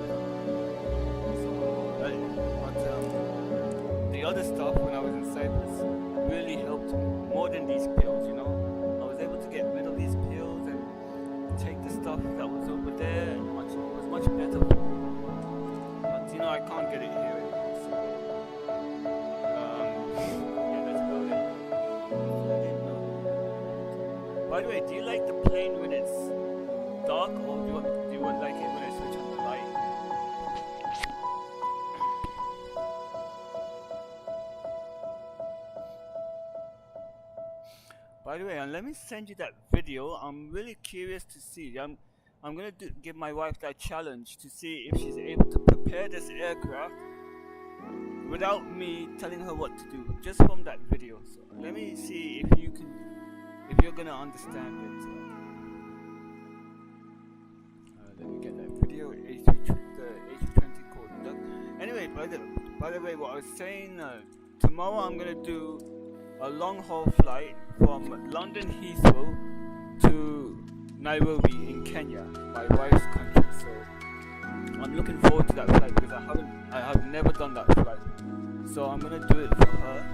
So, but the other other stuff when I was inside this really helped me more than these pills, you know. I was able to get rid of these pills and take the stuff that was over there, and it was much better. But you know, I can't get it here anymore. So, yeah, that's about it. By the way, do you like the plane when it's dark, or do you like it when I switch on the light? By the way, and let me send you that video. I'm really curious to see. I'm gonna give my wife that challenge to see if she's able to prepare this aircraft without me telling her what to do, just from that video. So let me see if you're gonna understand it. Let me get that video. The A320 code. Anyway, by the way, what I was saying, tomorrow I'm gonna do a long haul flight from London Heathrow to Nairobi in Kenya, my wife's country. So I'm looking forward to that flight because I have never done that flight. So I'm gonna do it for her.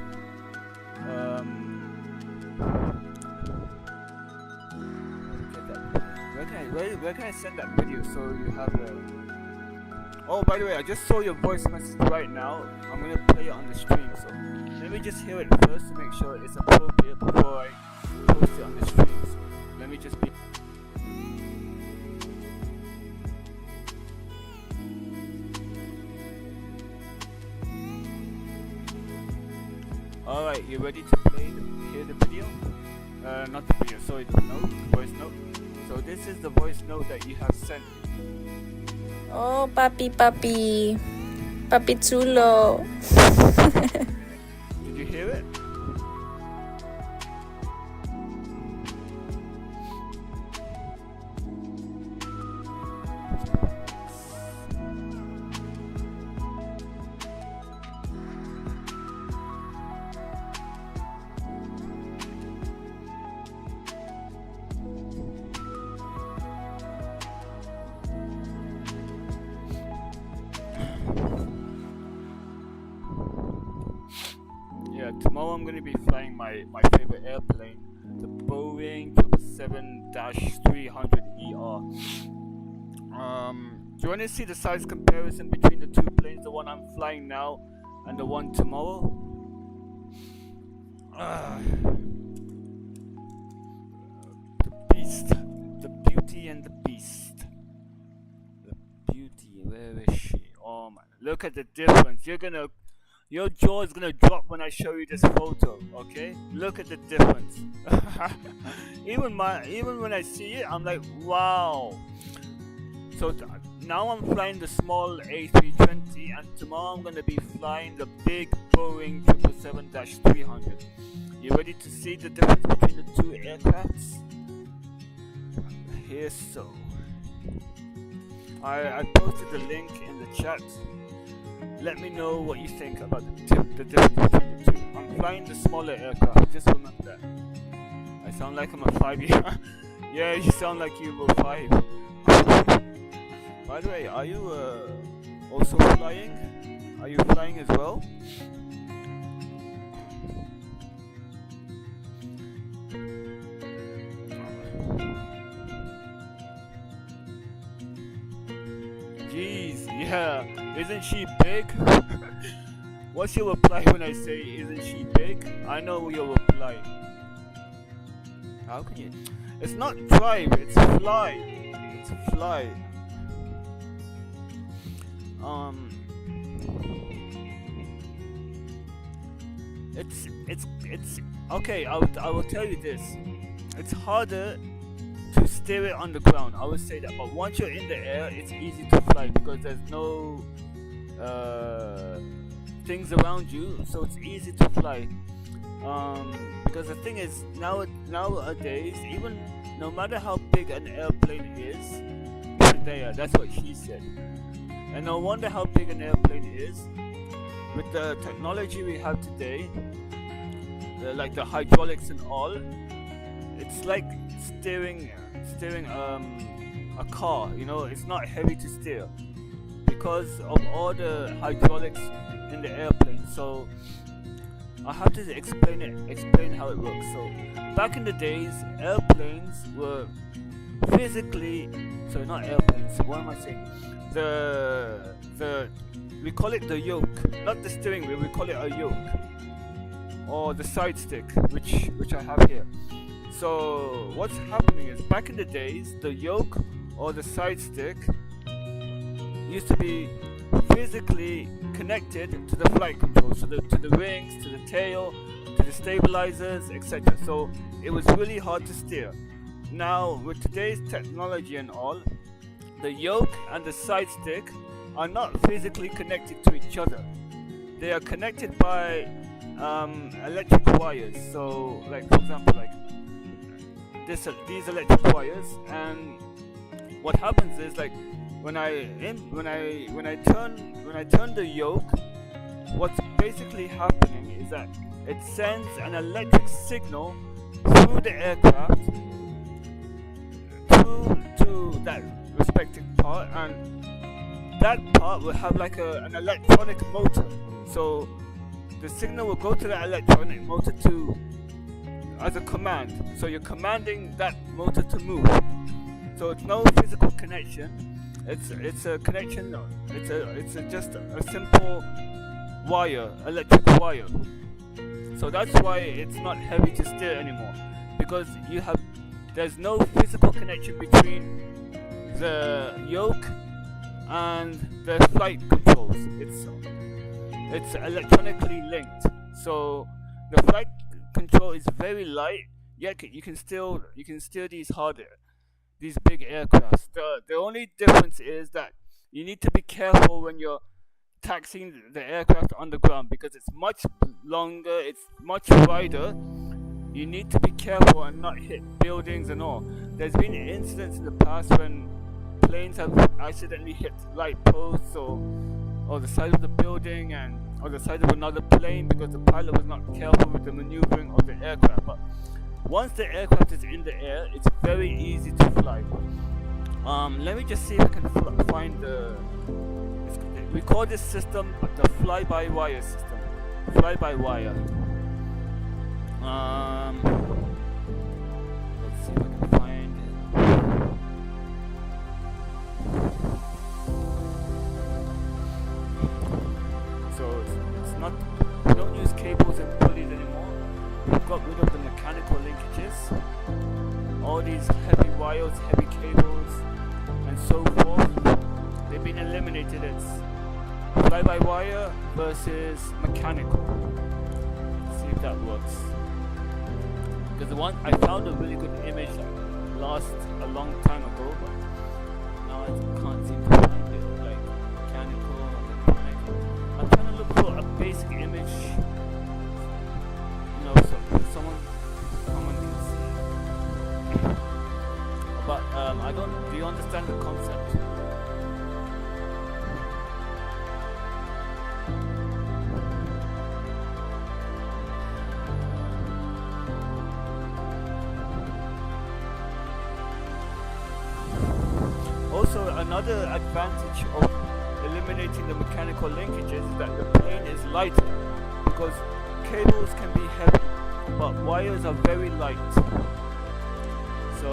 Where can I send that video so you have a... Oh, by the way, I just saw your voice message right now. I'm gonna play it on the stream, so let me just hear it first to make sure it's appropriate before I post it on the stream. So let me just be... Alright, you ready to hear the video? Not the video, sorry, the voice note. So this is the voice note that you have sent. Oh, papi, papi. Papi chulo. Did you hear it? Tomorrow I'm going to be flying my favorite airplane, the Boeing 777-300ER. Do you want to see the size comparison between the two planes, the one I'm flying now and the one tomorrow? The Beast, the Beauty and the Beast. The Beauty, where is she? Oh man, look at the difference. Your jaw is gonna drop when I show you this photo, okay? Look at the difference. even when I see it, I'm like, wow. So now I'm flying the small A320, and tomorrow I'm gonna be flying the big Boeing 777-300. You ready to see the difference between the two aircrafts? Here's so. I posted the link in the chat. Let me know what you think about the difference between the two. I'm flying the smaller aircraft, just remember that. I sound like I'm a 5-year. Yeah, you sound like you were 5. By the way, are you also flying? Are you flying as well? Jeez, yeah. Isn't she big? What's your reply when I say, isn't she big? I know your reply. How can you? It's not drive, it's fly. It's fly. It's okay. I will tell you this. It's harder to steer it on the ground. I would say that, but once you're in the air, it's easy to fly because there's no things around you, so it's easy to fly. Because the thing is, nowadays, even no matter how big an airplane is, that's what she said. And no wonder how big an airplane is. With the technology we have today, like the hydraulics and all, it's like steering a car. You know, it's not heavy to steer because of all the hydraulics in the airplane. So I have to explain how it works. So back in the days, airplanes were physically, so not airplanes, what am I saying? We call it the yoke, not the steering wheel, we call it a yoke, or the side stick, which I have here. So what's happening is, back in the days, the yoke or the side stick used to be physically connected to the flight controls, to the wings, to the tail, to the stabilizers, etc. So it was really hard to steer. Now with today's technology and all, the yoke and the side stick are not physically connected to each other. They are connected by electric wires. So like, for example, like these electric wires, and what happens is, like, when I turn the yoke, what's basically happening is that it sends an electric signal through the aircraft to that respective part, and that part will have like an electronic motor. So the signal will go to that electronic motor as a command. So you're commanding that motor to move. So it's no physical connection. It's a connection. It's just a simple wire, electric wire. So that's why it's not heavy to steer anymore, because there's no physical connection between the yoke and the flight controls. It's electronically linked. So the flight control is very light, yet you can steer these big aircrafts. The only difference is that you need to be careful when you're taxiing the aircraft on the ground, because it's much longer, it's much wider. You need to be careful and not hit buildings and all. There's been incidents in the past when planes have accidentally hit light posts or the side of the building or the side of another plane, because the pilot was not careful with the maneuvering of the aircraft. But once the aircraft is in the air, it's very easy to fly. Let me just see if I can find we call this system the fly-by-wire system. Fly-by-wire. Let's see if I can find it. So it's not, we don't use cables and pulleys anymore. We've got rid of the mechanical linkages. All these heavy wires, heavy cables, and so forth, they've been eliminated. It's fly-by-wire versus mechanical. Let's see if that works. Because I found a really good image that lost a long time ago, but now I can't seem to find it. Like mechanical, electronic. I'm trying to look for a basic image, so someone can see. But do you understand the concept? Also, another advantage of eliminating the mechanical linkages is that the plane is lighter, because cables can be heavy, but wires are very light. So,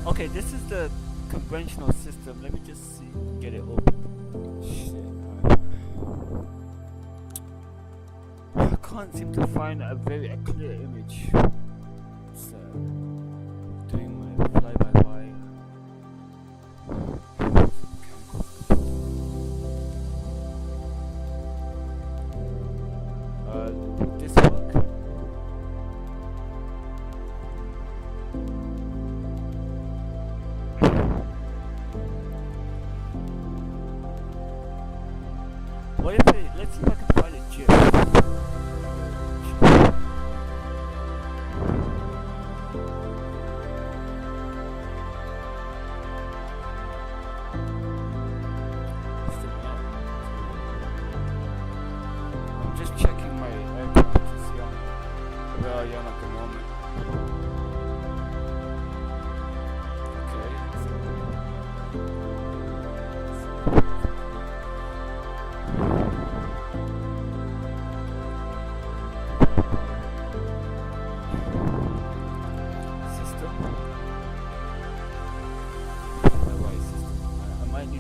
okay, this is the conventional system. Let me just see, get it open. Shit. I can't seem to find a very clear image. It's doing my fly-by-wire. Would this work? What if let's see if I can find a GIF.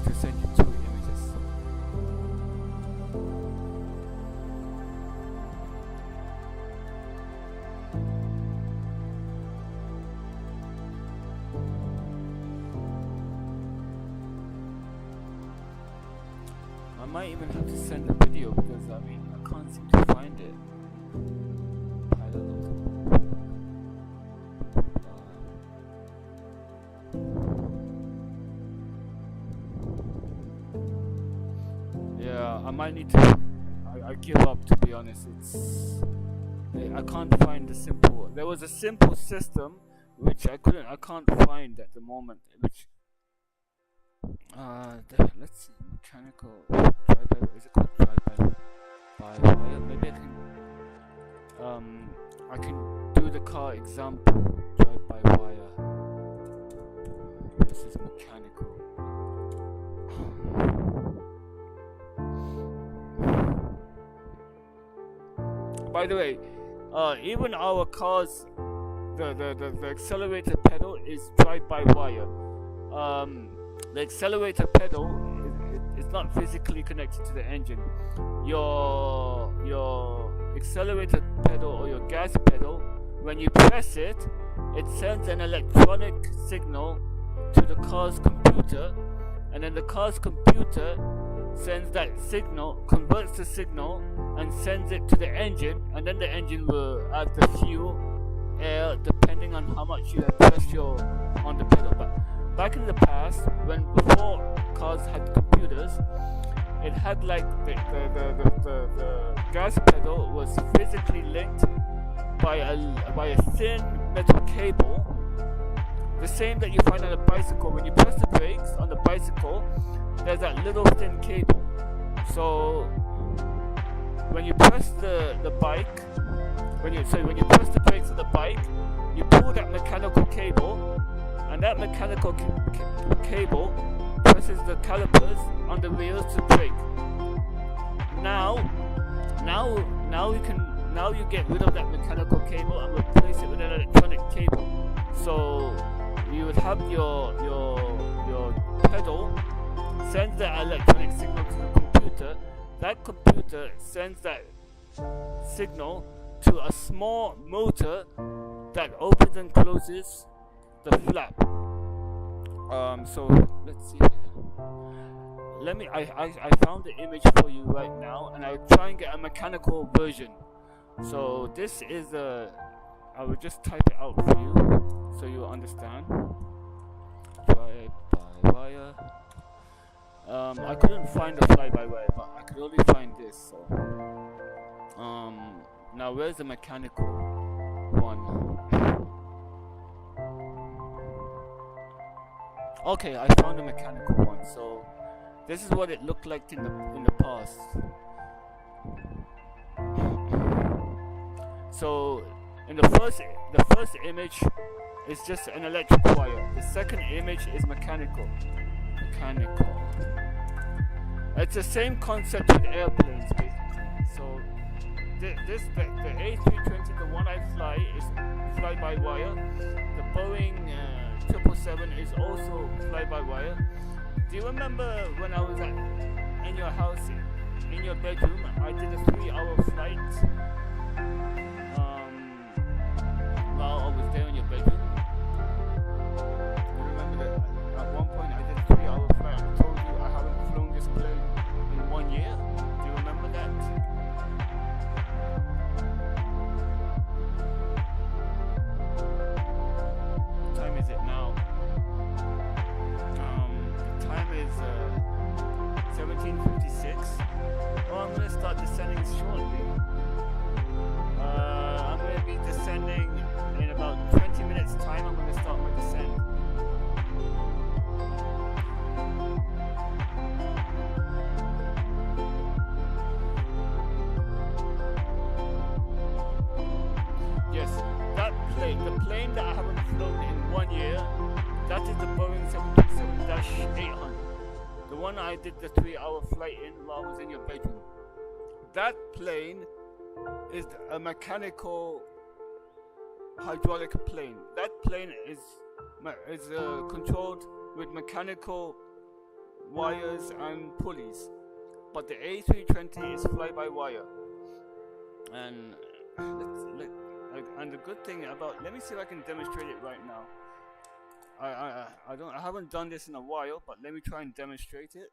need to send you 2 images. I might even have to send a video because I mean I can't seem to find it. Yeah, I might need to. I give up, to be honest. I can't find the simple. There was a simple system which I can't find at the moment. Which let's see, mechanical drive-by. Is it called drive-by wire? Maybe I can do the car example drive-by wire versus mechanical. By the way, even our cars, the accelerator pedal is drive-by wire. The accelerator pedal is not physically connected to the engine. Your accelerator pedal or your gas pedal, when you press it, it sends an electronic signal to the car's computer, and then the car's computer sends that signal, converts the signal, and sends it to the engine, and then the engine will add the fuel, air, depending on how much you have pressed on the pedal. But back in the past, before cars had computers, it had like the gas pedal was physically linked by a thin metal cable, the same that you find on a bicycle. When you press the brakes on the bicycle, there's that little thin cable. So when you press the bike, when you press the brakes on the bike, you pull that mechanical cable, and that mechanical cable presses the calipers on the wheels to brake. Now you get rid of that mechanical cable and replace it with an electronic cable. So you would have your pedal sends that electronic signal to the computer. That computer sends that signal to a small motor that opens and closes the flap. So let's see. I found the image for you right now, and I'll try and get a mechanical version. So this is I will just type it out for you so you understand. Drive-by-wire. I couldn't find the fly-by-wire, but I could only find this. So now where's the mechanical one? Okay, I found the mechanical one. So this is what it looked like in the past. So in the first image is just an electric wire. The second image is mechanical. It's the same concept with airplanes, basically. So the A320, the one I fly, is fly-by-wire. The Boeing 777 is also fly-by-wire. Do you remember when I was in your house, in your bedroom? I did a 3-hour flight. While I was there in your bedroom. You remember that at one point I did a 3-hour flight. I told you I haven't flown this plane in 1 year. Do you remember that? What time is it now? The time is 17:56. Oh, I'm gonna start descending shortly. I'm gonna be descending in about 20 minutes time. I'm gonna start my descent. Yes, the plane that I haven't flown in 1 year, that is the Boeing 727-800. The one I did the 3-hour flight in while I was in your bedroom. That plane is a mechanical hydraulic plane. That plane is controlled with mechanical wires and pulleys, but the A320 is fly-by-wire. And and the good thing about, let me see if I can demonstrate it right now. I haven't done this in a while, but let me try and demonstrate it.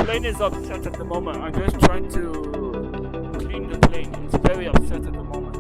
Plane is upset at the moment. I'm just trying to clean the plane. It's very upset at the moment.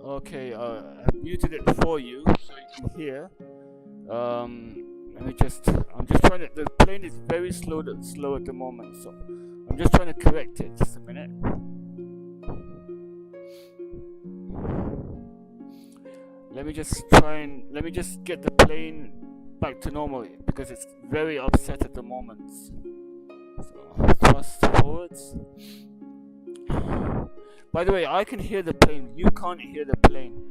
Okay, I've muted it for you so you can hear. I'm just trying to, the plane is very slow at the moment, so I'm just trying to correct it. Just a minute. Let me just get the plane back to normal because it's very upset at the moment. So thrust forwards. By the way, I can hear the plane. You can't hear the plane.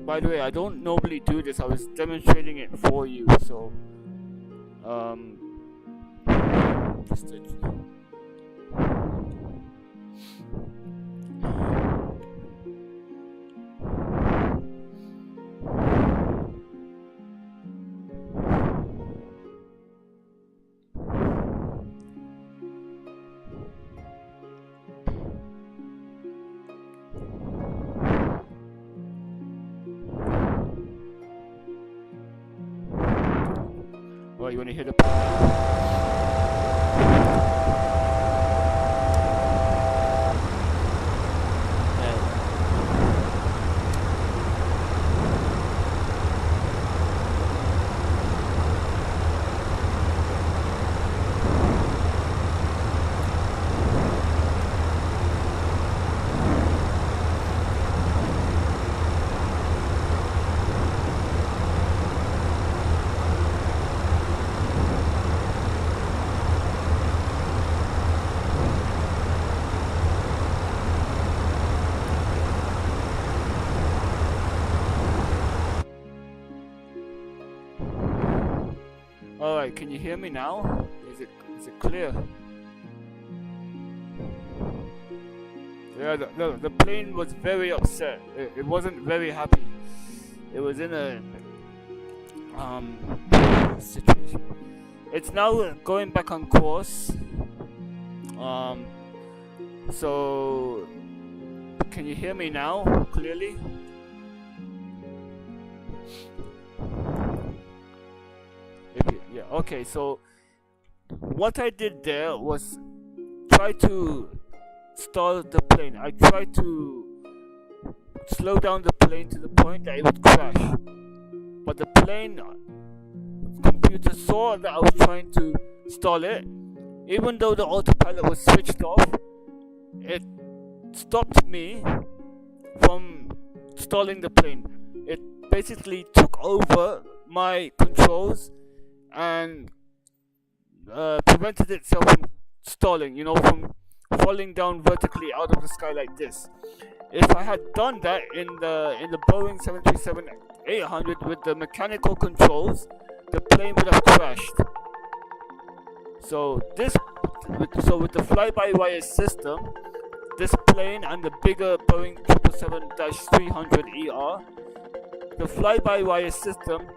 By the way, I don't normally do this. I was demonstrating it for you, so just well, you want to hear the flight. Can you hear me now? Is it clear? Yeah, the plane was very upset. It wasn't very happy. It was in a situation. It's now going back on course. So can you hear me now clearly? Yeah, okay, so what I did there was try to stall the plane. I tried to slow down the plane to the point that it would crash. But the plane computer saw that I was trying to stall it. Even though the autopilot was switched off, it stopped me from stalling the plane. It basically took over my controls and prevented itself from stalling, from falling down vertically out of the sky like this. If I had done that in the Boeing 737-800 with the mechanical controls, the plane would have crashed. So with the fly-by-wire system, this plane and the bigger Boeing 777-300ER, the fly-by-wire system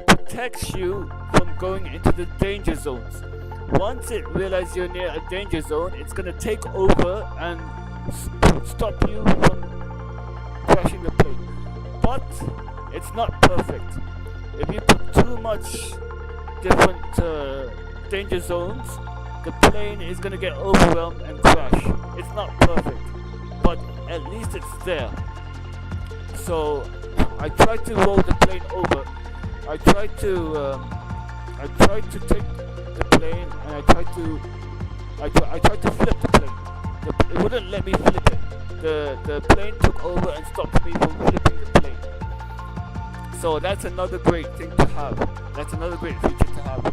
protects you from going into the danger zones. Once it realizes you're near a danger zone, it's going to take over and stop you from crashing the plane. But it's not perfect. If you put too much different danger zones, the plane is going to get overwhelmed and crash. It's not perfect, but at least it's there. So I tried to roll the plane over. I tried to take the plane, and I tried to flip the plane. It wouldn't let me flip it. The plane took over and stopped me from flipping the plane. So that's another great thing to have. That's another great feature to have.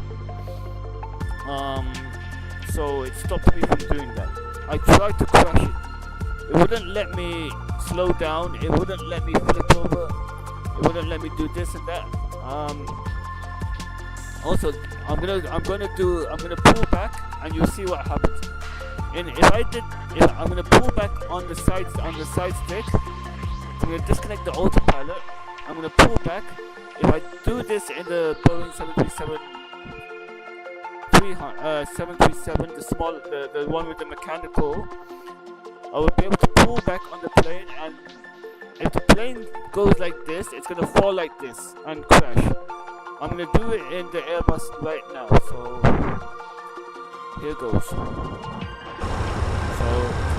So it stopped me from doing that. I tried to crash it. It wouldn't let me slow down. It wouldn't let me flip over. It wouldn't let me do this and that. Also, I'm gonna pull back, and you'll see what happens. And I'm gonna pull back on the side stick. I'm gonna disconnect the autopilot. I'm gonna pull back. If I do this in the Boeing 737, the one with the mechanical, I will be able to pull back on the plane, and if the plane goes like this, it's gonna fall like this and crash. I'm gonna do it in the Airbus right now, so here goes. So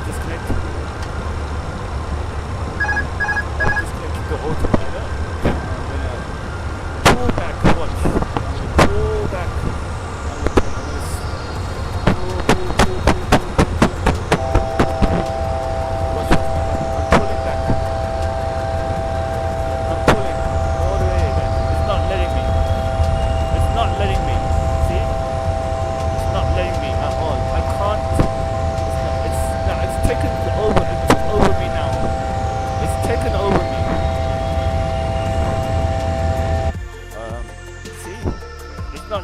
disconnect the autopilot. I'm gonna pull back. Watch. I'm gonna pull back.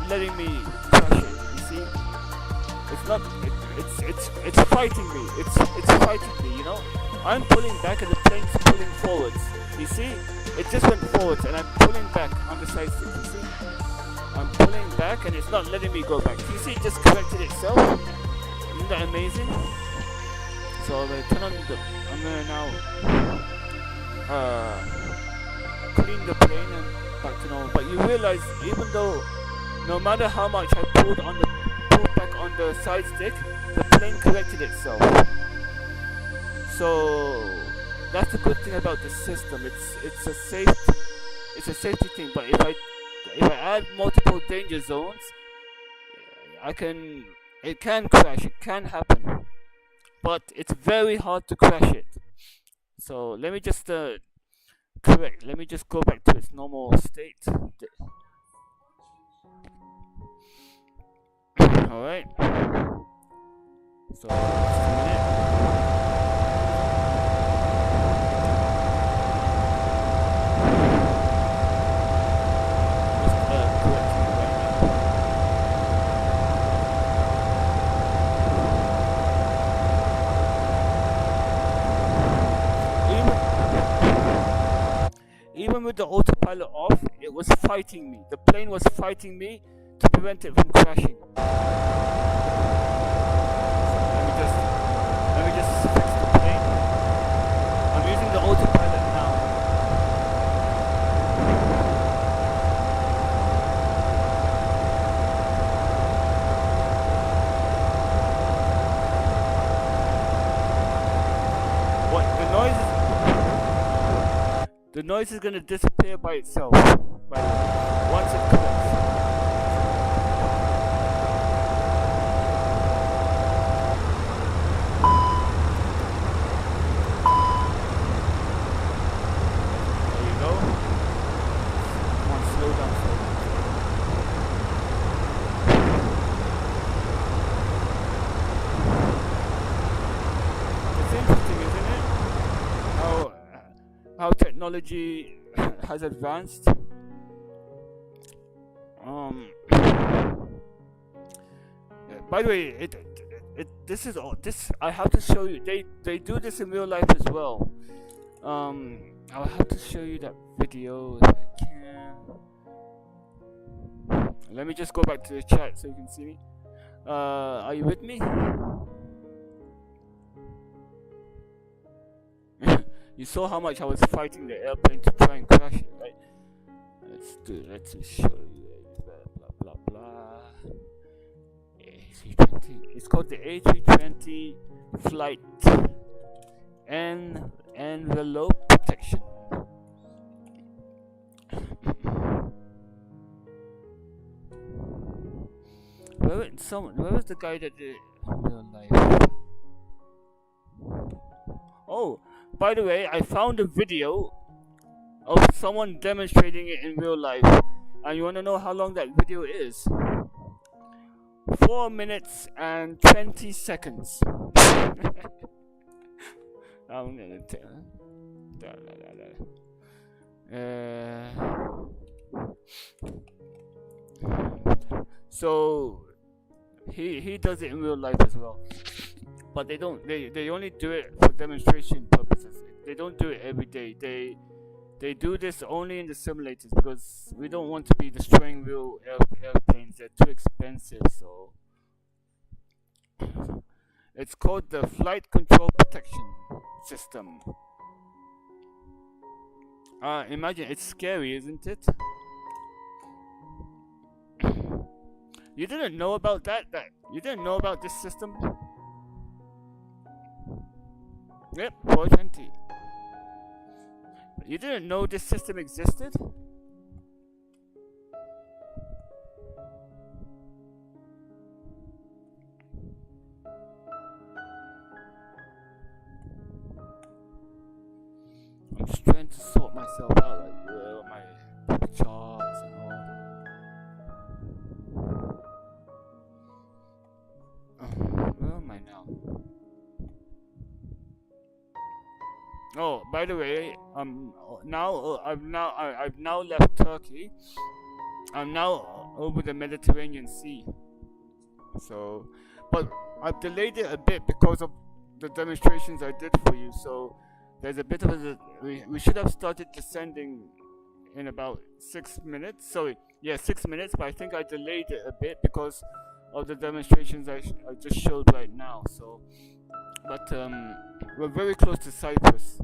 Letting me crash it, you see? It's fighting me. It's fighting me, I'm pulling back and the plane's pulling forwards. You see? It just went forwards and I'm pulling back on the side stick, you see? I'm pulling back and it's not letting me go back. You see, it just corrected itself. Isn't that amazing? So I'm gonna now clean the plane and back to normal. But you realize, even though no matter how much I pulled back on the side stick, the plane corrected itself. So that's the good thing about the system. It's a safety thing. But if I add multiple danger zones, it can crash. It can happen. But it's very hard to crash it. So let me just correct. Let me just go back to its normal state. Alright. So, just a minute. Just correcting it right now. even with the autopilot off, it was fighting me. The plane was fighting me to prevent it from crashing. Let me just fix the plane. I'm using the autopilot now. What the noise is gonna disappear by itself. By the way, once it collects. How technology has advanced. By the way, this I have to show you. They do this in real life as well. I'll have to show you that video if I can. Let me just go back to the chat so you can see me. Are you with me? You saw how much I was fighting the airplane to try and crash it, right? Let's show you. Blah blah blah. A320. It's called the A320 flight envelope protection. Where was the guy that did it in real life? Oh, by the way, I found a video of someone demonstrating it in real life. And you want to know how long that video is? 4 minutes and 20 seconds. I'm gonna tell. So he does it in real life as well. But they don't. They only do it for demonstration purposes. They don't do it every day. They do this only in the simulators because we don't want to be destroying real airplanes. They're too expensive. So it's called the Flight Control Protection System. Imagine, it's scary, isn't it? You didn't know about that? You didn't know about this system? Yep, 420. You didn't know this system existed? I'm just trying to sort myself out, like where are my charts and all. Where am I now? Oh, by the way, I've now left Turkey. I'm now over the Mediterranean Sea. So, but I've delayed it a bit because of the demonstrations I did for you. So there's a bit of a we should have started descending in about 6 minutes. Sorry, yeah, 6 minutes. But I think I delayed it a bit because of the demonstrations I just showed right now. So. But we're very close to Cyprus.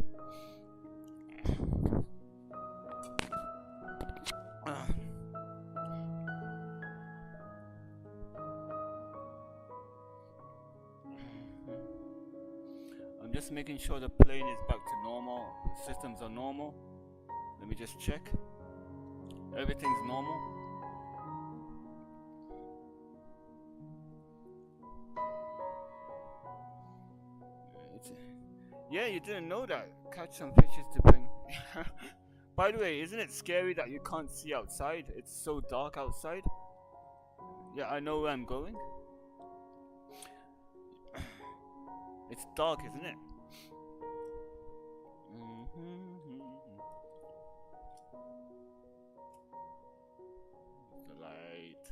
I'm just making sure the plane is back to normal. The systems are normal. Let me just check. Everything's normal. Yeah, you didn't know that. Catch some fishes to bring. By the way, isn't it scary that you can't see outside? It's so dark outside. Yeah, I know where I'm going. It's dark, isn't it? The light.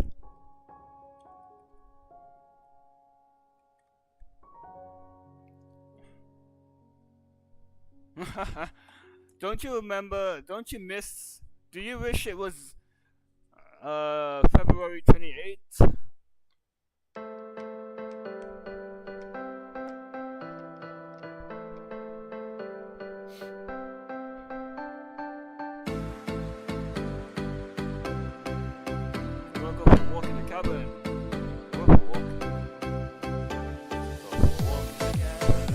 Don't you remember? Don't you miss? Do you wish it was February 28th? You wanna go for a walk in the cabin? Go for a walk. Go for a walk in the cabin.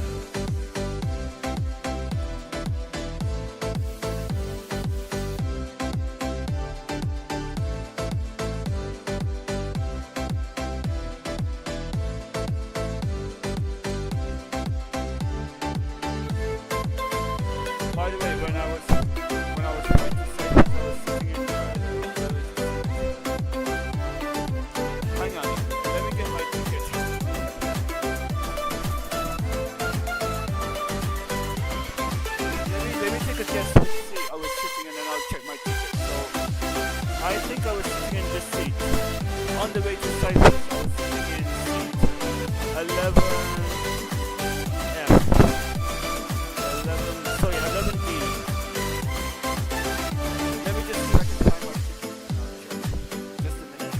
By the way, when I was trying to say this, I was sitting in hang on, let me get my ticket. Let me take a guess which seat I was sitting in and I'll check my ticket. So I think I was sitting in this seat. On the way to Cyprus, I was sitting in seat 11F. 11B. Let me just see if I can find my ticket. Just a minute.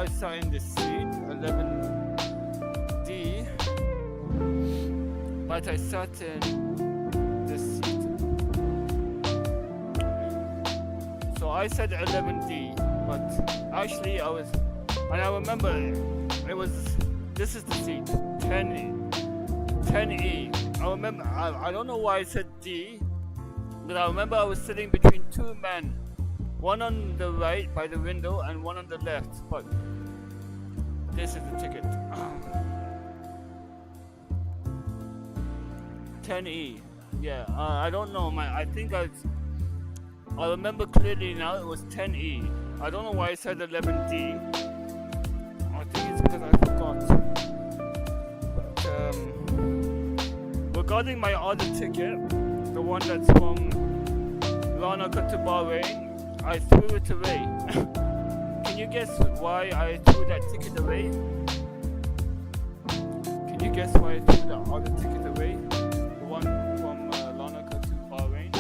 sat in this seat, 11D, but I sat in this seat. So I said 11D, but actually I was, and I remember it was, this is the seat, 10E. I remember, I don't know why I said D, but I remember I was sitting between two men, one on the right by the window and one on the left, but this is the ticket. 10E. Yeah, I don't know, I think I remember clearly now it was 10E. I don't know why I said 11D. I think it's because I forgot. But regarding my other ticket, the one that's from Larnaca to Bahrain, I threw it away. Can you guess why I threw that ticket away? Can you guess why I threw that other ticket away? The one from Larnaca to Bahrain?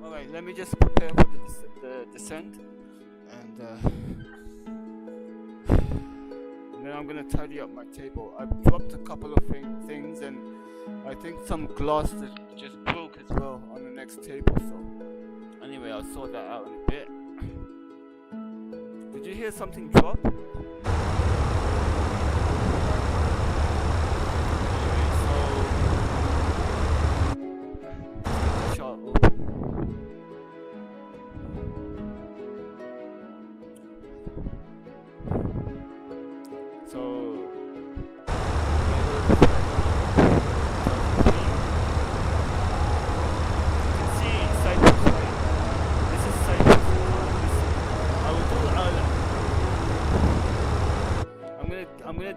Alright, let me just prepare for the descent, and then I'm gonna tidy up my table. I've dropped a couple of things, and I think some glass that just broke as well on the next table, so anyway, I'll sort that out in a bit. Did you hear something drop?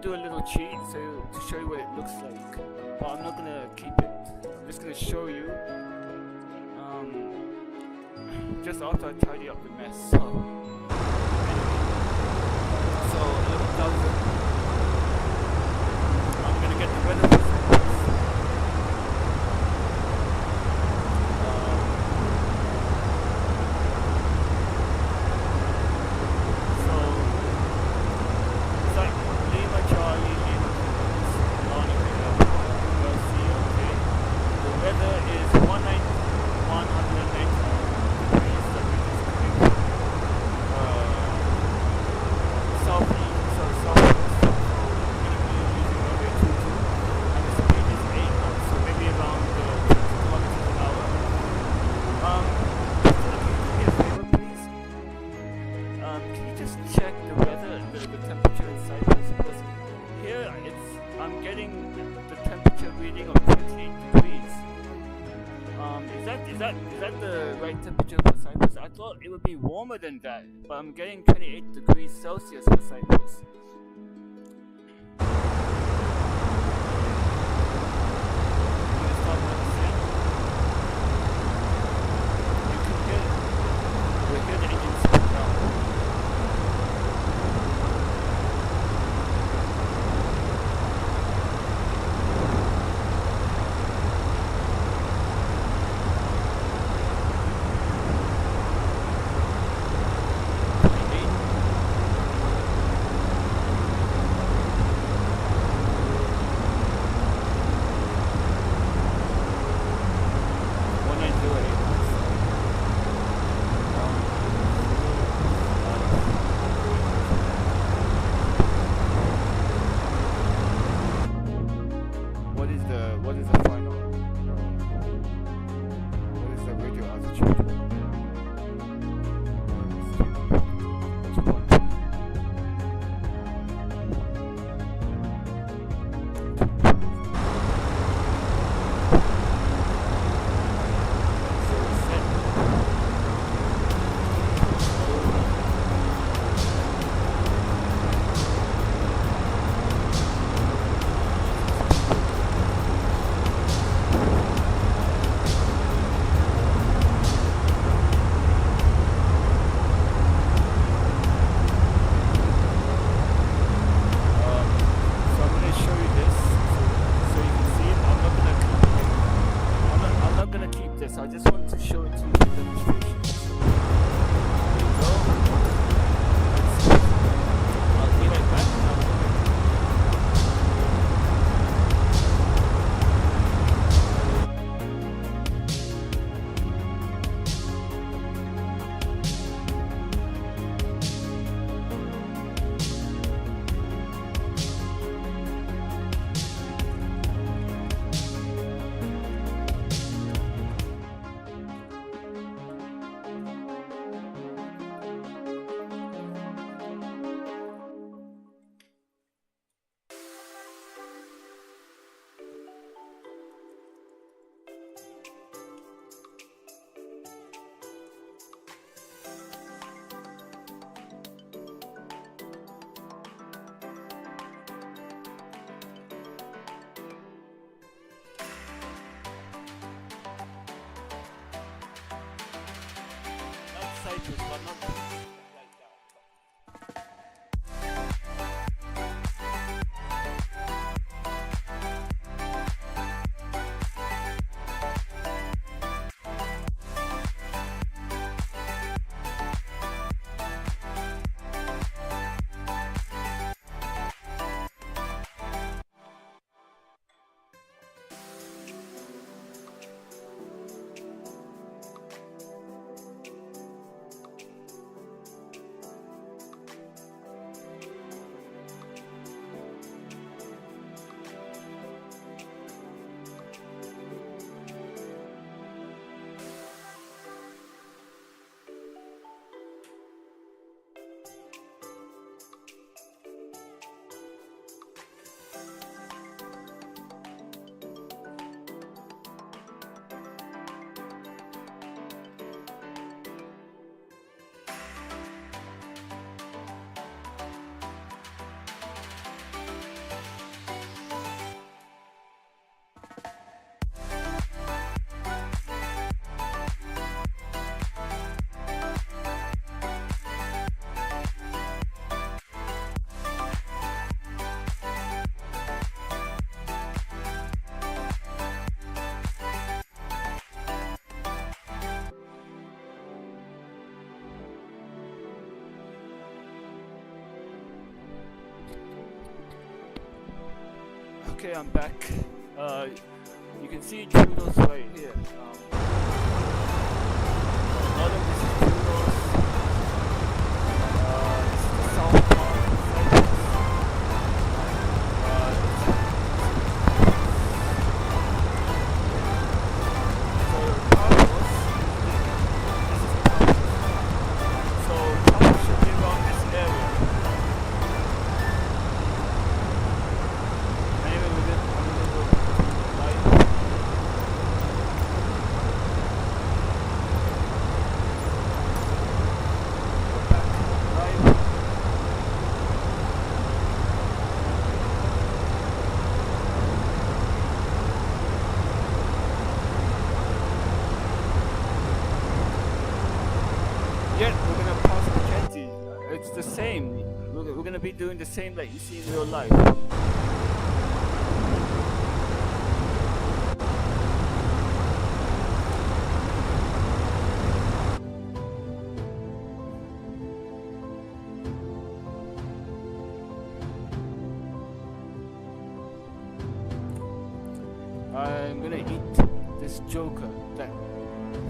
Do a little cheat to show you what it looks like, but I'm not gonna keep it. I'm just gonna show you just after I tidy up the mess. So 11,000. I'm gonna get the weather for it would be warmer than that, but I'm getting 28 degrees Celsius for Cyprus. cycles, but not like that. Okay, I'm back. You can see Judos right here. All of this is Judos. This is the south part of Cyprus. So Paphos, this is Paphos. So Paphos should be around this area. It's the same. We're gonna be doing the same like you see in real life. I'm gonna eat this Joker that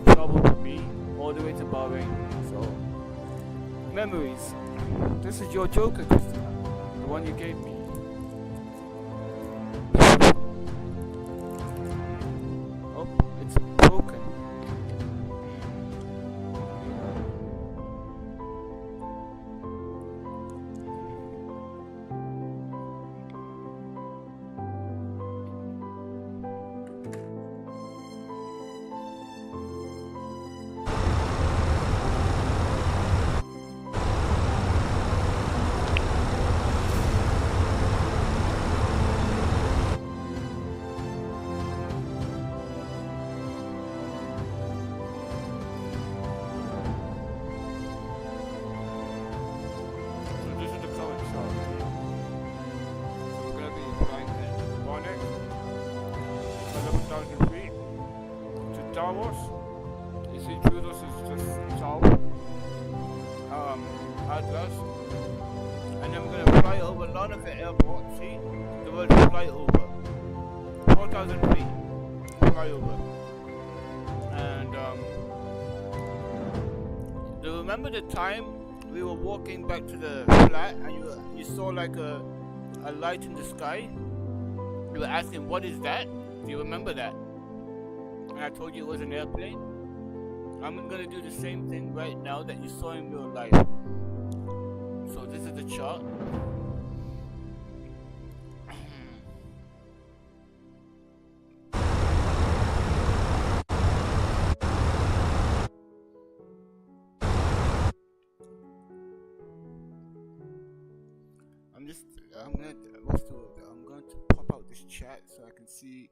traveled with me all the way to Bahrain. So memories. This is your Joker, Christina. The one you gave me. Oh, it's broken. You see, Judos is just south, Atlas, and then we're gonna fly over Larnaca Airport. See, the word fly over, 4,000 feet, fly over, and do you remember the time we were walking back to the flat and you saw like a light in the sky? You were asking, what is that? Do you remember that? And I told you it was an airplane. I'm gonna do the same thing right now that you saw in real life. So this is the chart. I'm going to pop out this chat so I can see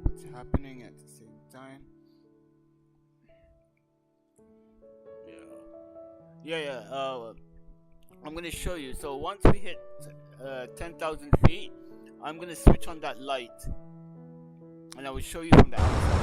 what's happening at the same time. I'm gonna show you. So once we hit 10,000 feet, I'm gonna switch on that light, and I will show you from the outside.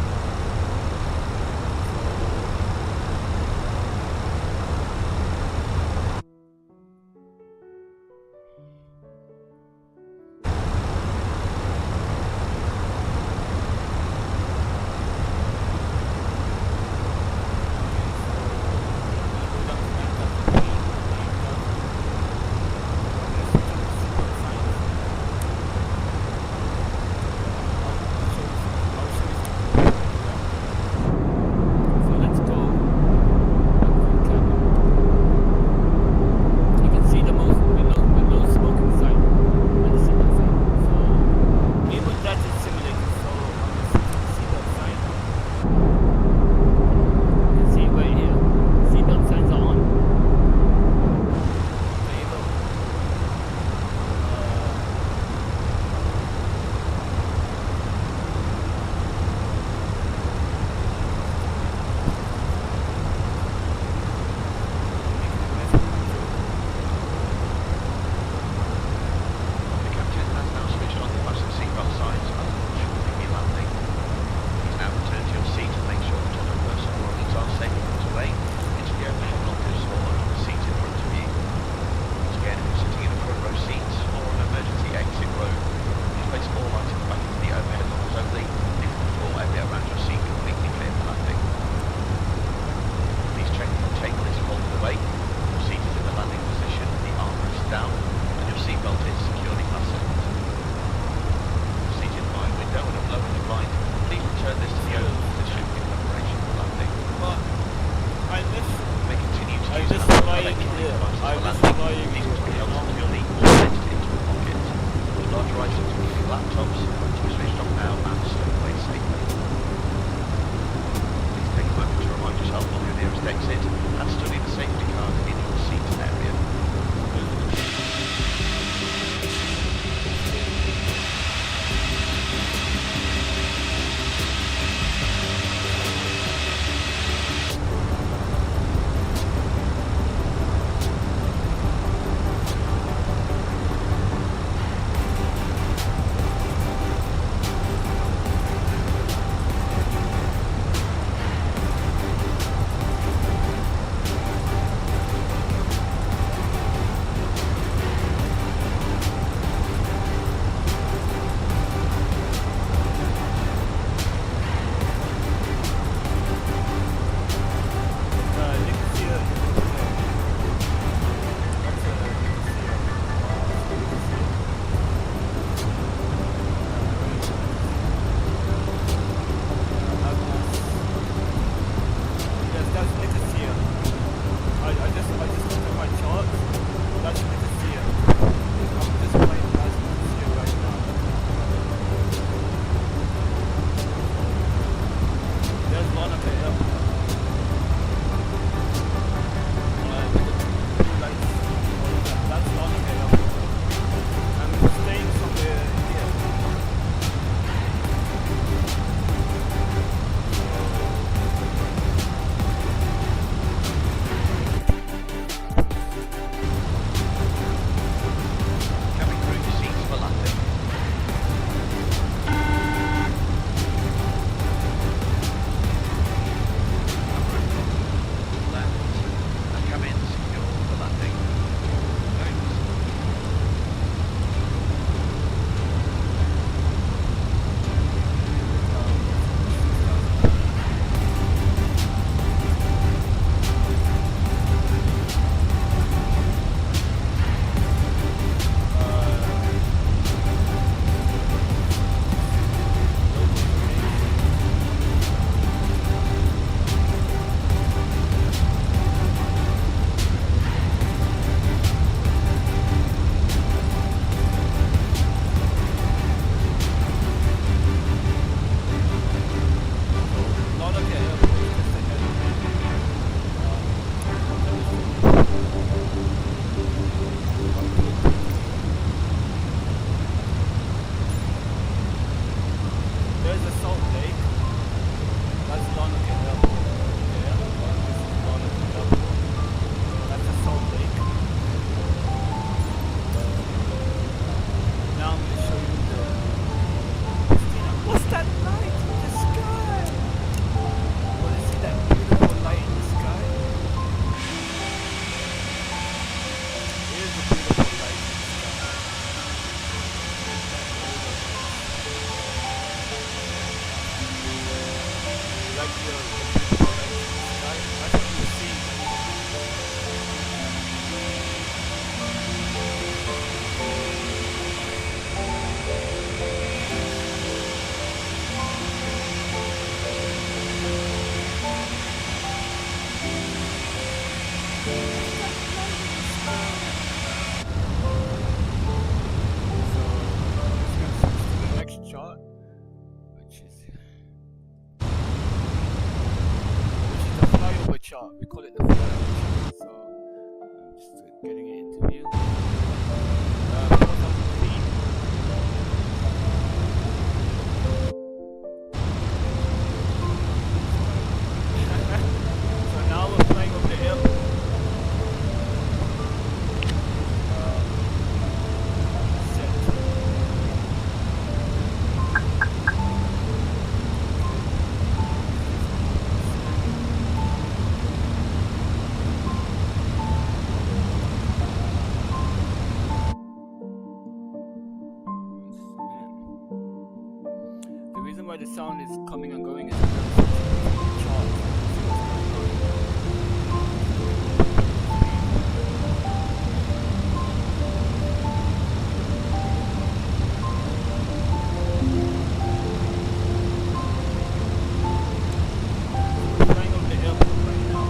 getting it into view. 4,000 feet. So now we're flying over the hill. The reason why the sound is coming and going is because it's charged. See what's going on. We're flying over the airport right now.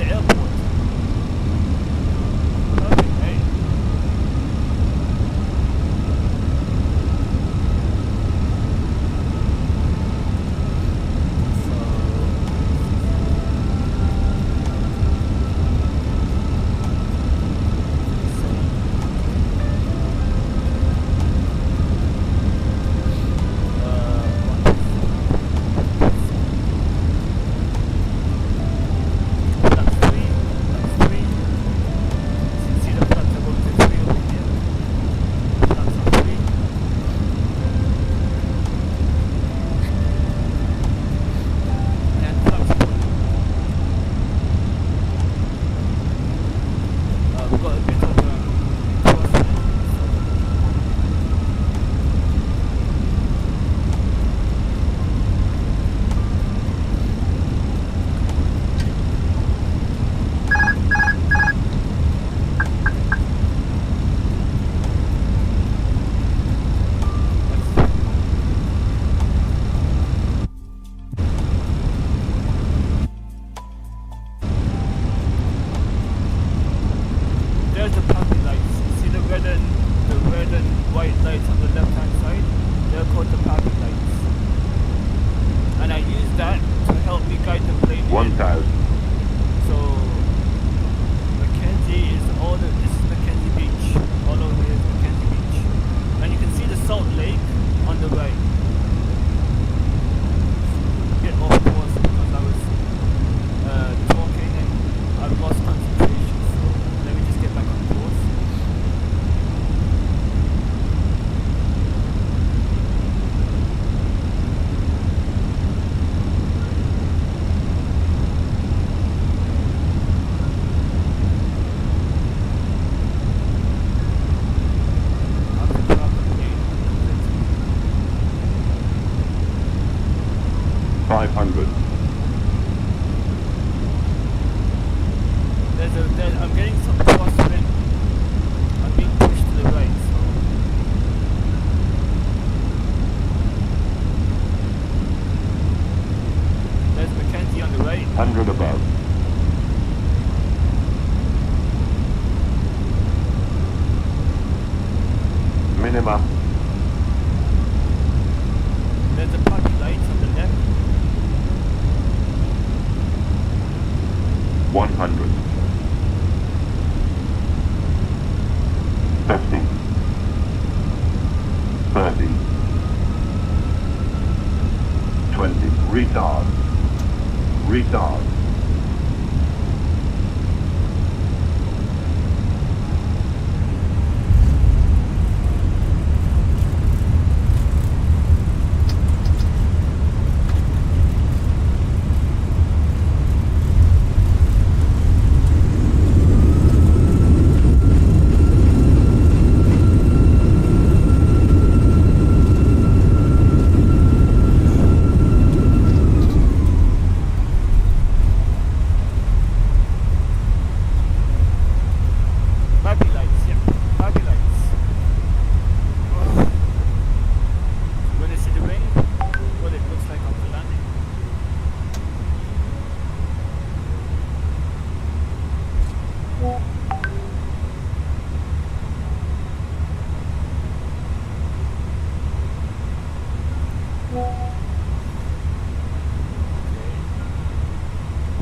the airport. Perfect, hey. There's the parking lights. See the red and white lights on the left hand side? They're called the parking lights. And I use that to help me guide the plane. 1,000. So Mackenzie is this is Mackenzie Beach. All over here is Mackenzie Beach. And you can see the Salt Lake on the right. Get off course because I was talking and I've lost concentration. So let me just get back on course. I'm getting some crosswind. I'm being pushed to the right, so there's Mackenzie on the right. 100 above. Minima. There's the parking lights on the left. 100. 50. 30. 20. Retard. Retard.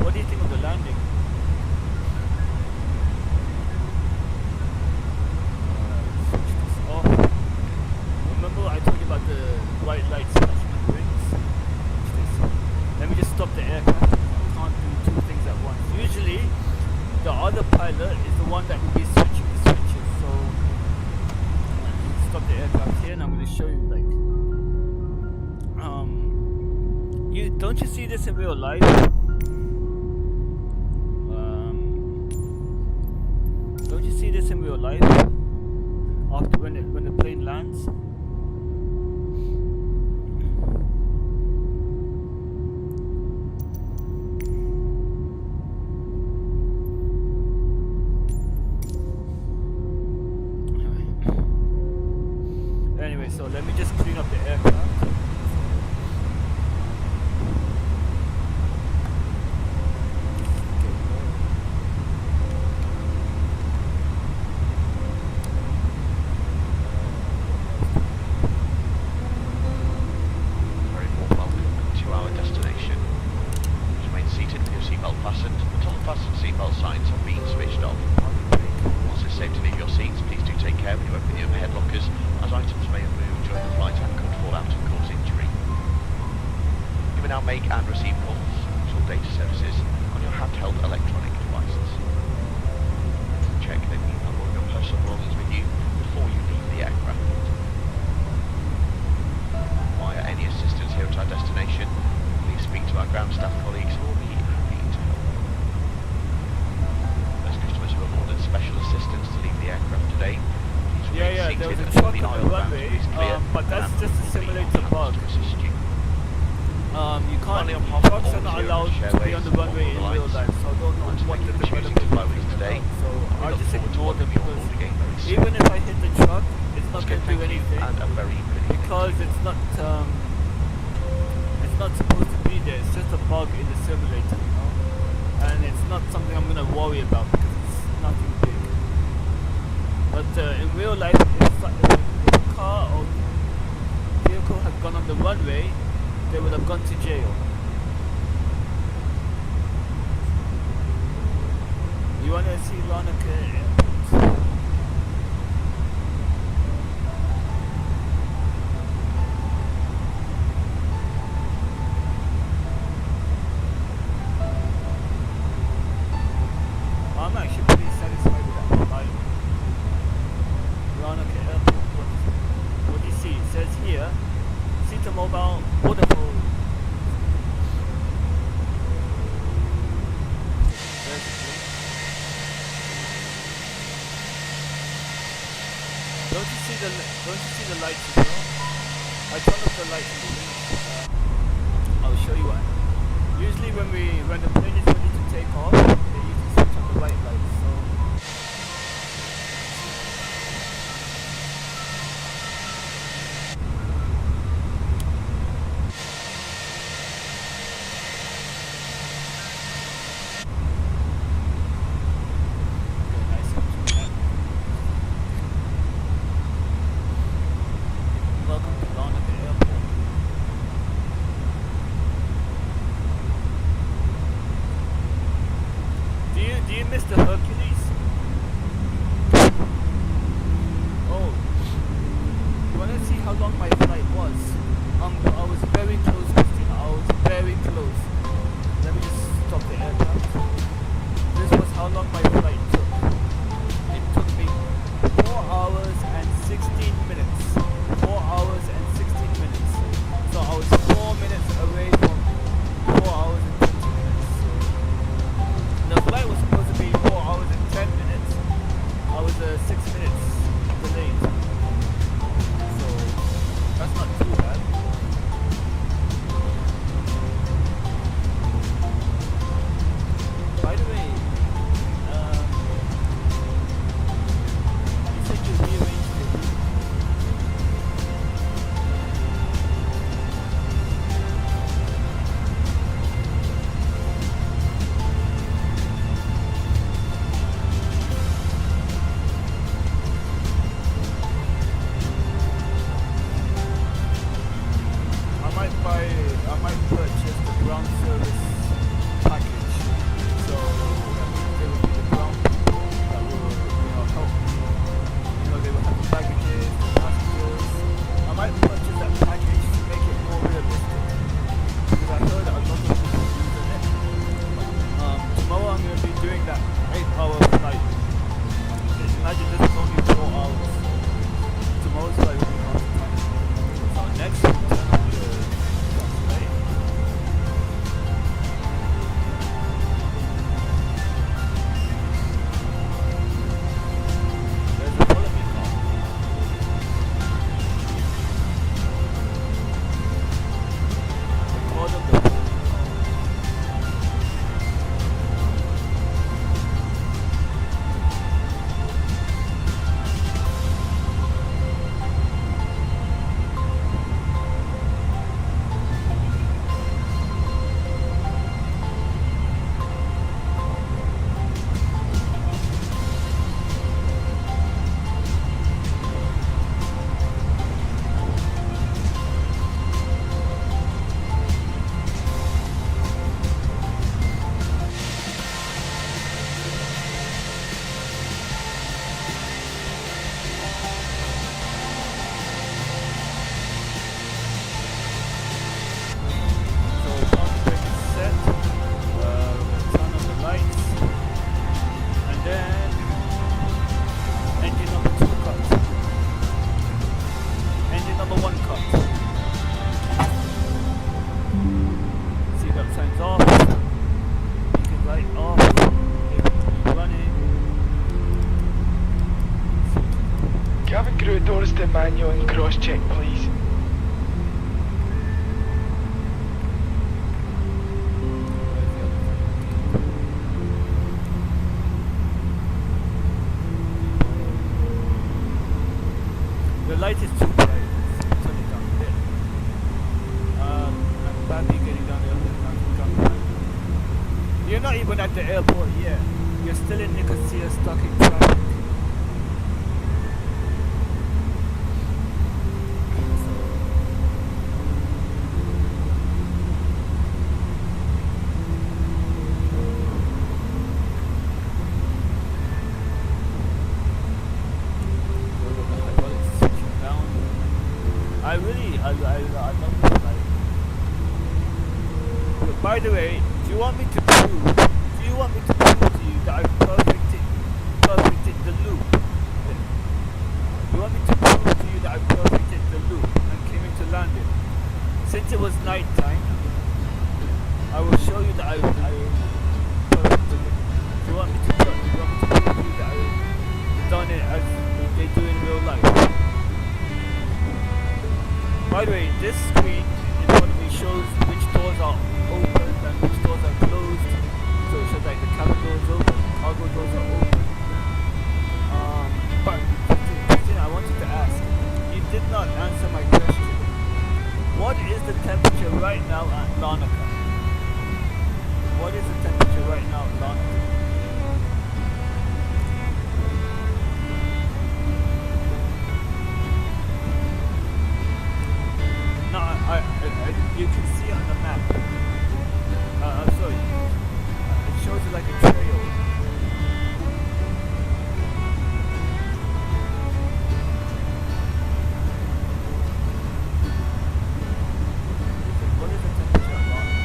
What do you think of the landing? Switch this off. Remember I told you about the white lights flashing on the wings? Let me just stop the aircraft. I can't do two things at once. Usually, the other pilot is the one that will be switching the switches. So, stop the aircraft here and I'm going to show you don't you see this in real life? Don't you see this in real life? After when the plane lands? Anyway, so let me just clean up the aircraft. fasten seatbelt signs have been switched off. Once it's safe to leave your seats, please do take care when you open the overhead lockers, as items may have moved during the flight and could fall out and cause injury. You may now make and receive calls to all data services on your handheld electronic devices. Check that you have all your personal belongings with you before you leave the aircraft. Require any assistance here at our destination, please speak to our ground staff colleagues who will be happy to help. Those customers who have ordered special assistance to leave the aircraft today, please remain Yeah, there was seated a until truck the on aisle the bound runway, is clear, but that's and just a simulator bug. to assist you. You can't, Finally, on behalf trucks of are all not Zero allowed British to be Airways on the runway in and real Alliance, life, so I don't know I'd what like the to choosing developers to fly are with thinking today. about. So We I look just forward to ignore them welcoming you on because board again very soon. even if I hit the truck, it's not going to do Thank you, anything and a very good evening. because it's not supposed to be there. It's just a bug in the simulator, you know, and it's not something I'm going to worry about because it's nothing big. But in real life, if a car or vehicle had gone on the runway, they would have gone to jail. You want to see Larnaca Airport? I'm actually pretty satisfied with that. Like, Larnaca Airport. What do you see? It says here, Sita Mobile Waterfall. Don't you see the lights as well? I turn off the lights in the wings. I'll show you what. Usually when the plane is ready to take off, they usually switch on the white lights. So welcome to Larnaca Airport. Do you miss the Hercules? Oh, you wanna see how long my flight was? I was very close, Christina. I was very close. Let me just stop the aircraft. This was how long my flight took. It took me 4 hours and 16 minutes. 4 hours and 16 minutes. So I was 4 minutes away from 4 hours and 20 minutes. The flight was supposed to be 4 hours and 10 minutes. I was 6 minutes delayed. So that's not too bad. the manual and cross-check, please. The light is too bright. Turn it down a bit. I'm badly getting down the other. You're not even at the airport yet. You're still in Nicosia, stuck in traffic. I love this light. But by the way, do you want me to prove to you that I've perfected the loop? Do you want me to prove to you that I've perfected the loop and came into landing? Since it was night time, I will show you that I perfected it. Do you want me to prove to you that I've done it as they do in real life? By the way, this screen in front of me shows which doors are open and which doors are closed. So it shows like the cabin doors open, cargo doors are open. But Christine, I wanted to ask, you did not answer my question. What is the temperature right now at Larnaca? What is the temperature right now at Larnaca? No, you can see on the map. Sorry. It shows it like a trail. What is the temperature of Larnaca?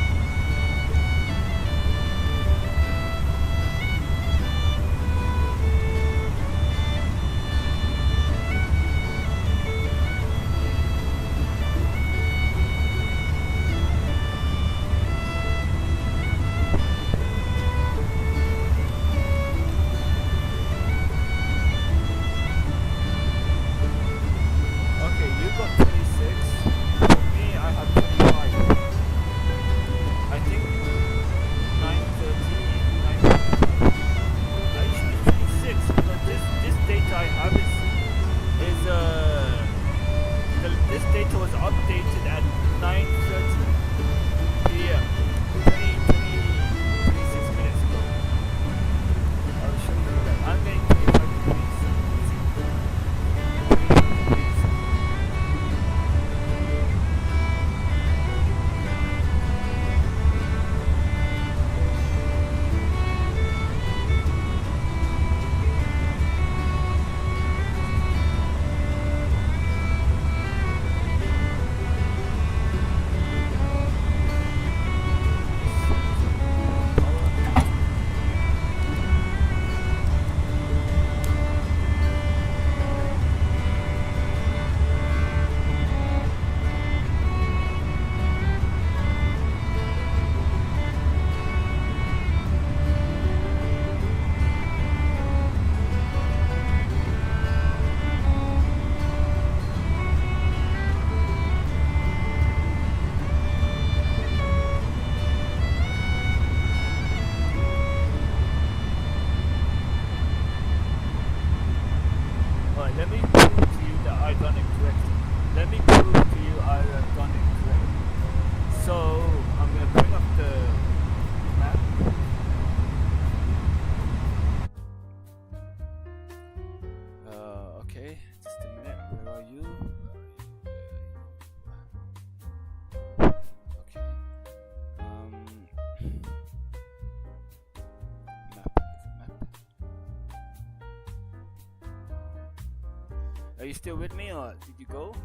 Are you still with me or did you go?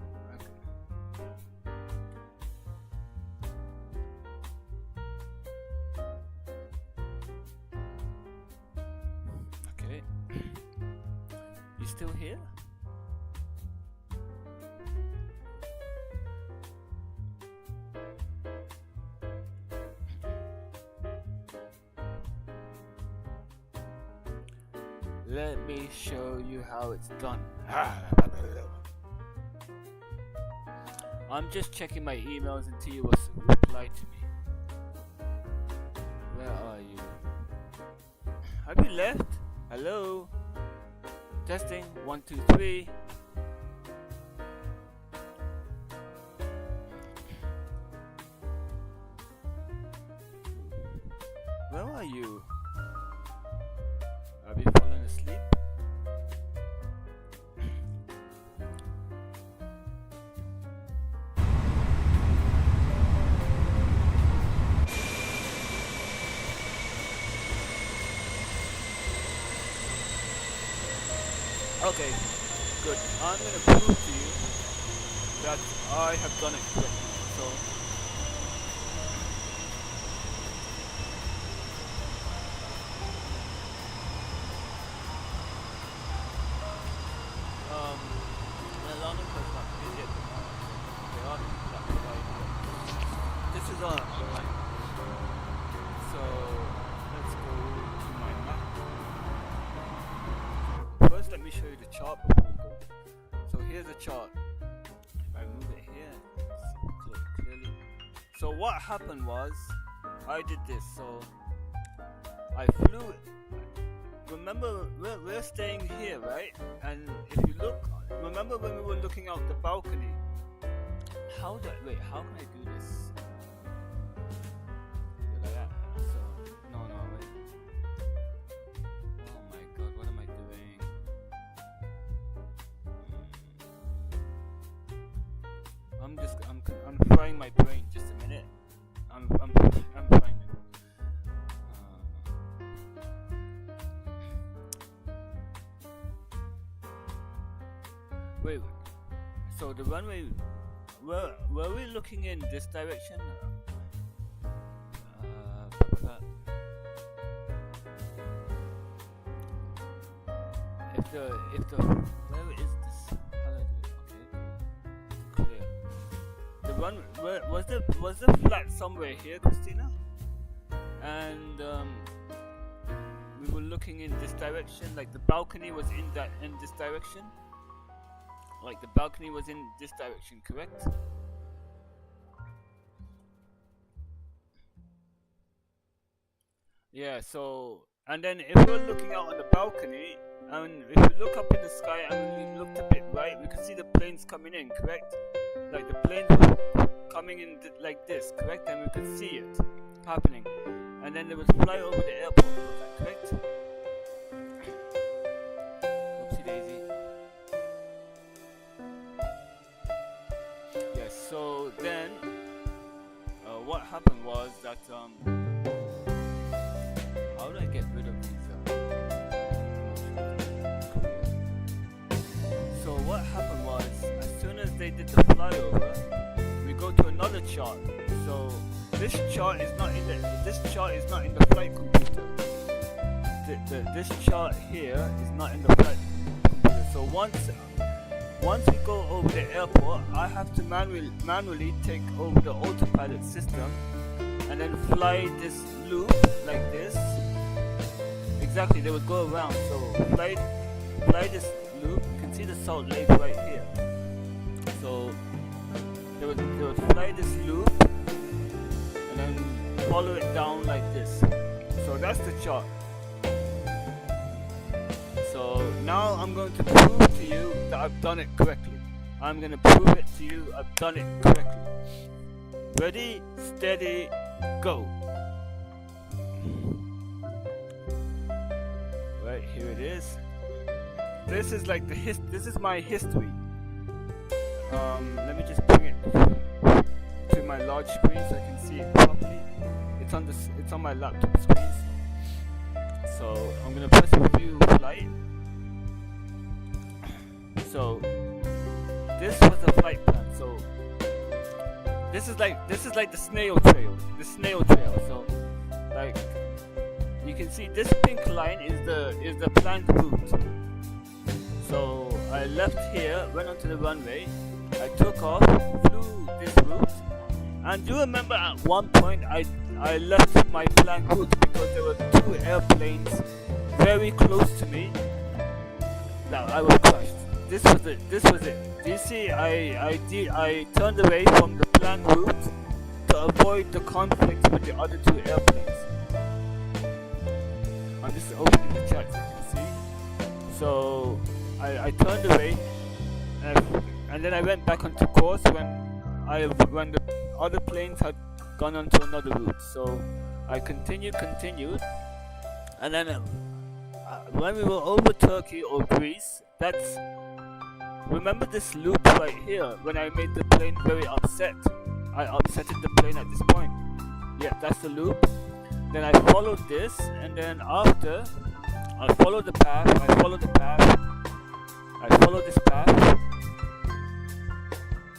Okay. You still here? Let me show you how it's done. I'm just checking my emails until you was reply to me. Where are you? Have you left? Hello? Testing 1 2 3. Where are you? Have you fallen asleep? Okay, good. I'm gonna prove to you that I have done it correctly. So Larnaca's not busy at the moment. They are not providing. This is on. So let's go to my map. First, let me show you the chart before we go. So here's the chart. If I move it here, see clearly. So what happened was, I did this. So I flew. Remember, we're staying here, right? And if you look, remember when we were looking out the balcony? How can I do this? Like that. So no, wait. Oh my god, what am I doing? I'm frying my brain. Just a minute. I'm frying it. Wait. So the runway. Were we looking in this direction? If the where is this? How do I do it? Okay. Clear. The run was the flat somewhere here, Christina? And we were looking in this direction, like the balcony was in this direction. Like the balcony was in this direction, correct? Yeah, so, and then if we're looking out on the balcony, and if we look up in the sky and we looked a bit right, we could see the planes coming in, correct? Like the planes were coming in like this, correct? And we could see it happening. And then they would fly over the airport, was that correct? Oopsie daisy. So then, what happened was that, how do I get rid of these? So what happened was, as soon as they did the flyover, we go to another chart. So this chart is not in the flight computer. This chart here is not in the flight computer. So once we go over the airport, I have to manually take over the autopilot system and then fly this loop like this. Exactly, they would go around. So fly this loop. You can see the Salt Lake right here. So they would fly this loop and then follow it down like this. So that's the chart. So now I'm going to prove to you that I've done it correctly. I'm going to prove it to you I've done it correctly. Ready, steady, go. Right, here it is. This is like this is my history. Let me just bring it to my large screen so I can see it properly. It's on my laptop screen. So I'm going to press view flight. So this was the flight plan. So this is like the snail trail. So like you can see this pink line is the planned route. So I left here, went onto the runway, I took off, flew this route, and do you remember at one point I left my planned route because there were two airplanes very close to me that I was crushed. this was it. This was it. Do you see? I turned away from the planned route to avoid the conflict with the other two airplanes. I'm just opening the chat, so you can see. So I turned away, and then I went back onto course when the other planes had gone onto another route. So I continued, and then when we were over Turkey or Greece, remember this loop right here when I made the plane very upset. I upsetted the plane at this point. Yeah, that's the loop. Then I followed this, and then after I followed the path, I followed this path,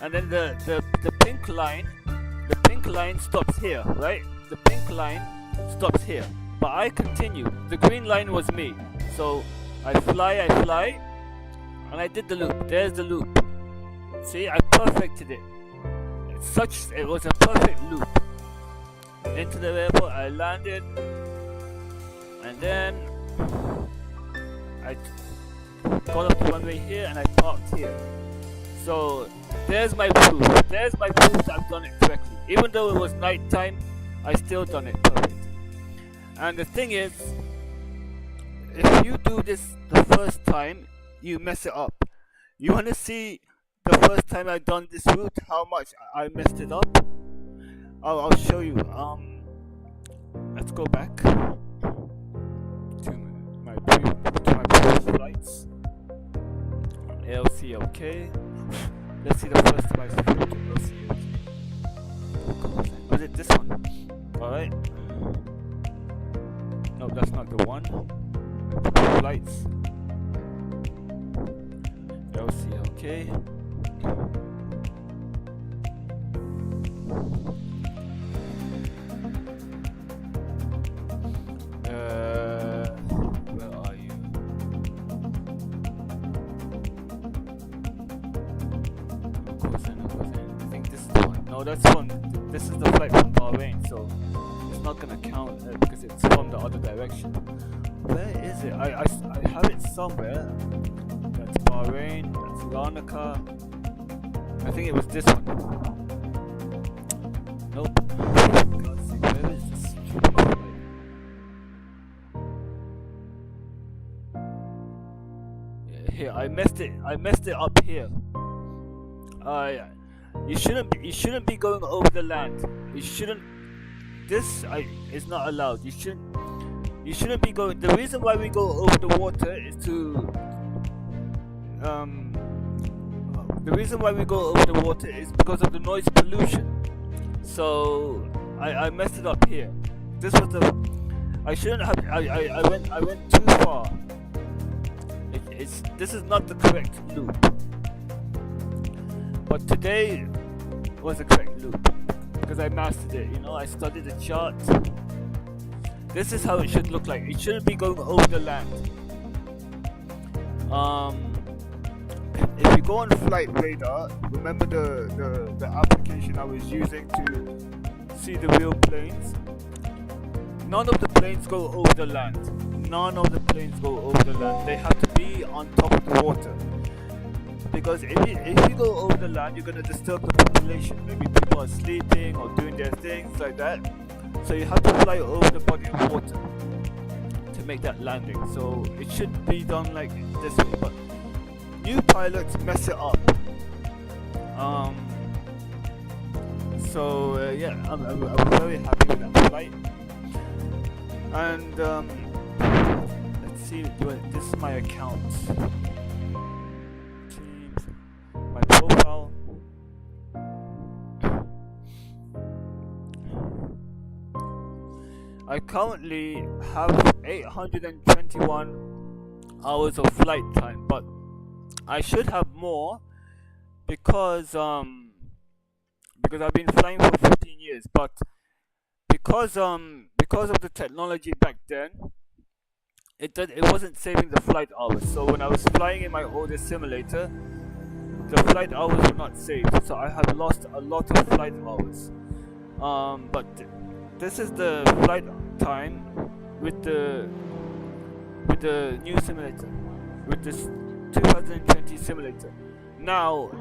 and then the pink line stops here, right? The pink line stops here, but I continue. The green line was me, so I fly, and I did the loop. There's the loop. See, I perfected it. It was a perfect loop. Into the airport, I landed, and then I got off the runway here, and I parked here. So there's my proof. There's my proof that I've done it correctly. Even though it was night time, I still done it perfect. And the thing is, if you do this the first time, you mess it up. You want to see the first time I done this route, how much I messed it up? I'll show you. Let's go back to my previous flights. LCLK. Let's see the first time I flew to LCLK. Was it this one? Alright. No, that's not the one. Flights. LCLK. Where are you? I think this is the one. No, that's one. This is the flight from Bahrain, so it's not gonna count because it's from the other direction. Where is it? I have it somewhere. That's Bahrain. That's Larnaca. I think it was this one. Nope. Can't see. Where is this stupid flight? Here, I messed it up here. You shouldn't be going over the land. You shouldn't. This is not allowed. You shouldn't be going. The reason why we go over the water is to. The reason why we go over the water is because of the noise pollution. So I messed it up here. This was the. I shouldn't have. I went too far. This is not the correct loop. But today was the correct loop because I mastered it. You know, I studied the chart. This is how it should look like. It shouldn't be going over the land. If you go on Flight Radar, remember the application I was using to see the real planes. None of the planes go over the land. None of the planes go over the land. They have to be on top of the water. Because if you go over the land, you're going to disturb the population. Maybe people are sleeping or doing their things like that. So you have to fly over the body of water to make that landing. So it should be done like this way. But new pilots mess it up. Yeah, I'm very happy with that flight. And let's see, this is my account. Teams, my profile. I currently have 821 hours of flight time, but I should have more because I've been flying for 15 years. But because of the technology back then, it wasn't saving the flight hours. So when I was flying in my older simulator, the flight hours were not saved. So I have lost a lot of flight hours. But this is the flight time with the new simulator, with this 2020 simulator. Now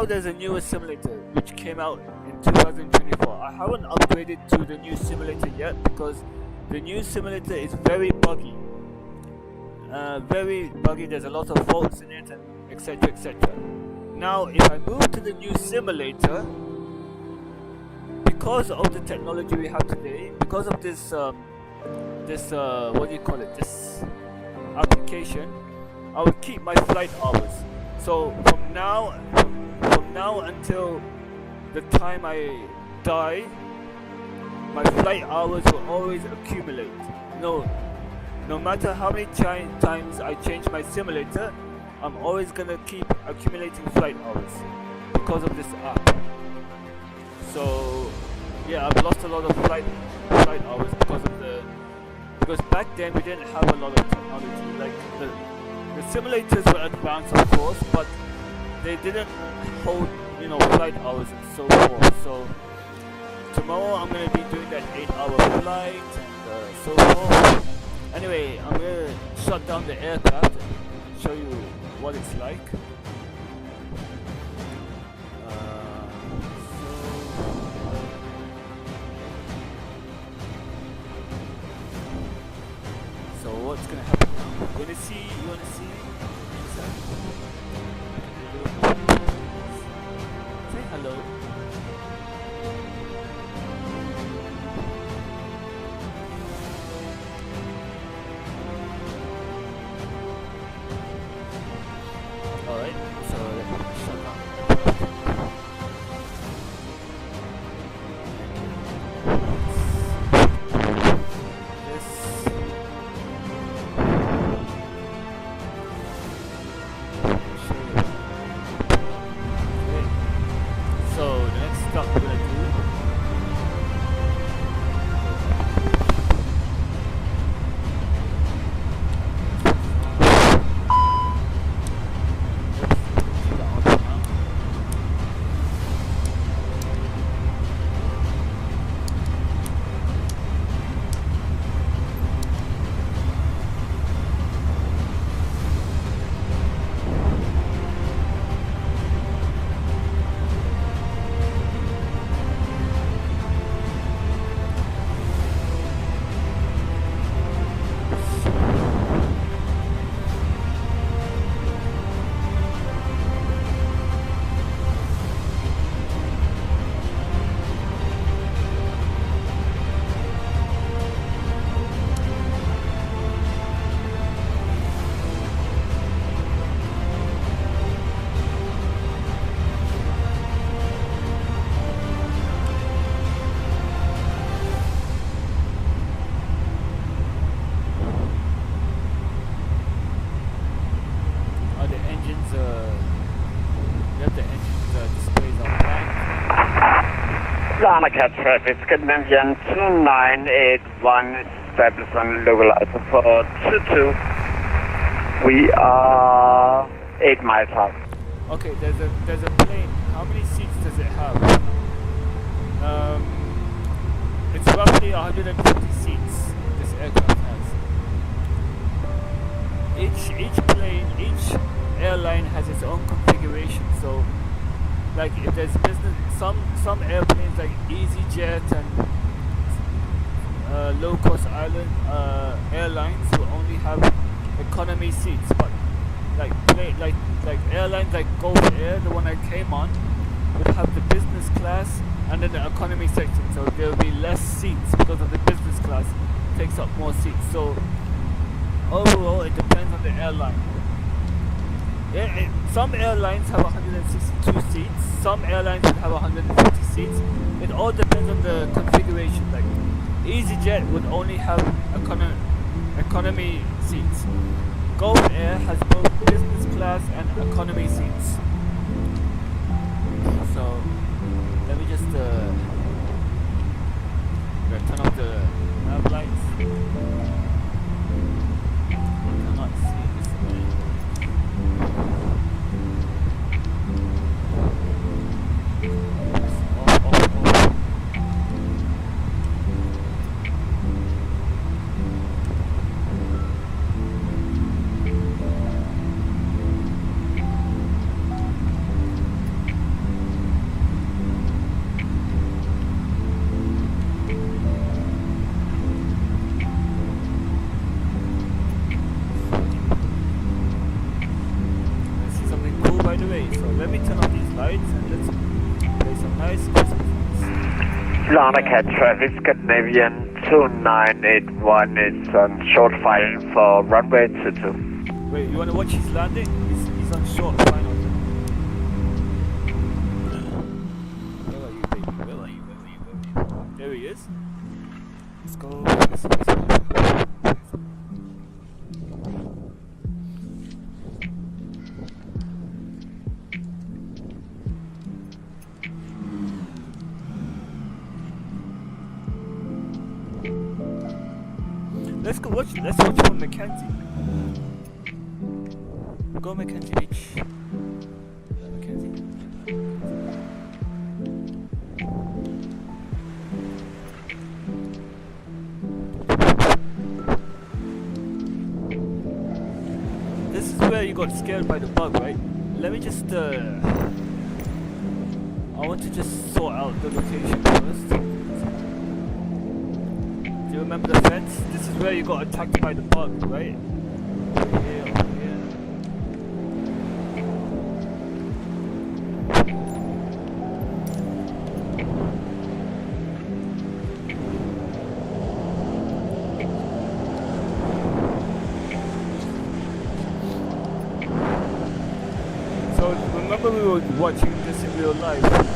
there's a newer simulator which came out in 2024. I haven't upgraded to the new simulator yet because the new simulator is very buggy. There's a lot of faults in it, and etc. Now if I move to the new simulator, because of the technology we have today, because of this this application, I will keep my flight hours. So from now until the time I die, my flight hours will always accumulate. No matter how many times I change my simulator, I'm always gonna keep accumulating flight hours because of this app. So yeah, I've lost a lot of flight hours because back then we didn't have a lot of technology. Like the simulators were advanced, of course, but they didn't hold flight hours and so forth. So tomorrow I'm gonna be doing that 8-hour flight and so forth. Anyway, I'm gonna shut down the aircraft and show you what it's like. So what's gonna happen now? You wanna see? Say hello. Alright, so let me shut down. Larnaca traffic, Scandinavian 2981, established on local alpha for 22. We are 8 miles out. Okay, there's a plane. How many seats does it have? It's roughly 150 seats this aircraft has. Each airline has its own configuration. So, like if there's business, some airplanes like EasyJet and low-cost airlines will only have economy seats, but like airlines like Gulf Air, the one I came on, would have the business class and then the economy section. So there will be less seats because of the business class takes up more seats. So overall, it depends on the airline. Some airlines have 162 seats, some airlines would have 150 seats. It all depends on the configuration. Like EasyJet would only have economy seats. Gulf Air has both business class and economy seats. So let me just turn off the nav lights. I cannot see this way. let me turn off these lights and let's play some nice Christmas songs. Larnaca traffic, Scandinavian 2981 is on short file for runway 22. Wait, you wanna watch his landing? He's on short final. Where are you, baby? Where are you? There he is. Let's go. Let's watch from Mackenzie. Go Mackenzie Beach. Mackenzie. This is where you got scared by the bug, right? Let me just I want to just sort out the location first. Do you remember the fence? This is where you got attacked by the bug, right? Over here, over here. So remember we were watching this in real life.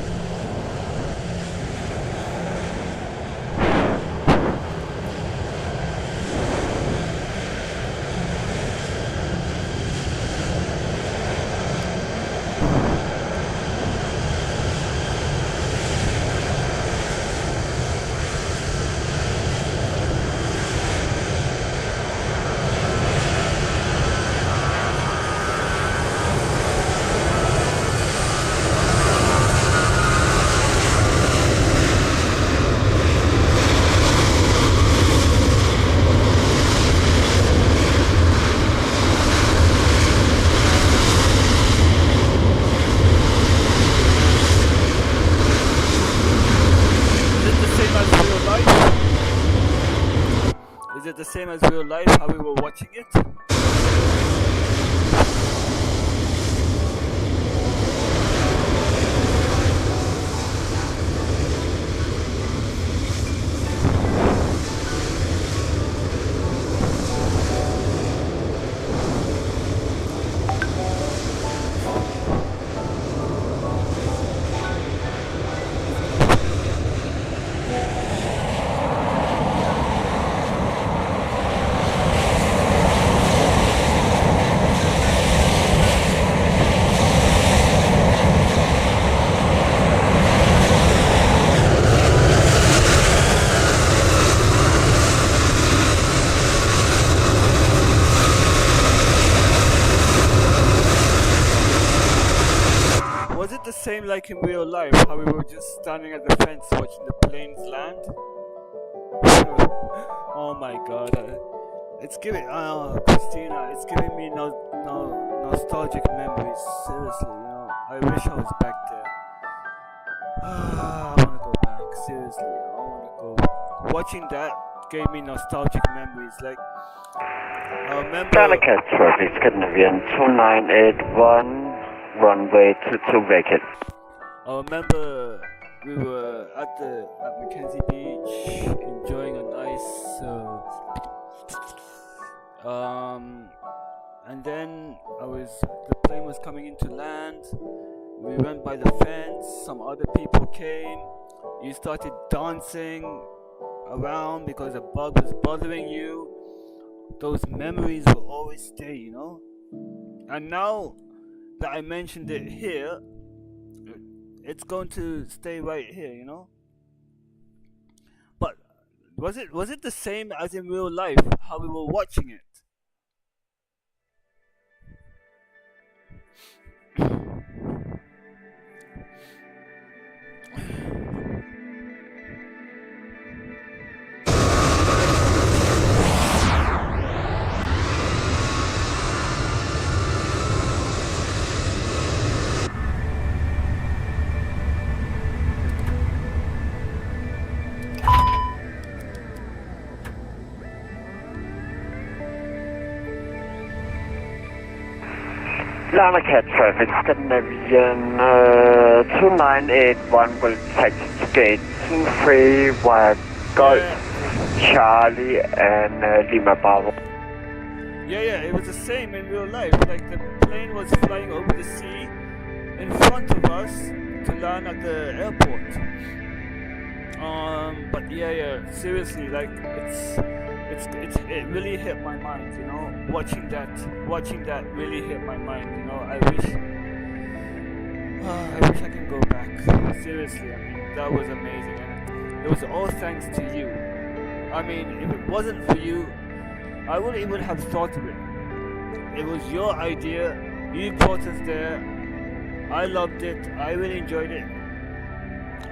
Is it the same as real life, how we were watching it? Was it the same like in real life, how we were just standing at the fence watching the planes land? Oh my god, it's giving, Christina, it's giving me nostalgic memories, seriously, you know, I wish I was back there. I wanna go back, seriously, I wanna go. Watching that gave me nostalgic memories, like, I remember... Larnaca traffic, Scandinavian 2981. Runway 22 vacant. I remember we were at Mackenzie Beach enjoying a nice and then the plane was coming into land. We went by the fence, some other people came, you started dancing around because a bug was bothering you. Those memories will always stay, you know. And now that I mentioned it here, it's going to stay right here, you know. But was it the same as in real life, how we were watching it? Larnaca traffic, Scandinavian 2981 will taxi to gate 23 via Golf, Charlie and Lima Bravo. Yeah, it was the same in real life. Like the plane was flying over the sea in front of us to land at the airport. But yeah, seriously, like it really hit my mind, you know. Watching that really hit my mind, you know. I wish I could go back. Seriously, I mean, that was amazing, and it was all thanks to you. I mean, if it wasn't for you, I wouldn't even have thought of it. It was your idea. You brought us there. I loved it. I really enjoyed it.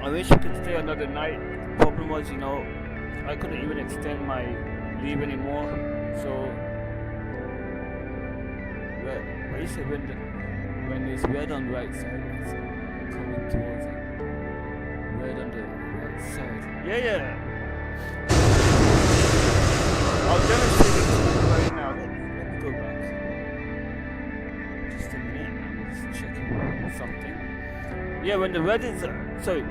I wish I could stay another night. The problem was, you know, I couldn't even extend my leave anymore. So, what you said when it's red on the right side, it's coming towards it. Red on the right side. Yeah. I'll demonstrate it to you right now. Let me go back. Just a minute. I'm just checking something. Yeah, when the red is sorry,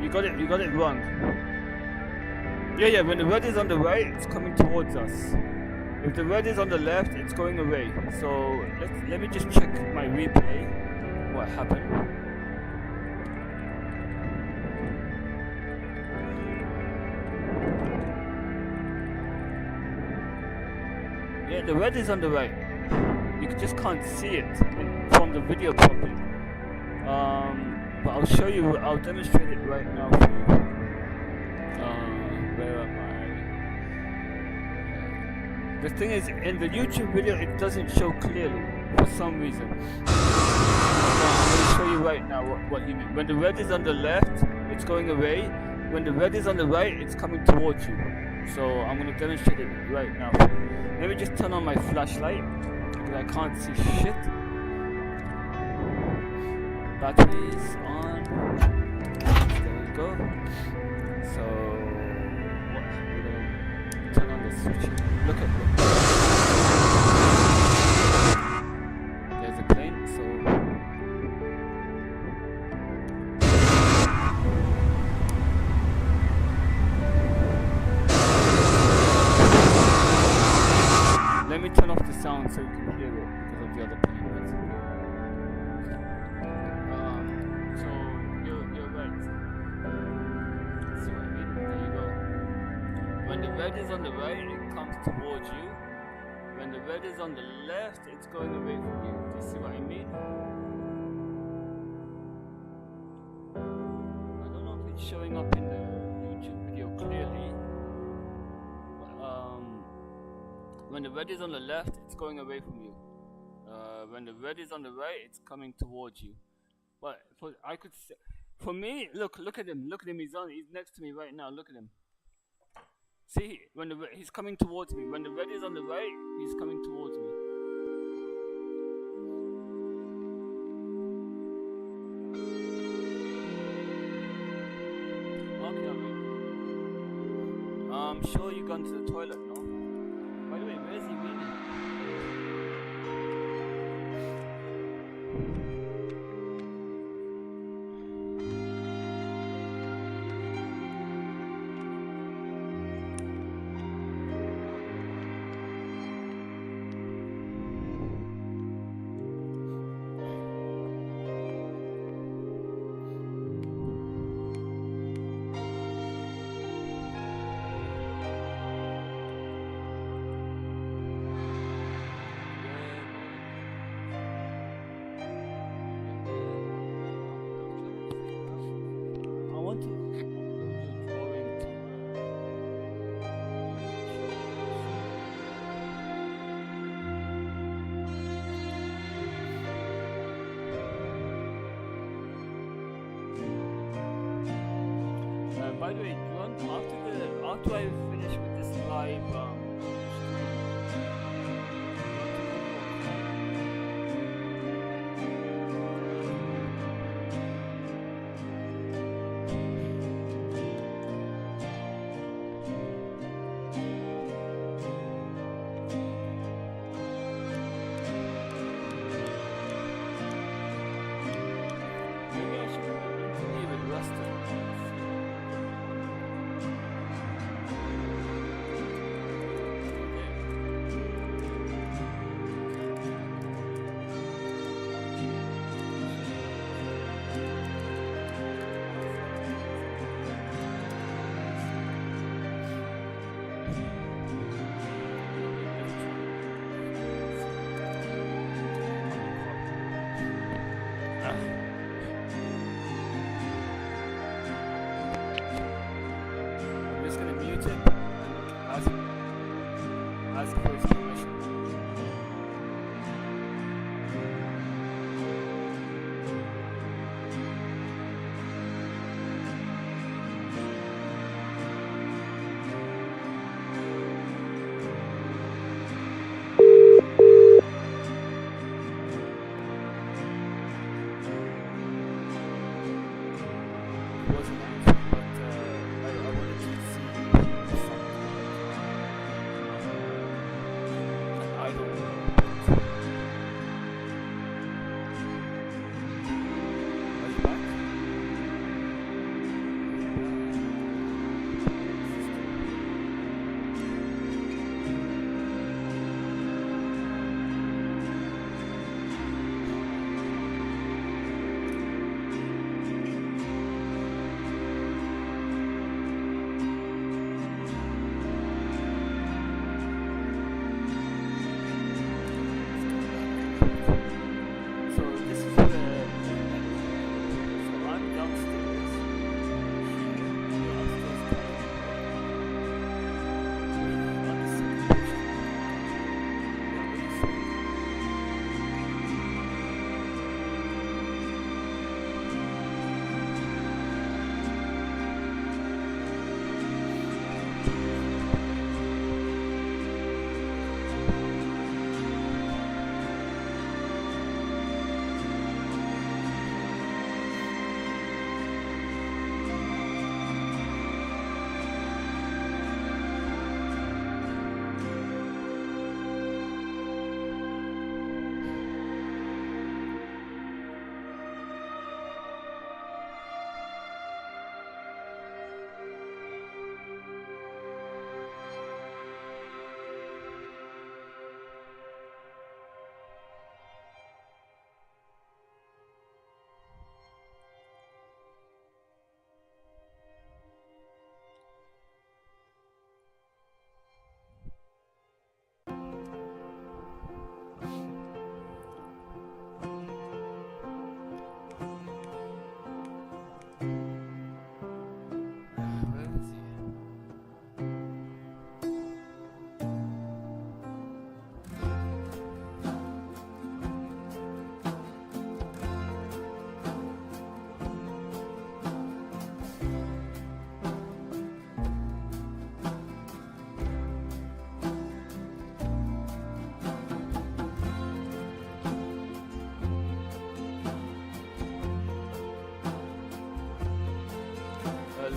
you got it wrong. Yeah, when the red is on the right, it's coming towards us. If the red is on the left, it's going away. So let me just check my replay. What happened? Yeah, the red is on the right. You just can't see it from the video properly. But I'll show you. I'll demonstrate it right now for you. Where am I? The thing is, in the YouTube video, it doesn't show clearly for some reason. I'm going to show you right now what you mean. When the red is on the left, it's going away. When the red is on the right, it's coming towards you. So I'm going to demonstrate it right now for you. Let me just turn on my flashlight because I can't see shit. Batteries on. There we go. So we're gonna turn on the switch. Look at it. There's a plane. So let me turn off the sound so you can hear it because of the other plane. So you're right. See what I mean? There you go. When the red is on the right, it comes towards you. When the red is on the left, it's going away from you. Do you see what I mean? I don't know if it's showing up in the YouTube video clearly. When the red is on the left, it's going away from you. When the red is on the right, it's coming towards you. But I could say, for me, look at him. Look at him. He's next to me right now. Look at him. See, he's coming towards me. When the red is on the right, he's coming towards me. Okay, I'm sure you've gone to the toilet, no? By the way, where's he been?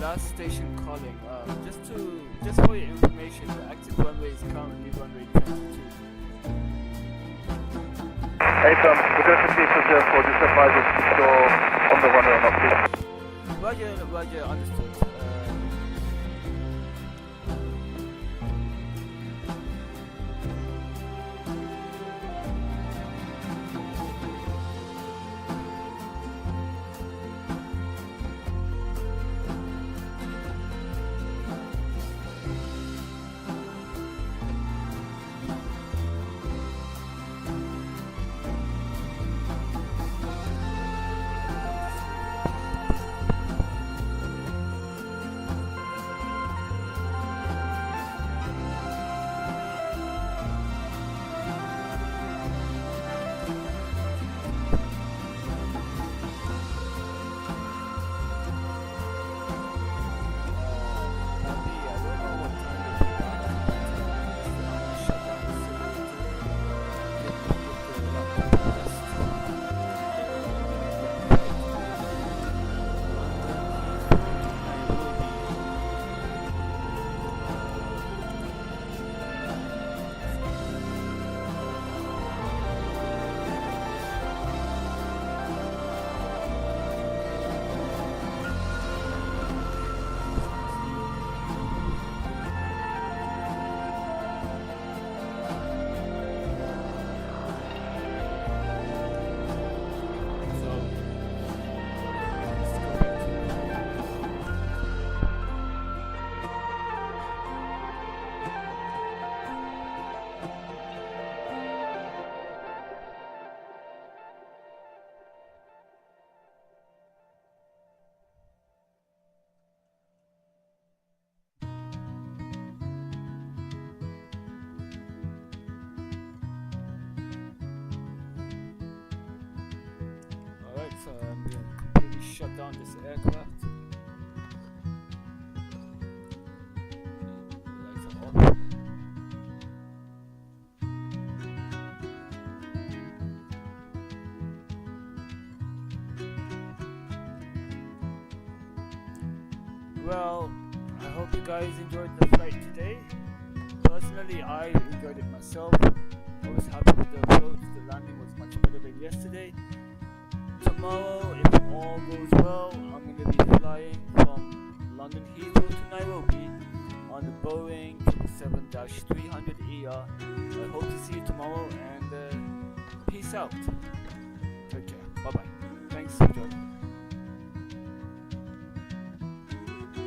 last station calling. Just for your information, the active runway is currently runway 22. Hey Tom, we're going to see for 04, just advise us if you're on the runway or not, please. Roger, understood. So I'm going to completely shut down this aircraft. Lights are off. Well, I hope you guys enjoyed the flight today. Personally, I enjoyed it myself. I was happy with the approach. The landing was much better than yesterday. Tomorrow, if all goes well, I'm going to be flying from London Heathrow to Nairobi on the Boeing 777-300ER. I hope to see you tomorrow and peace out. Take care. Bye bye. Thanks for joining.